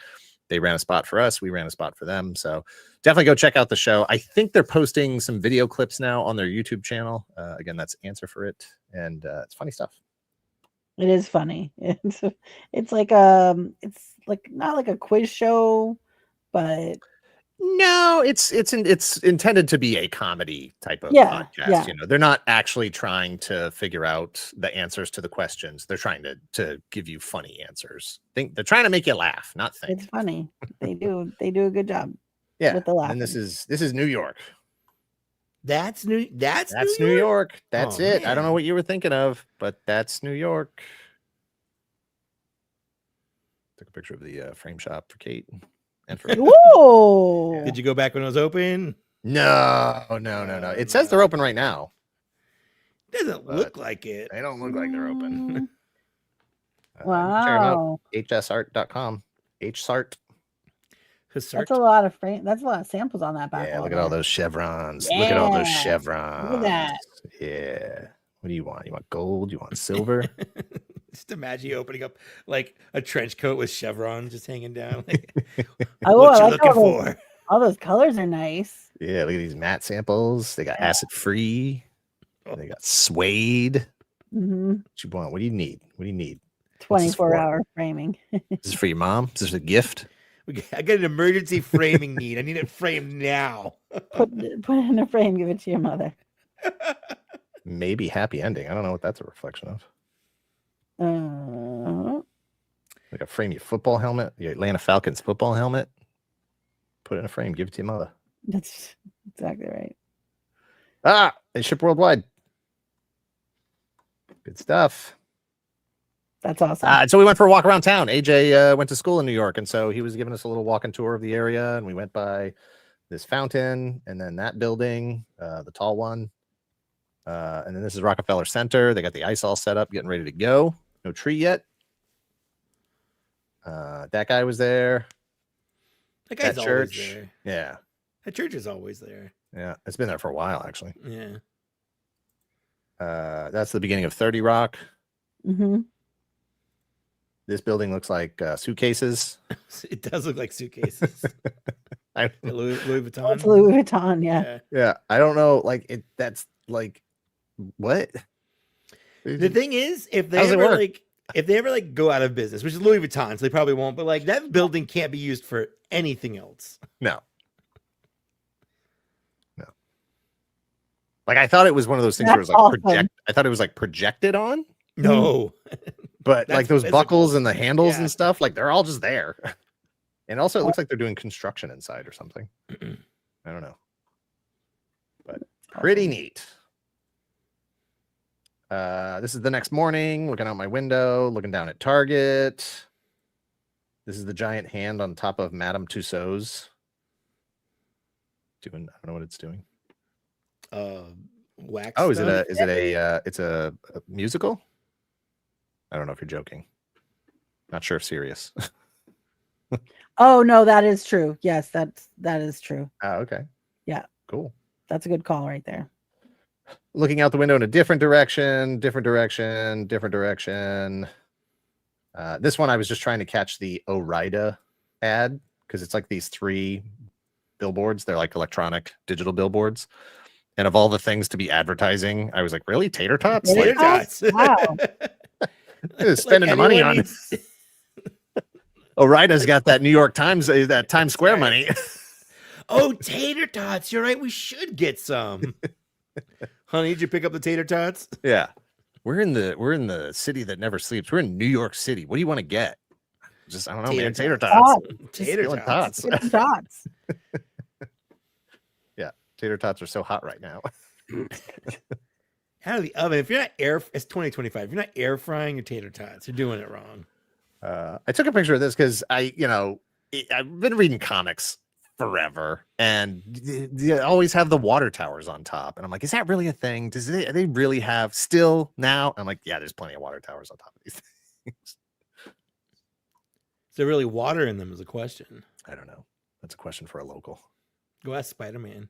They ran a spot for us. We ran a spot for them. So definitely go check out the show. I think they're posting some video clips now on their YouTube channel. Again, that's Answer for It. And it's funny stuff. It is funny. It's like not like a quiz show, but no, it's intended to be a comedy type of podcast. Yeah. You know, they're not actually trying to figure out the answers to the questions. They're trying to give you funny answers. They're trying to make you laugh, not think. It's funny. They do a good job. Yeah. With the laughing. And this is New York. That's New York. That's Oh, it. I don't man. know what you were thinking of, but that's New York. Took a picture of the frame shop for Kate and for Whoa. Did you go back when it was open? No. It says they're open right now. Doesn't look like it. They don't look like they're open. Wow. Check them out. hsart.com. hsart. That's a lot of that's a lot of samples on that back. Yeah, wall look at there. all those chevrons. Look at all those Yeah. chevrons. Look at that. Yeah. What do you want? You want gold? You want silver? Just imagine you opening up like a trench coat with chevrons just hanging down. Like, Oh, what I you like looking all those, for? all those colors are nice. Yeah, look at these matte samples. They got acid free. They got suede. Mm-hmm. What you want? What do you need? What do you need? 24-hour framing. Is this for your mom? Is this a gift? I got an emergency framing need. I need it framed now. Put it in a frame, give it to your mother. Maybe happy ending. I don't know what that's a reflection of. Like a frame your football helmet, your Atlanta Falcons football helmet. Put it in a frame, give it to your mother. That's exactly right. Ah, they ship worldwide. Good stuff. That's awesome. So we went for a walk around town. AJ went to school in New York, and so he was giving us a little walking tour of the area, and we went by this fountain and then that building, the tall one. And then this is Rockefeller Center. They got the ice all set up, getting ready to go. No tree yet. That guy was there. That guy's That always church. there. Yeah. That church is always there. Yeah. It's been there for a while, actually. Yeah. That's the beginning of 30 Rock. Mm-hmm. This building looks like suitcases. It does look like suitcases. Louis Vuitton. It's Louis Vuitton, yeah. Yeah. I don't know. Like it. That's like what? The thing is, if they How's it ever work? go out of business, which is Louis Vuitton, so they probably won't. But like that building can't be used for anything else. No. Like I thought it was one of those things where it was That's like awesome. I thought it was like projected on, No. but That's like those physical. buckles and the handles Yeah. and stuff, like they're all just there. And also it looks like they're doing construction inside or something. I don't know. But pretty neat. This is the next morning, looking out my window, looking down at Target. This is the giant hand on top of Madame Tussauds. I don't know what it's doing. Wax. Oh, stuff. it's a musical? I don't know if you're joking. Not sure if serious. Oh no, that is true. Yes, that is true. Oh, okay. Yeah. Cool. That's a good call right there. Looking out the window in a different direction. This one I was just trying to catch the Orida ad because it's like these 3 billboards. They're like electronic digital billboards. And of all the things to be advertising, I was like, really? Tater tots? Tater Like, tots? Wow. spending the money on needs- Orita's got that New York Times, that Times Square right. money. Oh, tater tots. You're right. We should get some. Honey, did you pick up the tater tots? Yeah. We're in the city that never sleeps. We're in New York City. What do you want to get? Just, I don't know, man. Tater tots. Tater Feeling tots. Tater tots. Yeah. Tater tots are so hot right now. Out of the oven. If you're not it's 2025. If you're not air frying your tater tots, you're doing it wrong. I took a picture of this because I've been reading comics forever, and they always have the water towers on top. And I'm like, is that really a thing? They really have still now? I'm like, yeah, there's plenty of water towers on top of these things. Is there really water in them is a question. I don't know. That's a question for a local. Go ask Spider-Man.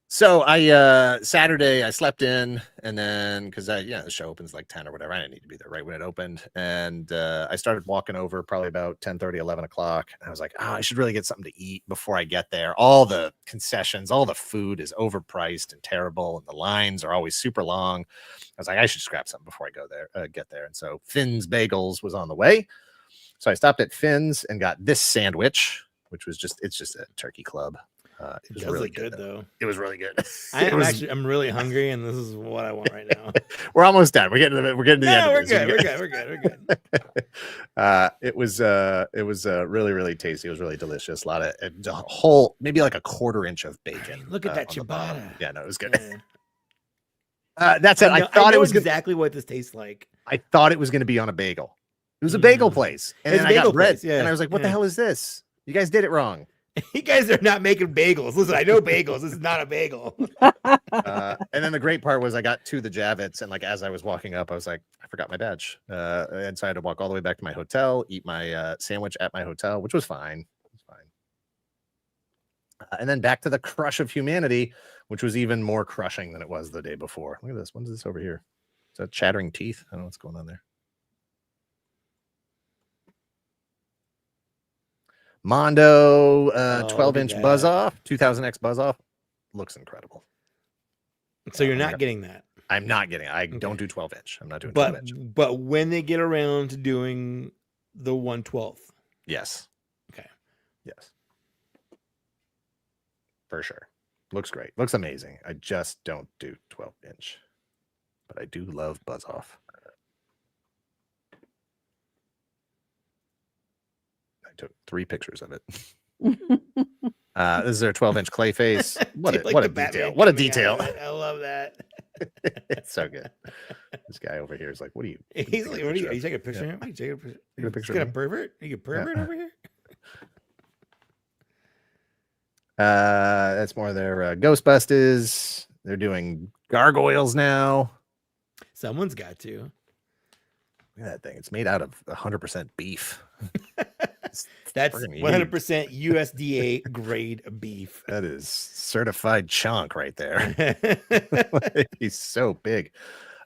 So I Saturday I slept in, and then because the show opens like 10 or whatever, I didn't need to be there right when it opened, and I started walking over probably about 10:30, 11 o'clock, and I was like, I should really get something to eat before I get there. All the concessions, all the food is overpriced and terrible, and the lines are always super long. I was like, I should scrap something before I get there. And so Finn's Bagels was on the way, so I stopped at Finn's and got this sandwich, which was it's just a turkey club. It was really good though. It was really good. I'm really hungry, and this is what I want right now. We're almost done. We're getting to the end. We're good. It was really, really tasty. It was really delicious. A whole, maybe like a quarter inch of bacon. Look at that ciabatta. Yeah, no, it was good. That's it. I thought it was exactly what this tastes like. I thought it was going to be on a bagel. It was a bagel place, and then I got bread, and I was like, "What the hell is this? You guys did it wrong." You guys are not making bagels. Listen, I know bagels. This is not a bagel. And then the great part was I got to the Javits, and like as I was walking up, I was like, I forgot my badge, and so I had to walk all the way back to my hotel, eat my sandwich at my hotel, which was fine. It was fine. And then back to the crush of humanity, which was even more crushing than it was the day before. Look at this. What is this over here? Is that chattering teeth? I don't know what's going on there. Mondo 12-inch buzz off, 2000X buzz off. Looks incredible. So you're not getting that. I'm not getting it. I don't do 12-inch. I'm not doing 12-inch. But when they get around to doing the 1/12. Yes. Okay. Yes. For sure. Looks great. Looks amazing. I just don't do 12-inch. But I do love buzz off. Took 3 pictures of it. This is their 12-inch clay face. What a detail. What a detail. I love that. It's so good. This guy over here is like, what are you? He's like, what are you taking a picture of him? Are you taking a picture? Take a picture He's of got a pervert? Are you a pervert over here? That's more of their Ghostbusters. They're doing gargoyles now. Someone's got to. Look at that thing. It's made out of 100% beef. That's 100% USDA grade beef. That is certified chunk right there. He's so big.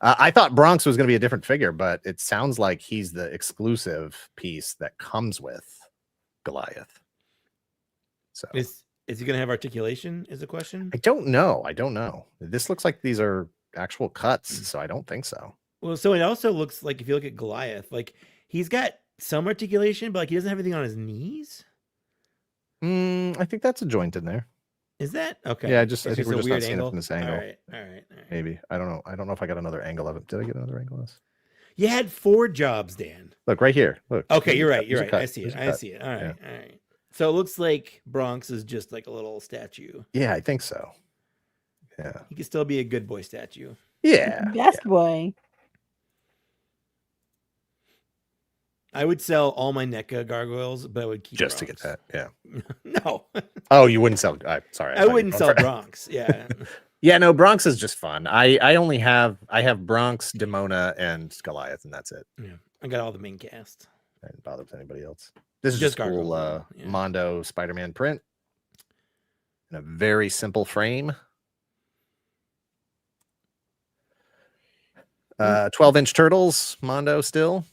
I thought Bronx was going to be a different figure, but it sounds like he's the exclusive piece that comes with Goliath. So is he going to have articulation? Is the question? I don't know. This looks like these are actual cuts, so I don't think so. Well, so it also looks like if you look at Goliath, like he's got some articulation, but like he doesn't have anything on his knees. I think that's a joint in there. Is that okay? Yeah, I think we're just not seeing angle. it from this angle. All right. Maybe. I don't know. I don't know if I got another angle of it. Did I get another angle of this? You had 4 jobs, Dan. Look right here. Look. Okay, you're right. You're right. Cut. I see it. All right. So it looks like Bronx is just like a little statue. Yeah, I think so. Yeah. He could still be a good boy statue. Yeah. Best boy. I would sell all my NECA gargoyles, but I would keep just Bronx. to get that. Yeah. No. Oh, you wouldn't sell. Sorry. I wouldn't sell Bronx. Yeah. Yeah, no, Bronx is just fun. I have Bronx, Demona, and Goliath, and that's it. Yeah. I got all the main cast. I didn't bother with anybody else. This is Just just cool yeah. Mondo Spider-Man print in a very simple frame. 12-inch turtles, Mondo still.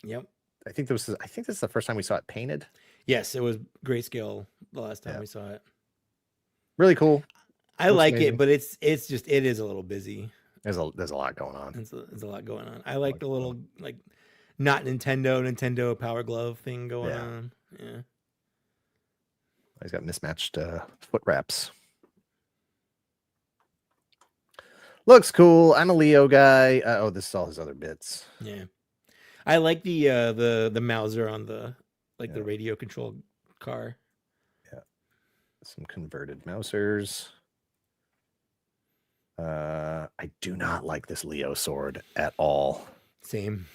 Yep. I think this is the first time we saw it painted. Yes, it was grayscale the last time we saw it. Really cool. I Looks like amazing. it, but it is a little busy. There's a lot going on. There's a lot going on. I like the little like not Nintendo Power Glove thing going on. Yeah. He's got mismatched foot wraps. Looks cool. I'm a Leo guy. Oh, this is all his other bits. Yeah. I like the Mauser on the the radio control car. Yeah. Some converted Mausers. I do not like this Leo sword at all. Same.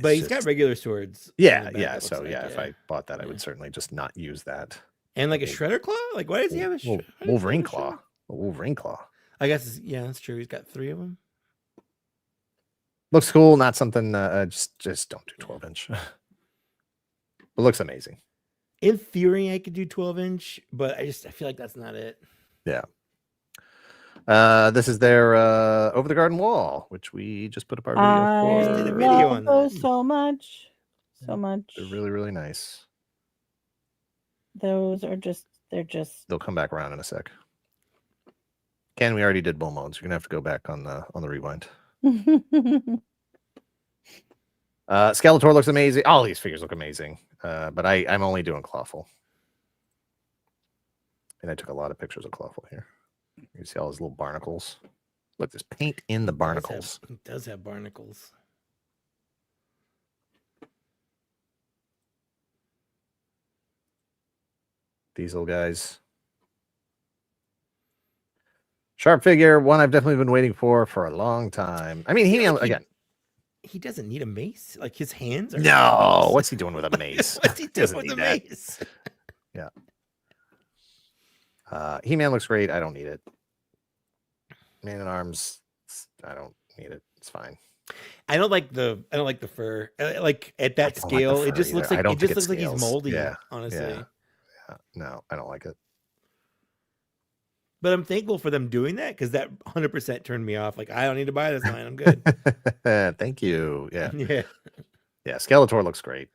But he's got regular swords. Yeah. So if I bought that, I would certainly just not use that. And like a shredder claw? Like why does he have a Wolverine claw? A Wolverine claw. I guess that's true. He's got 3 of them. Looks cool. Not something. Just don't do 12-inch. It looks amazing. In theory, I could do 12-inch, but I feel like that's not it. Yeah. This is their Over the Garden Wall, which we just put up our video for. I did a video love on those that. so much. So much. They're really, really nice. Those are they're just They'll come back around in a sec. Ken, we already did bull modes. You're gonna have to go back on the rewind. Skeletor looks amazing. All these figures look amazing. But I'm only doing Clawful. And I took a lot of pictures of Clawful here. You can see all his little barnacles. Look, there's paint in the barnacles. He does have barnacles. These little guys. Sharp figure, one I've definitely been waiting for a long time. I mean, again. He doesn't need a mace. Like his hands are. No, what's he doing with a mace? What's he doing with the mace? Yeah. He-Man looks great. I don't need it. Man at Arms, I don't need it. It's fine. I don't like the fur. Like at that scale, it just looks like he's moldy. Yeah. Honestly. Yeah. No, I don't like it. But I'm thankful for them doing that because that 100% turned me off. Like I don't need to buy this line. I'm good. Thank you. Yeah. Yeah. Yeah. Skeletor looks great.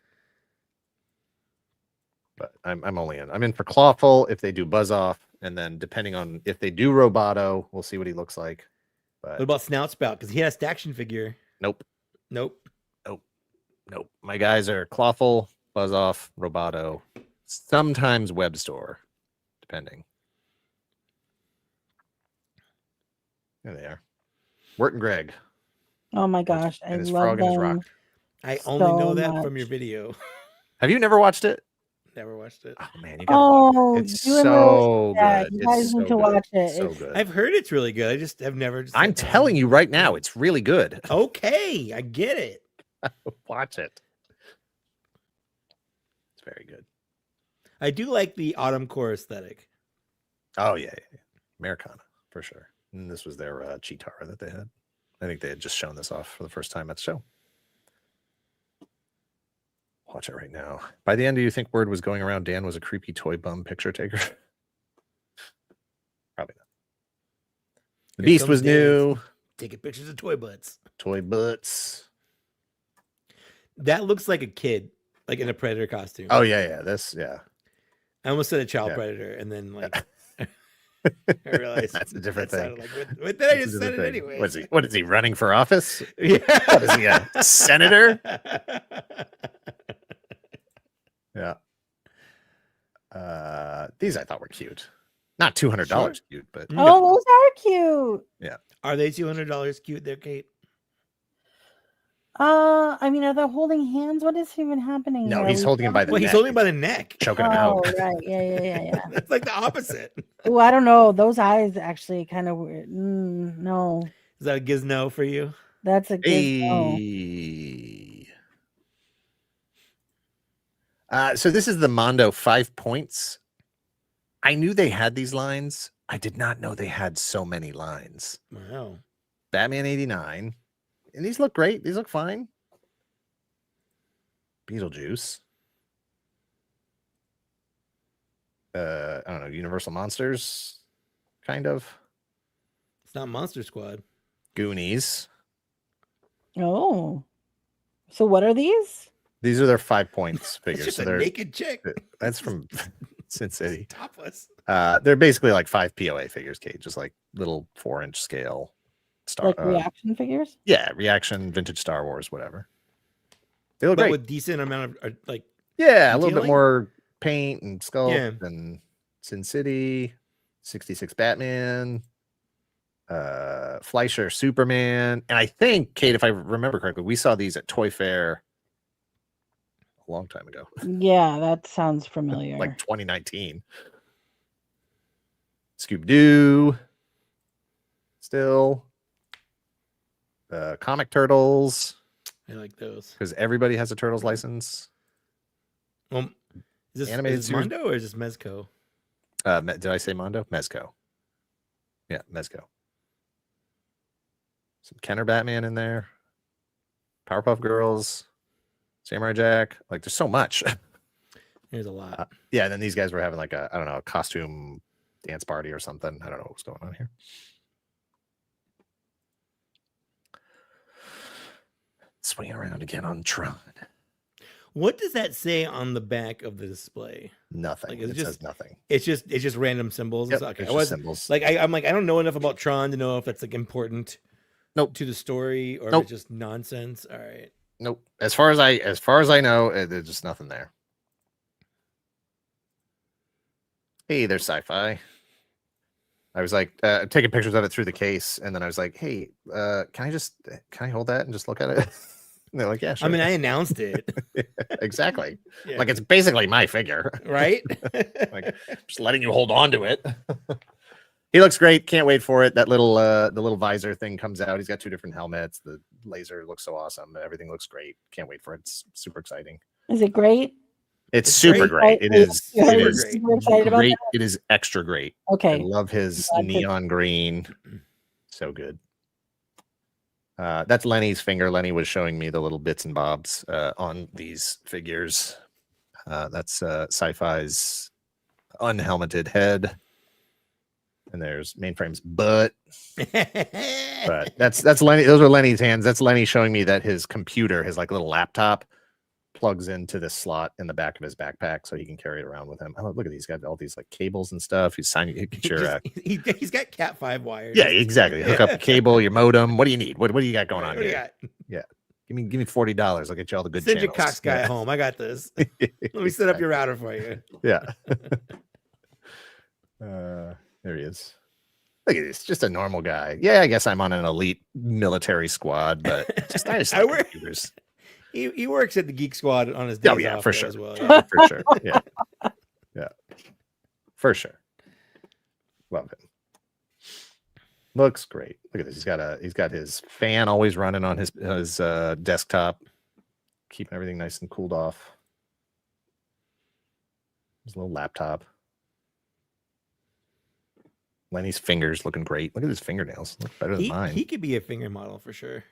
But I'm in for Clawful if they do Buzz Off, and then depending on if they do Roboto, we'll see what he looks like. But what about Snout Spout? Because he has a action figure. Nope. Nope. My guys are Clawful, Buzz Off, Roboto, sometimes Web Store, depending. There they are. Wirt and Greg. oh my gosh, I And his love frog and his them. rock. I only know so that from your much. video. Have you never watched it? Never watched it. Oh man, you gotta watch Oh, it. It's you and so yeah, good. you It's guys so need to good. watch it. So It's- good. I've heard it's really good. I just have never. I'm telling you right now, it's really good. Okay, I get it. Watch it. It's very good. I do like the Autumn Core aesthetic. Oh yeah. Americana for sure. And this was their Cheetara that they had. I think they had just shown this off for the first time at the show. Watch it right now. By the end, do you think word was going around Dan was a creepy toy bum picture taker? Probably not. The Here Beast comes was Dan. new. Taking pictures of toy butts. Toy butts. That looks like a kid, like in a predator costume. Oh yeah. This, yeah. I almost said a child Yeah. predator, and then like I realized That's a different that thing. sounded like, but then I That's just a said it different thing. anyway. What is he running for office? Yeah. What is he, a senator? Yeah. These I thought were cute. Not $200 Sure. cute, but Oh, those are cute. Are they $200 cute there, Kate? I mean, are they holding hands? What is even happening? No, here? he's holding him by the Well, neck. he's holding by the neck. choking him Oh, out. right. Yeah. That's like the opposite. Oh, I don't know. Those eyes actually kind of weird. No, Is that a gizmo for you? that's a good no. Hey. So this is the Mondo 5 points. I knew they had these lines. I did not know they had so many lines. Wow. Batman 89. And these look great. These look fine. Beetlejuice. I don't know, Universal Monsters, kind of. It's not Monster Squad. Goonies. Oh, so what are these? These are their 5 points It's figures. just So a they're naked chick. that's from Sin City. Topless. They're basically like 5 POA figures, Kate, just like little 4-inch scale Like reaction figures? Yeah, reaction, vintage Star Wars, whatever. They look But great. with decent amount of like Yeah, a little bit detailing? more paint and sculpt Yeah. and Sin City, 66 Batman, Fleischer Superman. And I think, Kate, if I remember correctly, we saw these at Toy Fair a long time ago. Yeah, that sounds familiar. Like 2019. Scooby-Doo. Still. Comic Turtles. I like those. Because everybody has a Turtles license. Is this Animated is this series- Mondo or is this Mezco? Did I say Mondo? Mezco. Yeah, Mezco. Some Kenner Batman in there. Powerpuff Girls. Samurai Jack. Like, there's so much. There's a lot. Yeah, and then these guys were having like a, I don't know, a costume dance party or something. I don't know what was going on here. Swinging around again on Tron. What does that say on the back of the display? Nothing. Like, It it's says nothing. It's just random symbols. Yep, Okay, it's I just was symbols. like I'm like I don't know enough about Tron to know if that's like important. Nope. To the story or if Nope. it's just nonsense. All right. Nope. As far as I know, there's just nothing there. Hey, there's sci-fi. I was like taking pictures of it through the case, and then I was like, "Hey, can I hold that and just look at it?" And they're like, "Yeah, sure." I mean, I announced it. Exactly. Yeah. Like, it's basically my figure. Right? Like, just letting you hold on to it. He looks great. Can't wait for it. That little the little visor thing comes out. He's got 2 different helmets. The laser looks so awesome. Everything looks great. Can't wait for it. It's super exciting. Is it great? It's It's super great. great. It is. You're It is super excited about great. It is extra great. I Okay. love his Glad to- neon green. So good. That's Lenny's finger. Lenny was showing me the little bits and bobs on these figures. That's Sci-Fi's unhelmeted head. And there's Mainframe's butt. But that's Lenny. Those are Lenny's hands. That's Lenny showing me that his computer, his like little laptop, plugs into this slot in the back of his backpack so he can carry it around with him. Oh, look at these guys, all these like cables and stuff. He's signing. He's got Cat 5 wires. Yeah, exactly. Hook up the cable, your modem. What do you need? What do you got going on What do you here? got? Give me $40. I'll get you all the good Send your channels. Cox guy home. I got this. Let me set up your router for you. Yeah. There he is. Look at this, just a normal guy. Yeah, I guess I'm on an elite military squad, but I just I like work- computers. He works at the Geek Squad on his days Oh yeah, off for there sure. as well. Yeah, for sure. Yeah, yeah, for sure. Love him. Looks great. Look at this. He's got his fan always running on his desktop, keeping everything nice and cooled off. His little laptop. Lenny's fingers looking great. Look at his fingernails. Look better than mine. He could be a finger model for sure.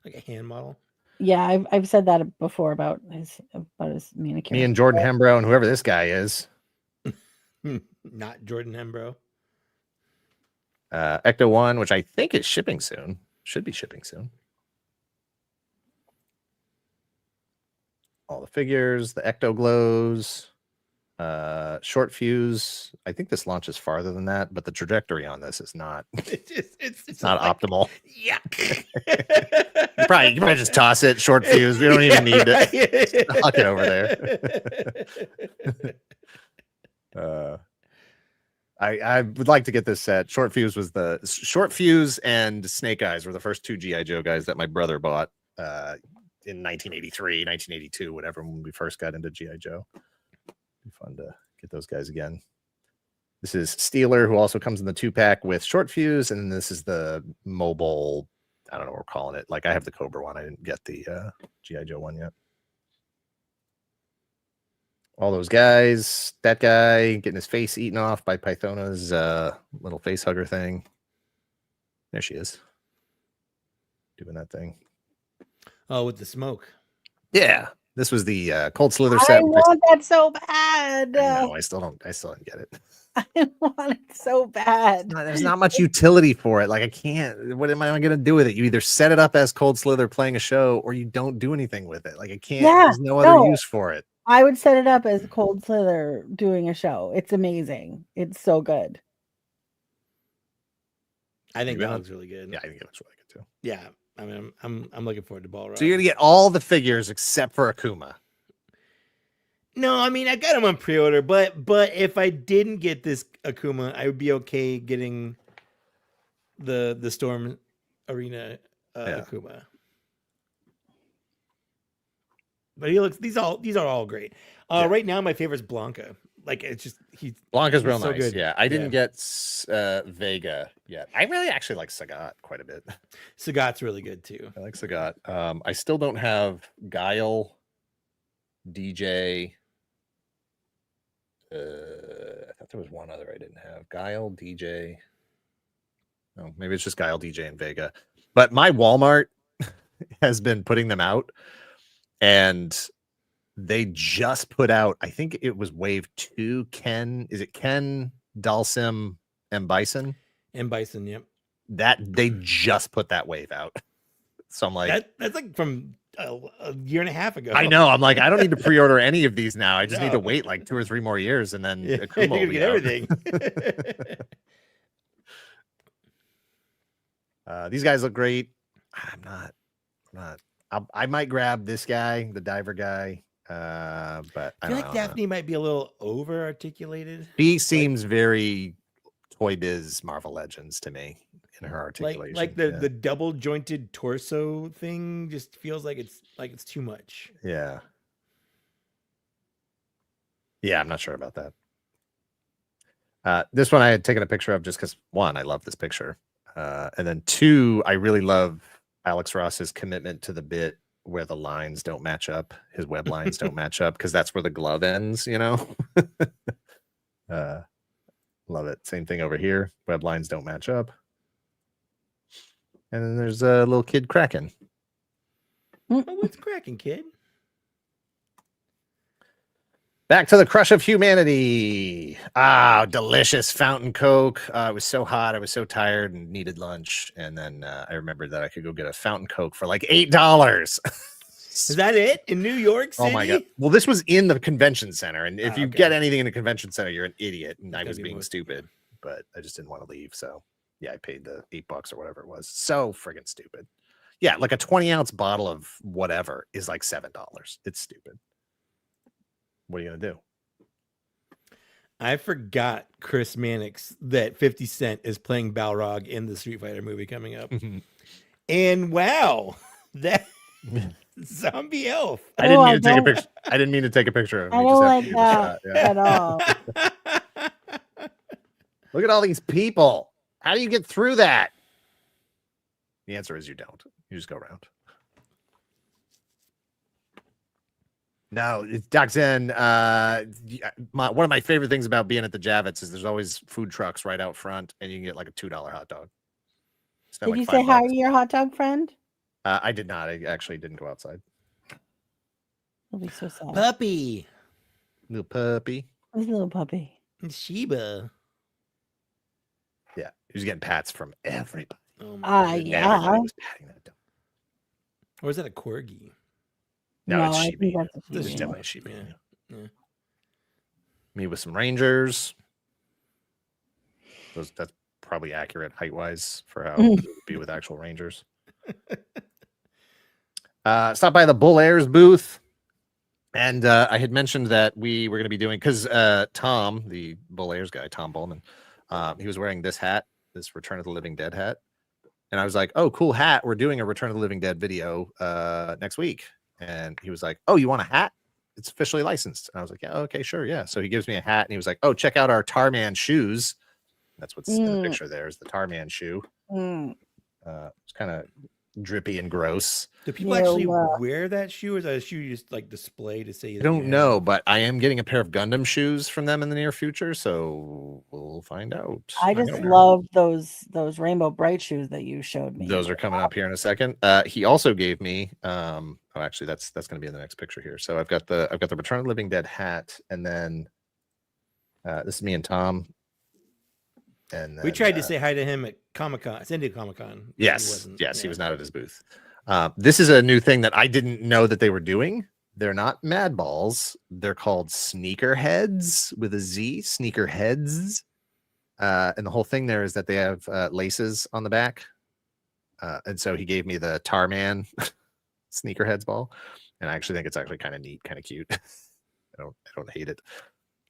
Like a hand model. Yeah, I've said that before about his manicure. Me and Jordan Hembrow and whoever this guy is. Not Jordan Hembrow. Ecto 1, which I think is shipping soon. Should be shipping soon. All the figures, the Ecto glows, short fuse. I think this launches farther than that, but the trajectory on this is not. It's not like, optimal. Yuck. You probably just toss it. Short fuse. We don't even need right. it. Huck it over there. I would like to get this set. Short Fuse and Snake Eyes were the first 2 GI Joe guys that my brother bought in 1983, 1982, whatever, when we first got into GI Joe. Be fun to get those guys again. This is Steeler, who also comes in the 2-pack with Short Fuse, and this is the mobile. I don't know what we're calling it. Like, I have the Cobra one. I didn't get the GI Joe one yet. All those guys, that guy getting his face eaten off by Pythona's little face hugger thing. There she is. Doing that thing. Oh, with the smoke. Yeah. This was the Cold Slither I set. want that so bad. I know, I still don't get it. I want it so bad. There's not much utility for it. Like, I can't. What am I going to do with it? You either set it up as Cold Slither playing a show, or you don't do anything with it. Like, I can't. Yeah, there's no other use for it. I would set it up as Cold Slither doing a show. It's amazing. It's so good. I think that looks really good. Yeah, I think it looks really good too. Yeah, I mean, I'm looking forward to Balrog. So you're gonna get all the figures except for Akuma. No, I mean I got him on pre-order, but if I didn't get this Akuma, I would be okay getting the Storm Arena Akuma. But he looks these are all great. Right now my favorite is Blanca. Like it's just Blanca's real so nice. good. Yeah, I didn't get Vega yet. I really actually like Sagat quite a bit. Sagat's really good too. I like Sagat. I still don't have Guile, DJ. I thought there was one other I didn't have. Guile, DJ. No, maybe it's just Guile, DJ, and Vega. But my Walmart has been putting them out, and they just put out, I think it was wave 2, is it Ken, Dalsim, and Bison? And Bison, yep. That they just put that wave out. So I'm like, that's like from a year and a half ago. I know. I'm like, I don't need to pre-order any of these now. I just need to wait like 2 or 3 more years, and then Akuma will get everything. These guys look great. I'm not. I might grab this guy, the diver guy. But I feel like Daphne might be a little over articulated. He seems very Toy Biz Marvel Legends to me in her articulation. Like the double jointed torso thing just feels like it's too much. Yeah. Yeah, I'm not sure about that. This one I had taken a picture of just because 1, I love this picture. And then 2, I really love Alex Ross's commitment to the bit where the lines don't match up, his web lines don't match up, because that's where the glove ends, you know. Love it. Same thing over here. Web lines don't match up. And then there's a little kid cracking. Oh, what's cracking, kid? Back to the crush of humanity. Ah, delicious fountain Coke. It was so hot. I was so tired and needed lunch. And then I remembered that I could go get a fountain Coke for like $8. Is that it in New York City? Oh my God. Well, this was in the convention center. And if you get anything in the convention center, you're an idiot. And I was being stupid, but I just didn't want to leave. So yeah, I paid the $8 or whatever it was. So friggin' stupid. Yeah, like a 20-ounce bottle of whatever is like $7. It's stupid. What are you going to do? I forgot Chris Mannix that 50 Cent is playing Balrog in the Street Fighter movie coming up. And wow, that zombie elf. I didn't mean to take a picture. I didn't mean to take a picture of him. I don't like that at all. Look at all these people. How do you get through that? The answer is you don't. You just go around. No, it's Doc Zen. One of my favorite things about being at the Javits is there's always food trucks right out front, and you can get like a $2 hot dog. Did you say hi to your hot dog friend? I did not. I actually didn't go outside. It'll be so sad. Puppy. Little puppy. This little puppy. Sheba. Yeah, he was getting pats from everybody. Yeah. Everybody was patting that dog. Or is that a corgi? No, it's I Sheba. think that's a It's Sheba. definitely Sheba. Yeah. Me with some Rangers. That's probably accurate height-wise for how it would be with actual Rangers. Stop by the Bull Airs booth. And I had mentioned that we were going to be doing, because Tom, the Bull Airs guy, Tom Bowman, he was wearing this hat, this Return of the Living Dead hat. And I was like, oh, cool hat. We're doing a Return of the Living Dead video next week. And he was like, oh, you want a hat? It's officially licensed. And I was like, yeah, okay, sure. Yeah. So he gives me a hat and he was like, oh, check out our Tarman shoes. That's what's in the picture there is the Tarman shoe. It's kind of drippy and gross. Do people actually wear that shoe, or is that a shoe you just like display to say? I don't know, but I am getting a pair of Gundam shoes from them in the near future, so we'll find out. I just love those Rainbow Bright shoes that you showed me. Those are coming up here in a second. He also gave me actually that's going to be in the next picture here. So I've got the Return of the Living Dead hat, and then this is me and Tom. And then, we tried to say hi to him at Comic-Con, San Diego Yes, he was not at his booth. This is a new thing that I didn't know that they were doing, They're not Mad Balls. They're called Sneakerheads with a Z. Sneakerheads. And the whole thing there is that they have laces on the back. And so he gave me the Tarman Sneakerheads ball, and I actually think it's actually kind of neat, kind of cute. I don't hate it.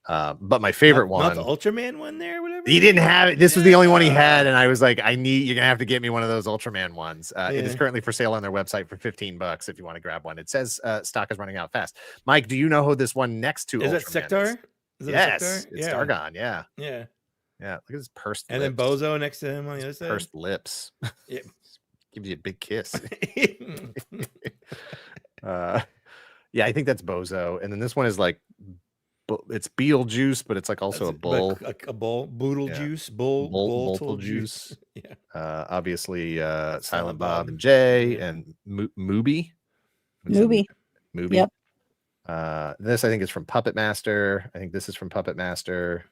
But my favorite not the one, Ultraman one there, whatever. he didn't have it. This was the only one he had, and I was like, you're gonna have to get me one of those Ultraman ones. It is currently for sale on their website for $15 if you want to grab one. It says stock is running out fast. Mike, do you know who this one next to is? Ultraman That Sector? is? Yes, it's Dargon. Yeah. Look at his pursed and lips. then Bozo next to him on the other side. Pursed lips. Yeah. Gives you a big kiss. Yeah, I think that's Bozo. And then this one is like, it's Beetlejuice, but it's like also a bull. A bull. Beetlejuice. Bull juice. Yeah. Obviously, Silent Bob and Jay and Mooby. Mooby. Yep. This I think is from Puppet Master. I think this is from Puppet Master.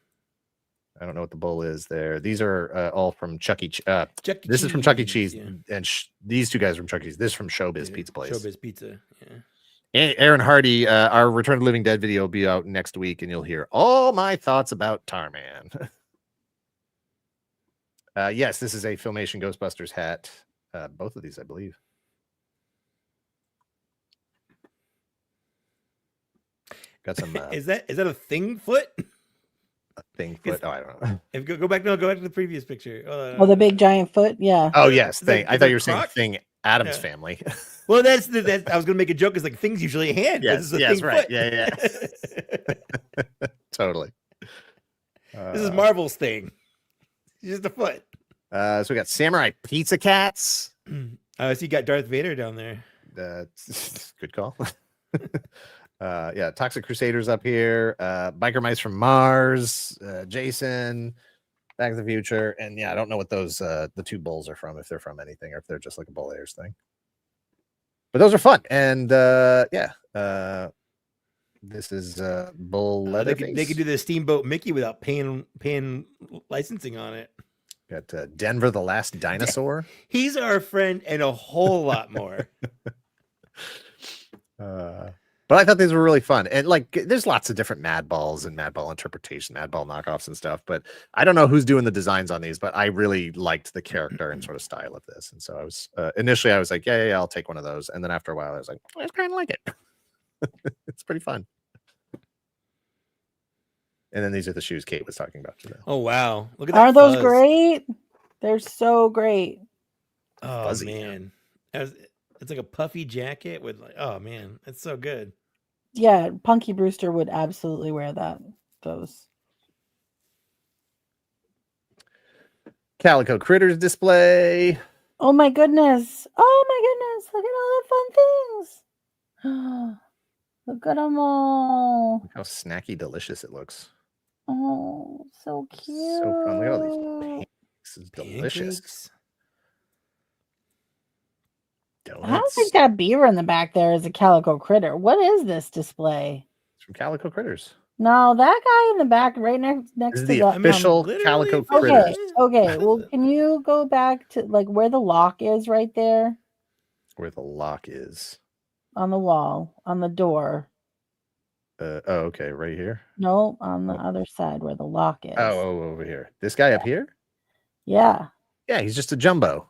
I don't know what the bull is there. These are all from Chuck E. This is from Chuck E. Cheese, and these two guys from Chuck E. Cheese. This is from Showbiz Pizza Place. Showbiz Pizza. Yeah. Aaron Hardy, our Return to the Living Dead video will be out next week, and you'll hear all my thoughts about Tarman. Yes, this is a Filmation Ghostbusters hat. Both of these, I believe. Got some. Is that a thing foot? A thing foot. Oh, I don't know. If go back to the previous picture. Oh, the big giant foot. Yeah. Oh yes, thing. I thought you were Croc? saying Thing Adam's Family. Well, that's I was gonna make a joke. It's like things usually a hand. Yes, right. Foot. Yeah. Totally. This is Marvel's thing. It's just a foot. So we got Samurai Pizza Cats. So you got Darth Vader down there. Good call. Yeah, Toxic Crusaders up here. Biker Mice from Mars. Jason. Back to the Future. And yeah, I don't know what those the two bulls are from, if they're from anything or if they're just like a Bull Ayers thing. But those are fun. And this is Bull Leatherface. They could do the Steamboat Mickey without paying licensing on it. Got Denver the Last Dinosaur. He's our friend and a whole lot more. But I thought these were really fun. And like, there's lots of different Mad Balls and Mad Ball interpretation, Mad Ball knockoffs and stuff. But I don't know who's doing the designs on these, but I really liked the character and sort of style of this. And so I was initially I was like, yeah, I'll take one of those. And then after a while, I was like, I kind of like it. It's pretty fun. And then these are the shoes Kate was talking about today. Oh wow! Look at that. Are those great? They're so great. Oh Fuzzy. Man, it's like a puffy jacket with like. Oh man, it's so good. Yeah, Punky Brewster would absolutely wear those. Calico Critters display. Oh my goodness! Oh my goodness! Look at all the fun things. Look at them all. Look how snacky delicious it looks. Oh, so cute. So fun. Look at all these pancakes. This is delicious. Donuts. I don't think that beaver in the back there is a Calico Critter. What is this display? It's from Calico Critters. No, that guy in the back right next This to is the official Calico Critters. Okay. Well, can you go back to like where the lock is right there? Where the lock is. On the wall, on the door. Okay, right here. No, on the other side where the lock is. Oh, over here. This guy up here? Yeah. Yeah, he's just a jumbo.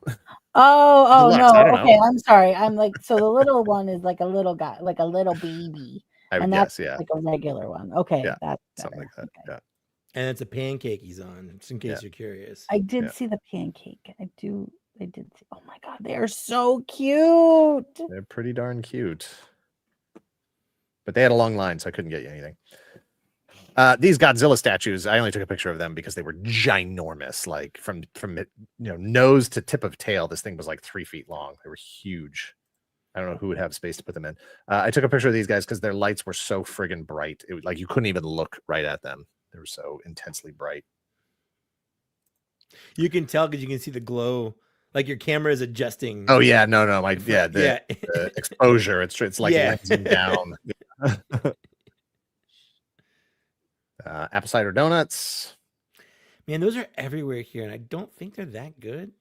Oh Deluxe, no. I don't Okay, know. I'm sorry. I'm like, so the little one is like a little guy, like a little baby. I would And guess, that's yeah. like a regular one. Okay, Yeah, that's something better. like that. Okay. Yeah. And it's a pancake he's on, just in case you're curious. I did see the pancake. I did see. Oh my god, they are so cute. They're pretty darn cute. But they had a long line, so I couldn't get you anything. These Godzilla statues, I only took a picture of them because they were ginormous. Like from nose to tip of tail, this thing was like 3 feet long. They were huge. I don't know who would have space to put them in. I took a picture of these guys because their lights were so friggin' bright. It was like you couldn't even look right at them. They were so intensely bright. You can tell because you can see the glow. Like your camera is adjusting. Oh yeah, no, the exposure. It's like lensing down. Apple cider donuts. Man, those are everywhere here, and I don't think they're that good.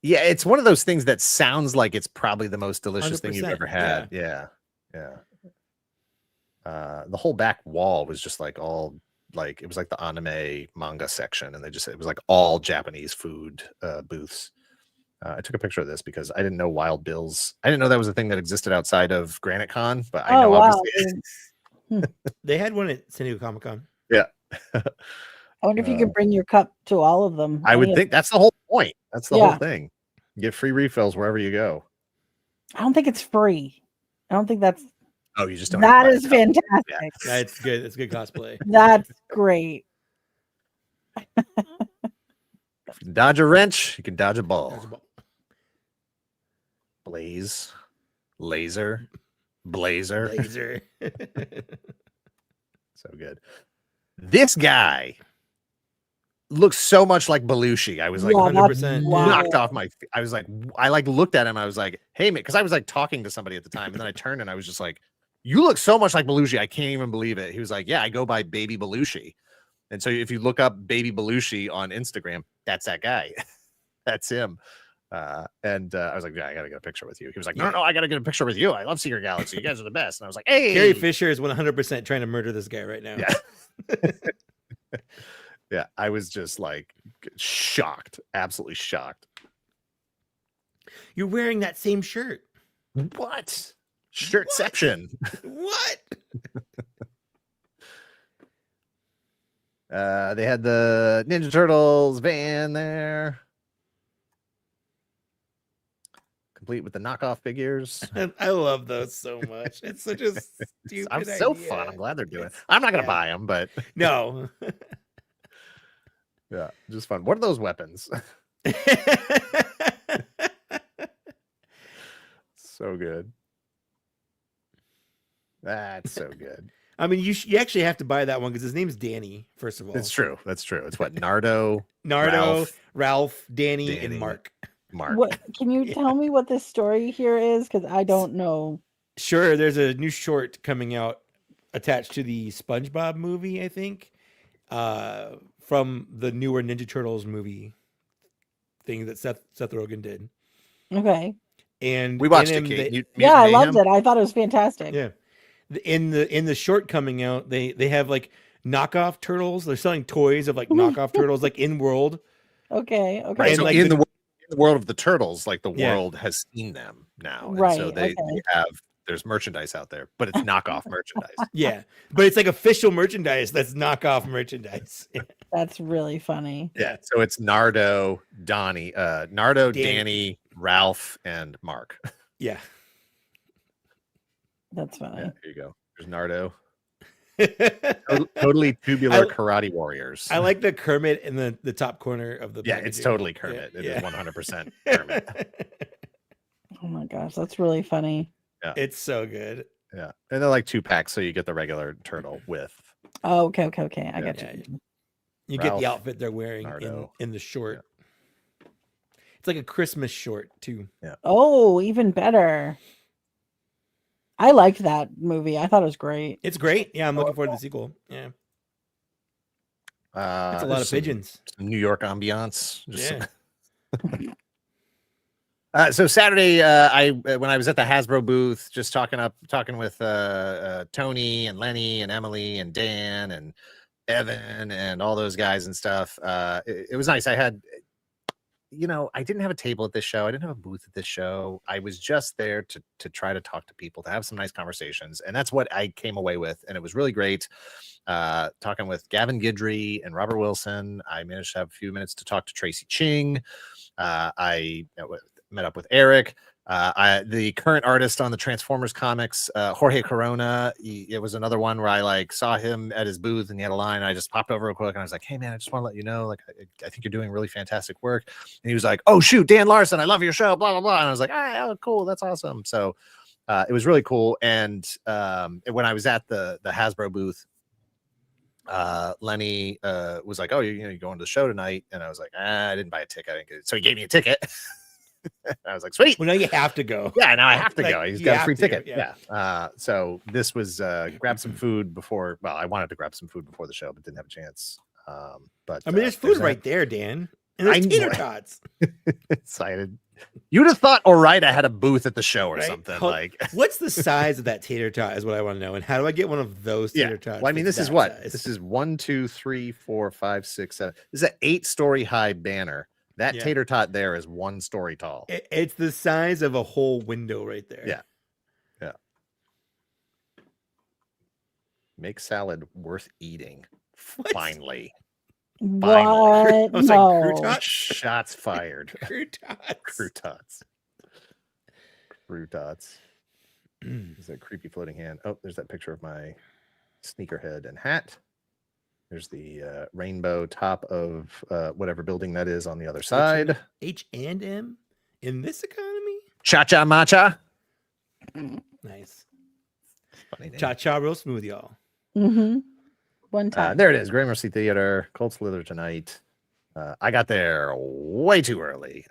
Yeah, it's one of those things that sounds like it's probably the most delicious thing you've ever had. Yeah. Yeah. the whole back wall was just like all like it was like the anime manga section, and it was like all Japanese food booths. I took a picture of this because I didn't know Wild Bill's. I didn't know that was a thing that existed outside of Granite Con, but I know obviously They had one at San Diego Comic-Con. Yeah. I wonder if you could bring your cup to all of them. I would think that's the whole point. That's the whole thing. You get free refills wherever you go. I don't think it's free. I don't think that's. Oh, you just don't. That is fantastic. Yeah. That's good. That's good cosplay. That's great. If you can dodge a wrench, you can dodge a ball. Blaze, laser, blazer. So good. This guy looks so much like Belushi. I was like 100% knocked off my feet. I was like, I like looked at him. I was like, hey, man, because I was like talking to somebody at the time. And then I turned and I was just like, you look so much like Belushi. I can't even believe it. He was like, yeah, I go by Baby Belushi. And so if you look up Baby Belushi on Instagram, that's that guy. That's him. I was like, yeah, I gotta get a picture with you. He was like, no, I gotta get a picture with you. I love Secret Galaxy. You guys are the best. And I was like, hey, Carrie Fisher is 100% trying to murder this guy right now. Yeah. Yeah, I was just like shocked, absolutely shocked. You're wearing that same shirt. What? Shirtception. What? They had the Ninja Turtles van there, complete with the knockoff figures. I love those so much. It's such a stupid I'm so idea. fun. I'm glad they're doing it. I'm not gonna buy them, but no. Yeah, just fun. What are those weapons? So good. That's so good. I mean, you actually have to buy that one because his name's Danny. First of all, It's true. That's true. It's what Nardo, Ralph, Danny, and Mark. What can you tell me what this story here is? Because I don't know. Sure, there's a new short coming out attached to the SpongeBob movie, I think, from the newer Ninja Turtles movie thing that Seth Rogen did. Okay. And we watched it. I loved it. I thought it was fantastic. Yeah. In the short coming out, they have like knockoff turtles. They're selling toys of like knockoff turtles, like in world. Okay. Right. And so like in the world of the turtles, like the Yeah. world has seen them now. And Right, so they have there's merchandise out there, but it's knockoff merchandise. Yeah. But it's like official merchandise that's knockoff merchandise. That's really funny. Yeah. So it's Nardo, Danny, Ralph, and Mark. Yeah. That's funny. Yeah, here you go. There's Nardo. Totally tubular karate warriors. I like the Kermit in the top corner of the packaging. It's totally Kermit. It is 100% Kermit. Oh my gosh, that's really funny. Yeah. It's so good. Yeah. And they're like 2-packs, so you get the regular turtle with. Oh, okay. I got you. You get the outfit they're wearing in the short. Yeah. It's like a Christmas short too. Yeah. Oh, even better. I liked that movie. I thought it was great. It's great. Yeah, I'm looking forward to the sequel. Yeah. It's a lot of pigeons. Some New York ambiance. So Saturday, when I was at the Hasbro booth, just talking with Tony and Lenny and Emily and Dan and Evan and all those guys and stuff. It was nice. I had, I didn't have a table at this show. I didn't have a booth at this show. I was just there to try to talk to people, to have some nice conversations. And that's what I came away with. And it was really great. Talking with Gavin Guidry and Robert Wilson. I managed to have a few minutes to talk to Tracy Ching. I met up with Eric. The current artist on the Transformers comics, Jorge Corona. It was another one where I saw him at his booth and he had a line. And I just popped over real quick and I was like, "Hey man, I just want to let you know, I think you're doing really fantastic work." And he was like, "Oh shoot, Dan Larson, I love your show, blah blah blah." And I was like, "Oh cool, that's awesome." So it was really cool. And when I was at the Hasbro booth, Lenny was like, "Oh, you're going to the show tonight?" And I was like, "I didn't buy a ticket." I didn't get it. So he gave me a ticket. I was like, "Sweet." Well, now you have to go. Yeah, now I have to go. He's got a free ticket. Yeah. So this was grab some food before. Well, I wanted to grab some food before the show, but didn't have a chance. But I mean, there's food right there, Dan. And there's tater tots. Excited. You'd have thought Orida had a booth at the show or Right? something. Hold- Like, What's the size of that tater tot is what I want to know. And how do I get one of those tater tots? well, I mean, that's this is that what? size? This is 1, 2, 3, 4, 5, 6, 7. This is an 8-story high banner. That Yeah. tater tot there is 1 story tall. It's the size of a whole window right there. Yeah. Yeah. Make salad worth eating. What? Finally. What? I was like, No. croutons? Shots fired. Croutons. Croutons. Croutons. There's a creepy floating hand. Oh, there's that picture of my sneakerhead and hat. There's the rainbow top of whatever building that is on the other side. H&M in this economy? Cha-cha matcha. Nice. Funny name. Cha-cha real smooth, y'all. Mm-hmm. One time. There it is. Gramercy Theater. Cold Slither tonight. I got there way too early.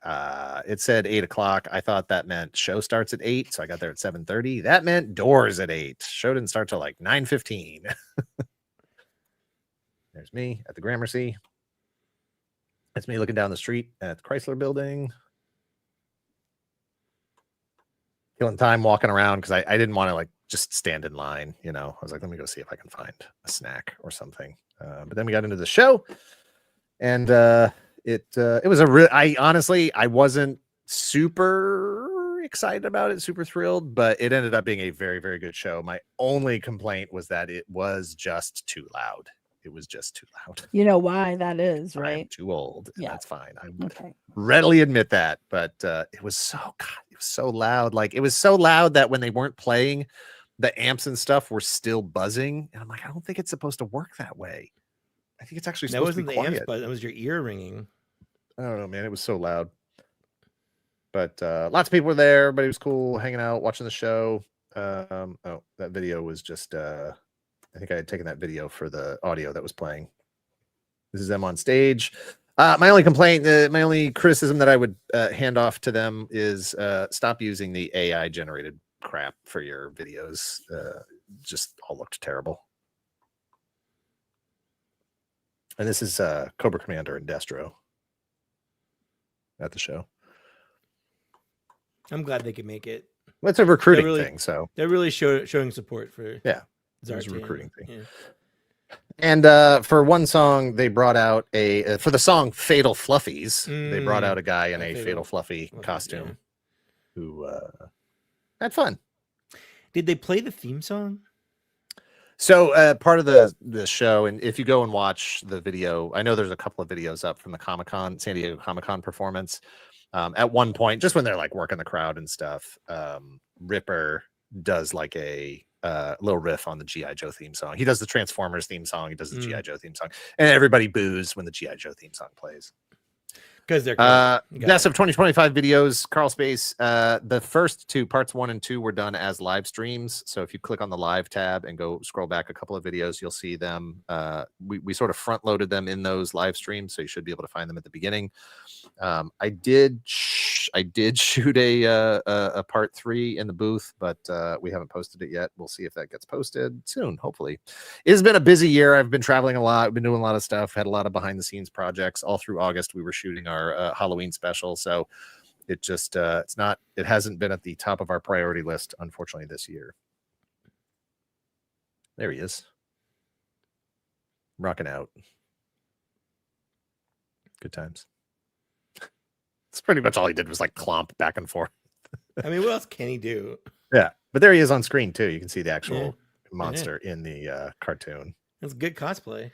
It said 8 o'clock. I thought that meant show starts at 8, so I got there at 7:30. That meant doors at 8. Show didn't start till like 9:15. There's me at the Gramercy. That's me looking down the street at the Chrysler Building. Killing time walking around because I didn't want to like just stand in line. You know, I was like, let me go see if I can find a snack or something. But then we got into the show, and it was a real. I honestly wasn't super excited about it, super thrilled, but it ended up being a very, very good show. My only complaint was that it was just too loud. It was just too loud. You know why that is, I'm right? too old. And Yeah. that's fine. I would Okay. readily admit that, but it was so loud. Like, it was so loud that when they weren't playing, the amps and stuff were still buzzing. And I'm like, I don't think it's supposed to work that way. I think it's actually That supposed wasn't to be the quiet. amps, but that was your ear ringing. I don't know, man. It was so loud. But lots of people were there. Everybody was cool, hanging out, watching the show. Oh, that video was just I think I had taken that video for the audio that was playing. This is them on stage. My only complaint, my only criticism that I would hand off to them is stop using the AI generated crap for your videos. Just all looked terrible. And this is Cobra Commander and Destro at the show. I'm glad they could make it. Well, it's a recruiting really- thing, so They're really showing support for yeah, it was a Zartan. recruiting thing. Yeah. And for one song, they brought out for the song "Fatal Fluffies." They brought out a guy in a a Fatal Fatal Fluffy Fluffy, costume yeah. who had fun. Did they play the theme song? So part of the show, and if you go and watch the video, I know there's a couple of videos up from the San Diego Comic-Con performance. At one point, just when they're like working the crowd and stuff, Ripper does like a little riff on the G.I. Joe theme song. He does the Transformers theme song. He does the G.I. Joe theme song, and everybody boos when the G.I. Joe theme song plays. Because they're Best of 2025 videos, Carl Space. The first two, parts 1 and 2, were done as live streams. So if you click on the live tab and go scroll back a couple of videos, you'll see them. We sort of front loaded them in those live streams, so you should be able to find them at the beginning. I did shoot a part 3 in the booth, but we haven't posted it yet. We'll see if that gets posted soon. Hopefully, it has been a busy year. I've been traveling a lot. I've been doing a lot of stuff. Had a lot of behind the scenes projects all through August. We were shooting our Halloween special, so it just it hasn't been at the top of our priority list, unfortunately, this year. There he is, rocking out. Good times. That's pretty much all he did was like clomp back and forth. I mean, what else can he do? Yeah, but there he is on screen too. You can see the actual Yeah. monster in the cartoon. That's good cosplay.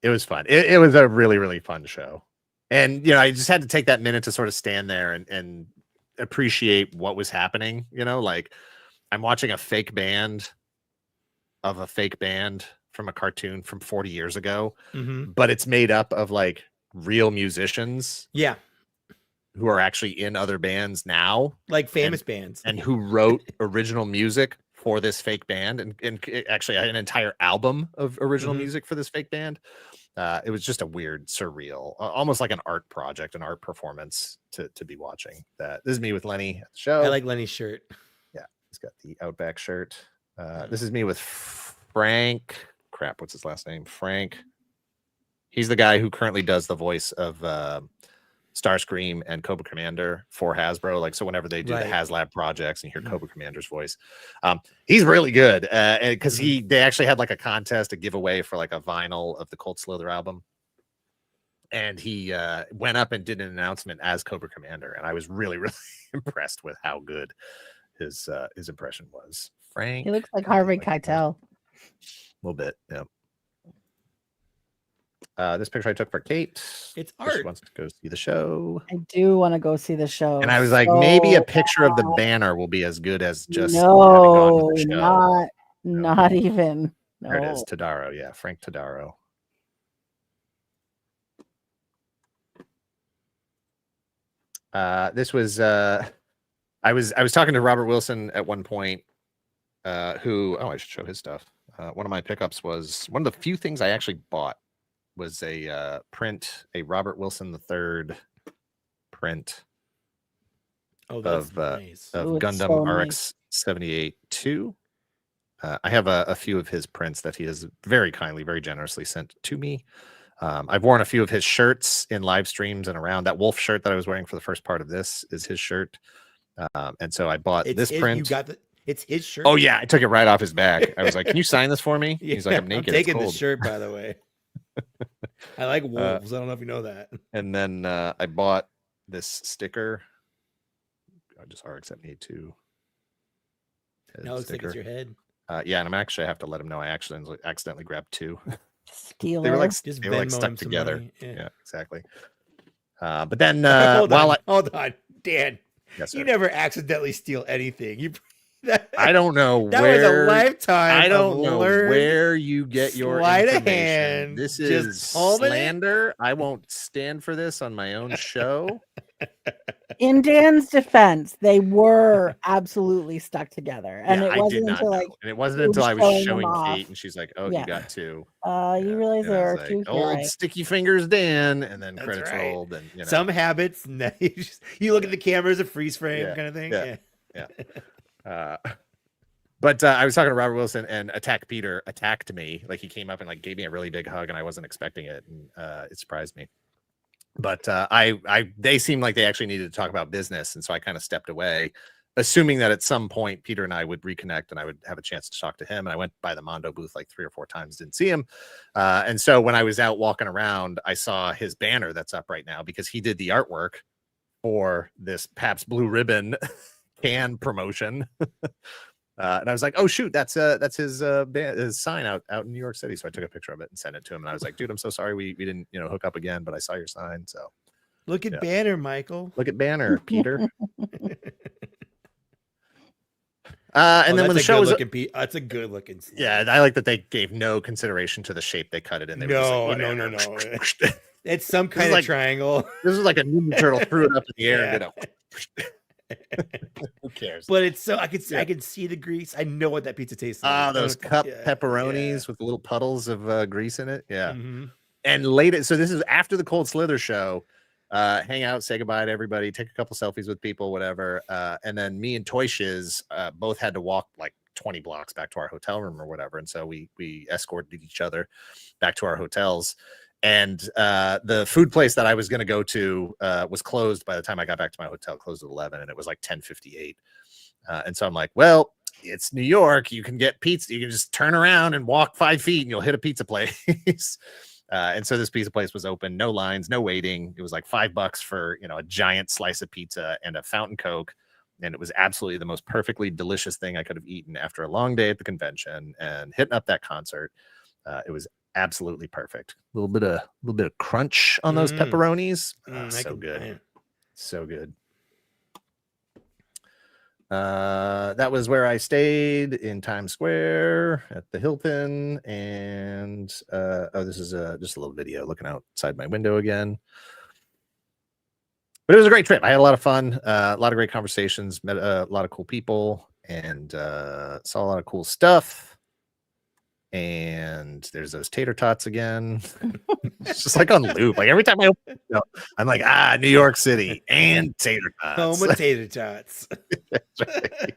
It was fun. It was a really, really fun show. And, you know, I just had to take that minute to sort of stand there and appreciate what was happening. You know, like I'm watching a fake band of a fake band from a cartoon from 40 years ago, but it's made up of like real musicians. Yeah. Who are actually in other bands now. Like famous bands. And who wrote original music for this fake band, and actually an entire album of original music for this fake band. It was just a weird, surreal, almost like an art project, an art performance to be watching. That this is me with Lenny at the show. I like Lenny's shirt. Yeah, he's got the Outback shirt. This is me with Frank. Crap, what's his last name? Frank He's the guy who currently does the voice of Starscream and Cobra Commander for Hasbro. Like, so whenever they do the HasLab projects and you hear Cobra Commander's voice, he's really good. Because they actually had like a contest, a giveaway for like a vinyl of the Cold Slither album. And he went up and did an announcement as Cobra Commander, and I was really, really impressed with how good his impression was. Frank, he looks like Harvey Keitel. A little bit, yeah. This picture I took for Kate. It's She art. wants to go see the show, I do want to go see the show. and I was like, maybe a picture of the banner will be as good as just having no, gone to the show. not even. No. There it is, Tadaro. Yeah, Frank Tadaro. This was I was talking to Robert Wilson at one point, who I should show his stuff. One of my pickups was one of the few things I actually bought was a print, a Robert Wilson III print of nice. Gundam so RX 78-2. I have a few of his prints that he has very kindly, very generously sent to me. I've worn a few of his shirts in live streams and around. That wolf shirt that I was wearing for the first part of this is his shirt. And so I bought this print. You got it's his shirt. Oh yeah, I took it right off his back. I was like, "Can you sign this for me?" He's like, "I'm naked." I'm taking it's this shirt, by the way. I like wolves. I don't know if you know that. And then I bought this sticker. Just RX-78-2. Now it looks like it's your head. Yeah, and I'm actually have to let him know I accidentally grabbed two. Stealer. They were like Just stuck Venmo together. him some money. Yeah, exactly. But then hold on, Dan. Yes, you never accidentally steal anything. I don't know that where. was a lifetime. I don't know where you get your sleight of information. hand. This Just is slander. I won't stand for this on my own show. In Dan's defense, they were absolutely stuck together, and Yeah, it wasn't until it wasn't until I was showing Kate, and she's like, "Oh, Yeah. you got two." You realize And I there was are like, two. Old Right? sticky fingers, Dan, and then That's credits right. rolled, and Some habits. You look at the camera as a freeze frame Yeah, kind of thing. yeah. But I was talking to Robert Wilson, and Attack Peter attacked me. Like, he came up and like gave me a really big hug, and I wasn't expecting it, and it surprised me. But they seemed like they actually needed to talk about business, and so I kind of stepped away, assuming that at some point Peter and I would reconnect, and I would have a chance to talk to him. And I went by the Mondo booth like 3 or 4 times, didn't see him. And so when I was out walking around, I saw his banner that's up right now because he did the artwork for this Pabst Blue Ribbon can promotion. And I was like, "Oh shoot, that's his sign out in New York City." So I took a picture of it and sent it to him. And I was like, "Dude, I'm so sorry we didn't hook up again, but I saw your sign." So Look at Banner, Michael. look at Banner, Peter. And then when the show was that's a good looking. yeah, I like that they gave no consideration to the shape they cut it in. They were just like, No. "Whatever." It's some kind of like- triangle. This is like a Ninja Turtle threw it up in the air and did a. Who cares? But it's so I could see the grease. I know what that pizza tastes like. Those cup pepperonis with the little puddles of grease in it. Yeah. And later, so this is after the Cold Slither show. Hang out, say goodbye to everybody, take a couple selfies with people, whatever. And then me and Toy Shiz both had to walk like 20 blocks back to our hotel room or whatever. And so we escorted each other back to our hotels. And the food place that I was going to go to was closed by the time I got back to my hotel, closed at 11, and it was like 10:58. And so I'm like, well, it's New York. You can get pizza. You can just turn around and walk 5 feet and you'll hit a pizza place. And so this pizza place was open, no lines, no waiting. It was like $5 for, a giant slice of pizza and a fountain Coke. And it was absolutely the most perfectly delicious thing I could have eaten after a long day at the convention and hitting up that concert. It was absolutely perfect. A little bit of crunch on those pepperonis. So good. So good. That was where I stayed in Times Square at the Hilton. And this is just a little video looking outside my window again. But it was a great trip. I had a lot of fun, a lot of great conversations, met a lot of cool people, and saw a lot of cool stuff. And there's those tater tots again. It's just like on loop. Like every time I open it up, I'm like, New York City and tater tots. Home of tater tots. That's right.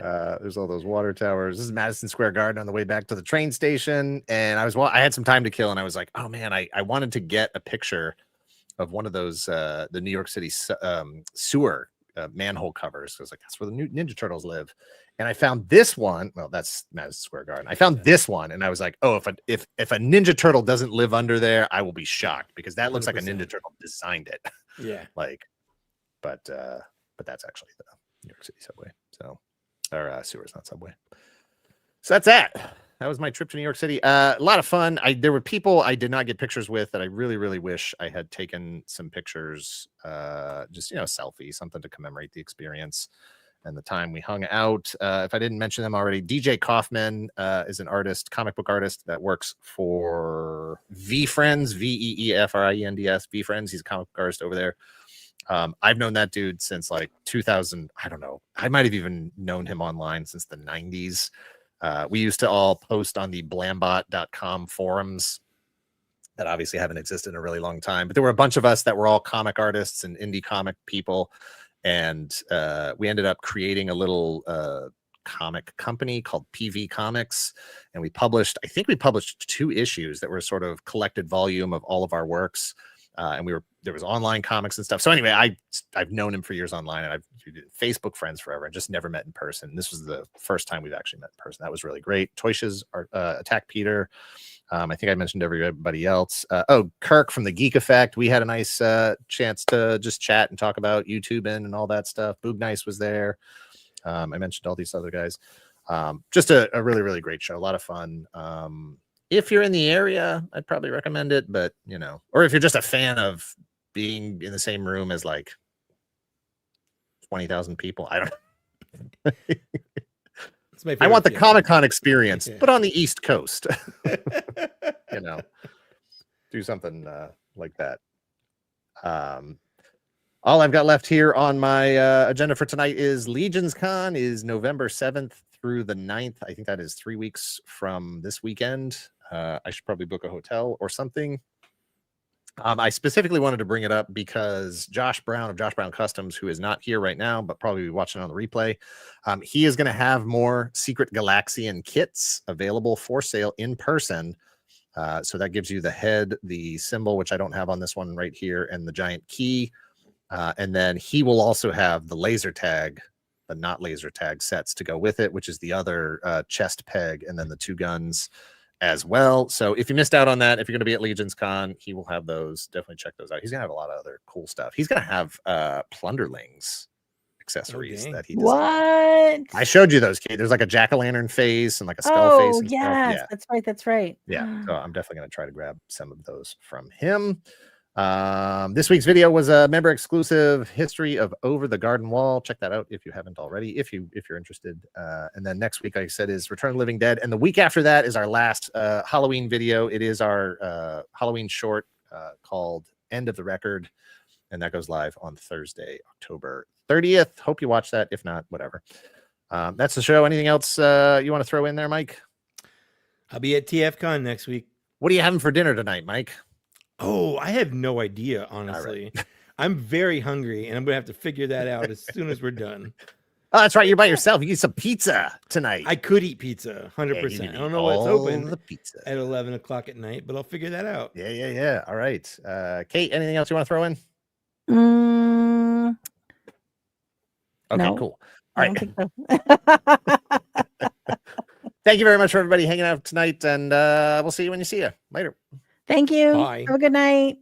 There's all those water towers. This is Madison Square Garden on the way back to the train station. And I had some time to kill, and I was like, oh man, I wanted to get a picture of one of those the New York City sewer manhole covers. I was like, that's where the new Ninja Turtles live. And I found this one. Well, that's Madison Square Garden. I found this one, and I was like, oh, if a Ninja Turtle doesn't live under there, I will be shocked, because that looks 100%. Like a Ninja Turtle designed it. Yeah. But that's actually the New York City subway. So, or sewers, not subway. So that's that. That was my trip to New York City. A lot of fun. There were people I did not get pictures with that I really, really wish I had taken some pictures. Just selfie, something to commemorate the experience and the time we hung out. If I didn't mention them already, DJ Kaufman is an artist, comic book artist that works for VeeFriends, VeeFriends, VeeFriends. He's a comic book artist over there. I've known that dude since like 2000. I don't know. I might have even known him online since the 90s. We used to all post on the blambot.com forums that obviously haven't existed in a really long time. But there were a bunch of us that were all comic artists and indie comic people. And we ended up creating a little comic company called PV Comics. And I think we published 2 issues that were sort of collected volume of all of our works. And there was online comics and stuff. So anyway, I've known him for years online, and I've been Facebook friends forever, and just never met in person. This was the first time we've actually met in person. That was really great. Toyshes Attack Peter. I think I mentioned everybody else. Kirk from the Geek Effect. We had a nice chance to just chat and talk about YouTubing and all that stuff. Boog Nice was there. I mentioned all these other guys. Just a really, really great show. A lot of fun. If you're in the area, I'd probably recommend it, but or if you're just a fan of being in the same room as like 20,000 people, I don't know. I want the Comic-Con experience, but on the East Coast. Do something like that. All I've got left here on my agenda for tonight is Legions Con is November 7th through the 9th. I think that is 3 weeks from this weekend. I should probably book a hotel or something. I specifically wanted to bring it up because Josh Brown of Josh Brown Customs, who is not here right now, but probably watching on the replay, he is going to have more Secret Galaxian kits available for sale in person. So that gives you the head, the symbol, which I don't have on this one right here, and the giant key. And then he will also have the laser tag, the not laser tag sets to go with it, which is the other chest peg, and then the 2 guns as well. So if you missed out on that, if you're going to be at Legions Con, he will have those. Definitely check those out. He's going to have a lot of other cool stuff. He's going to have Plunderlings accessories that he designed. What? I showed you those, Kate. There's like a jack-o'-lantern face and like a skull face. Oh, yes. Yeah. That's right. Yeah. So I'm definitely going to try to grab some of those from him. This week's video was a member exclusive history of Over the Garden Wall. Check that out if you haven't already, if you're interested. And then next week, like I said, is Return of the Living Dead, and the week after that is our last Halloween video. It is our Halloween short called End of the Record, and that goes live on Thursday, October 30th. Hope you watch that. If not, whatever. That's the show. Anything else you want to throw in there, Mike? I'll be at TFCon next week. What are you having for dinner tonight, Mike? Oh, I have no idea, honestly. Right. I'm very hungry, and I'm going to have to figure that out as soon as we're done. Oh, that's right. You're by yourself. You get some pizza tonight. I could eat pizza, 100%. I don't know what's open the pizza at 11 o'clock at night, but I'll figure that out. Yeah. All right. Kate, anything else you want to throw in? Okay, no, cool. All right. Think so. Thank you very much for everybody hanging out tonight, and we'll see you when you see you. Later. Thank you. Bye. Have a good night.